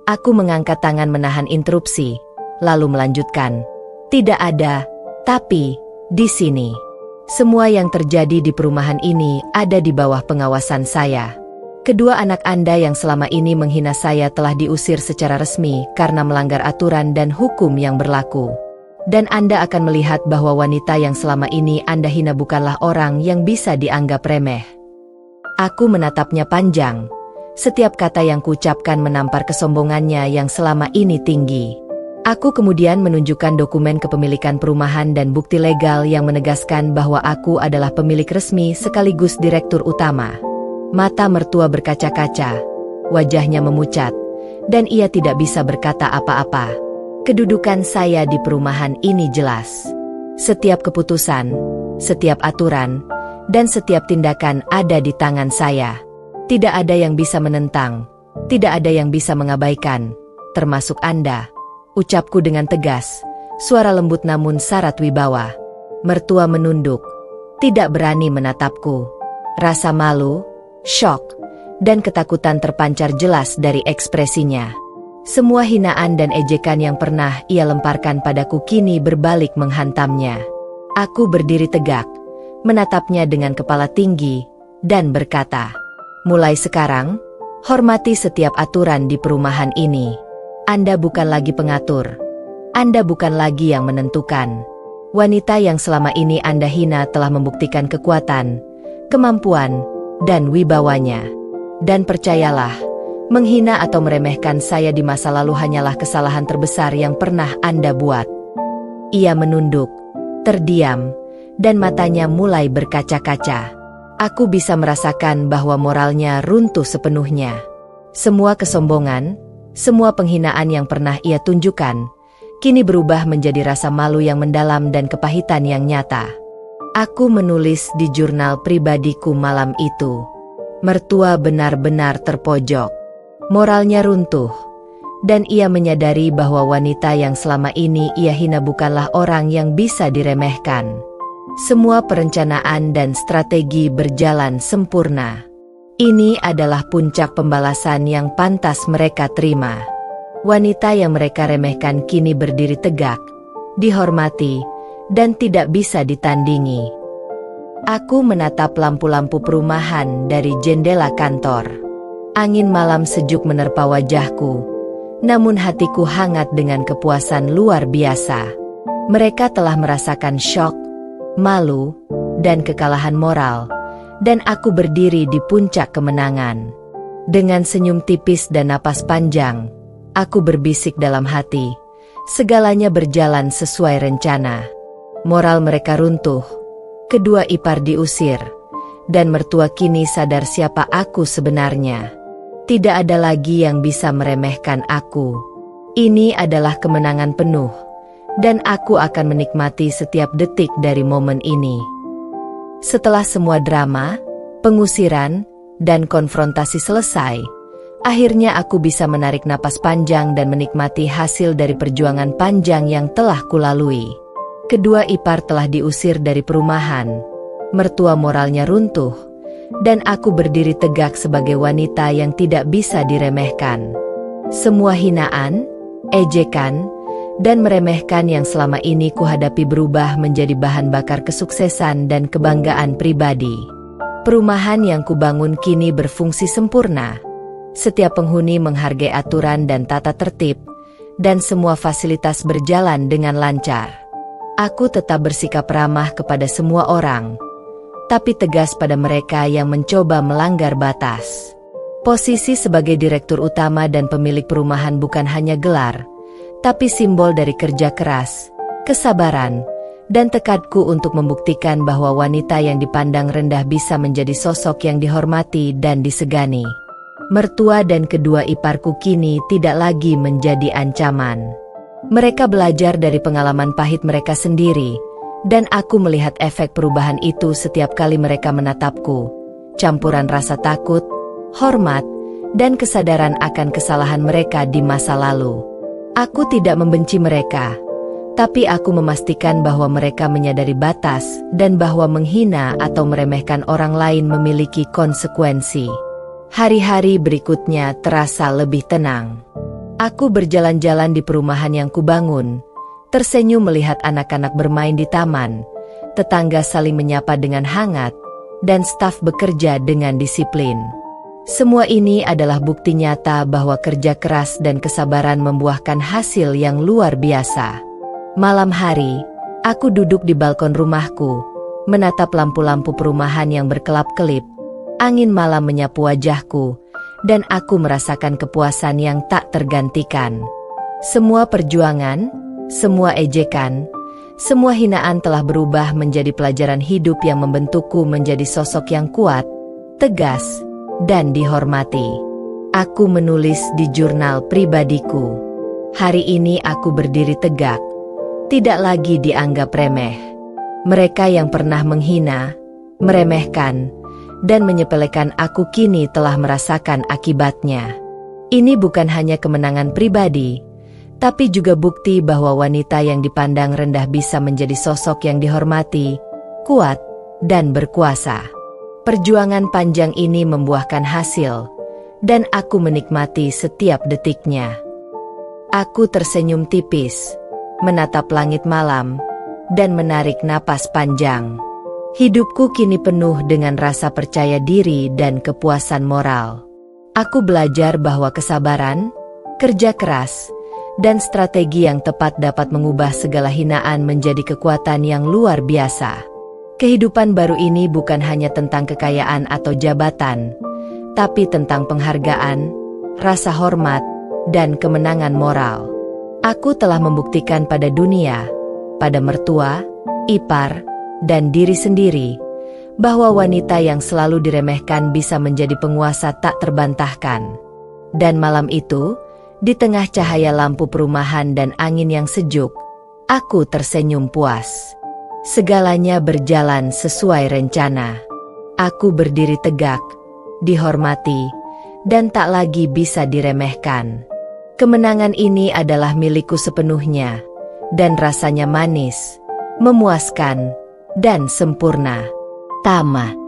Aku mengangkat tangan menahan interupsi, lalu melanjutkan. Tidak ada, tapi, di sini. Semua yang terjadi di perumahan ini ada di bawah pengawasan saya. Kedua anak Anda yang selama ini menghina saya telah diusir secara resmi karena melanggar aturan dan hukum yang berlaku. Dan Anda akan melihat bahwa wanita yang selama ini Anda hina bukanlah orang yang bisa dianggap remeh. Aku menatapnya panjang. Setiap kata yang kuucapkan menampar kesombongannya yang selama ini tinggi. Aku kemudian menunjukkan dokumen kepemilikan perumahan dan bukti legal yang menegaskan bahwa aku adalah pemilik resmi sekaligus direktur utama. Mata mertua berkaca-kaca, wajahnya memucat, dan ia tidak bisa berkata apa-apa. Kedudukan saya di perumahan ini jelas. Setiap keputusan, setiap aturan, dan setiap tindakan ada di tangan saya. Tidak ada yang bisa menentang, tidak ada yang bisa mengabaikan, termasuk Anda, ucapku dengan tegas, suara lembut namun syarat wibawa. Mertua menunduk, tidak berani menatapku. Rasa malu, syok, dan ketakutan terpancar jelas dari ekspresinya. Semua hinaan dan ejekan yang pernah ia lemparkan padaku kini berbalik menghantamnya. Aku berdiri tegak, menatapnya dengan kepala tinggi, dan berkata, mulai sekarang, hormati setiap aturan di perumahan ini. Anda bukan lagi pengatur. Anda bukan lagi yang menentukan. Wanita yang selama ini Anda hina telah membuktikan kekuatan, kemampuan, dan wibawanya. Dan percayalah, menghina atau meremehkan saya di masa lalu hanyalah kesalahan terbesar yang pernah Anda buat. Ia menunduk, terdiam, dan matanya mulai berkaca-kaca. Aku bisa merasakan bahwa moralnya runtuh sepenuhnya. Semua kesombongan, semua penghinaan yang pernah ia tunjukkan, kini berubah menjadi rasa malu yang mendalam dan kepahitan yang nyata. Aku menulis di jurnal pribadiku malam itu. Mertua benar-benar terpojok. Moralnya runtuh. Dan ia menyadari bahwa wanita yang selama ini ia hina bukanlah orang yang bisa diremehkan. Semua perencanaan dan strategi berjalan sempurna. Ini adalah puncak pembalasan yang pantas mereka terima. Wanita yang mereka remehkan kini berdiri tegak, dihormati, dan tidak bisa ditandingi. Aku menatap lampu-lampu perumahan dari jendela kantor. Angin malam sejuk menerpa wajahku, namun hatiku hangat dengan kepuasan luar biasa. Mereka telah merasakan syok, malu, dan kekalahan moral, dan aku berdiri di puncak kemenangan. Dengan senyum tipis dan napas panjang, aku berbisik dalam hati, segalanya berjalan sesuai rencana. Moral mereka runtuh, kedua ipar diusir, dan mertua kini sadar siapa aku sebenarnya. Tidak ada lagi yang bisa meremehkan aku. Ini adalah kemenangan penuh, dan aku akan menikmati setiap detik dari momen ini. Setelah semua drama, pengusiran, dan konfrontasi selesai, akhirnya aku bisa menarik napas panjang dan menikmati hasil dari perjuangan panjang yang telah kulalui. Kedua ipar telah diusir dari perumahan, mertua moralnya runtuh, dan aku berdiri tegak sebagai wanita yang tidak bisa diremehkan. Semua hinaan, ejekan, dan meremehkan yang selama ini kuhadapi berubah menjadi bahan bakar kesuksesan dan kebanggaan pribadi. Perumahan yang kubangun kini berfungsi sempurna. Setiap penghuni menghargai aturan dan tata tertib, dan semua fasilitas berjalan dengan lancar. Aku tetap bersikap ramah kepada semua orang, tapi tegas pada mereka yang mencoba melanggar batas. Posisi sebagai direktur utama dan pemilik perumahan bukan hanya gelar, tapi simbol dari kerja keras, kesabaran, dan tekadku untuk membuktikan bahwa wanita yang dipandang rendah bisa menjadi sosok yang dihormati dan disegani. Mertua dan kedua iparku kini tidak lagi menjadi ancaman. Mereka belajar dari pengalaman pahit mereka sendiri, dan aku melihat efek perubahan itu setiap kali mereka menatapku. Campuran rasa takut, hormat, dan kesadaran akan kesalahan mereka di masa lalu. Aku tidak membenci mereka, tapi aku memastikan bahwa mereka menyadari batas dan bahwa menghina atau meremehkan orang lain memiliki konsekuensi. Hari-hari berikutnya terasa lebih tenang. Aku berjalan-jalan di perumahan yang kubangun, tersenyum melihat anak-anak bermain di taman, tetangga saling menyapa dengan hangat, dan staf bekerja dengan disiplin. Semua ini adalah bukti nyata bahwa kerja keras dan kesabaran membuahkan hasil yang luar biasa. Malam hari, aku duduk di balkon rumahku, menatap lampu-lampu perumahan yang berkelap-kelip. Angin malam menyapu wajahku, dan aku merasakan kepuasan yang tak tergantikan. Semua perjuangan, semua ejekan, semua hinaan telah berubah menjadi pelajaran hidup yang membentukku menjadi sosok yang kuat, tegas, dan dihormati. Aku menulis di jurnal pribadiku. Hari ini aku berdiri tegak, tidak lagi dianggap remeh. Mereka yang pernah menghina, meremehkan, dan menyepelekan aku kini telah merasakan akibatnya. Ini bukan hanya kemenangan pribadi, tapi juga bukti bahwa wanita yang dipandang rendah bisa menjadi sosok yang dihormati, kuat, dan berkuasa. Perjuangan panjang ini membuahkan hasil, dan aku menikmati setiap detiknya. Aku tersenyum tipis, menatap langit malam, dan menarik napas panjang. Hidupku kini penuh dengan rasa percaya diri dan kepuasan moral. Aku belajar bahwa kesabaran, kerja keras, dan strategi yang tepat dapat mengubah segala hinaan menjadi kekuatan yang luar biasa. Kehidupan baru ini bukan hanya tentang kekayaan atau jabatan, tapi tentang penghargaan, rasa hormat, dan kemenangan moral. Aku telah membuktikan pada dunia, pada mertua, ipar, dan diri sendiri, bahwa wanita yang selalu diremehkan bisa menjadi penguasa tak terbantahkan. Dan malam itu, di tengah cahaya lampu perumahan dan angin yang sejuk, aku tersenyum puas. Segalanya berjalan sesuai rencana. Aku berdiri tegak, dihormati, dan tak lagi bisa diremehkan. Kemenangan ini adalah milikku sepenuhnya, dan rasanya manis, memuaskan, dan sempurna. Tamat.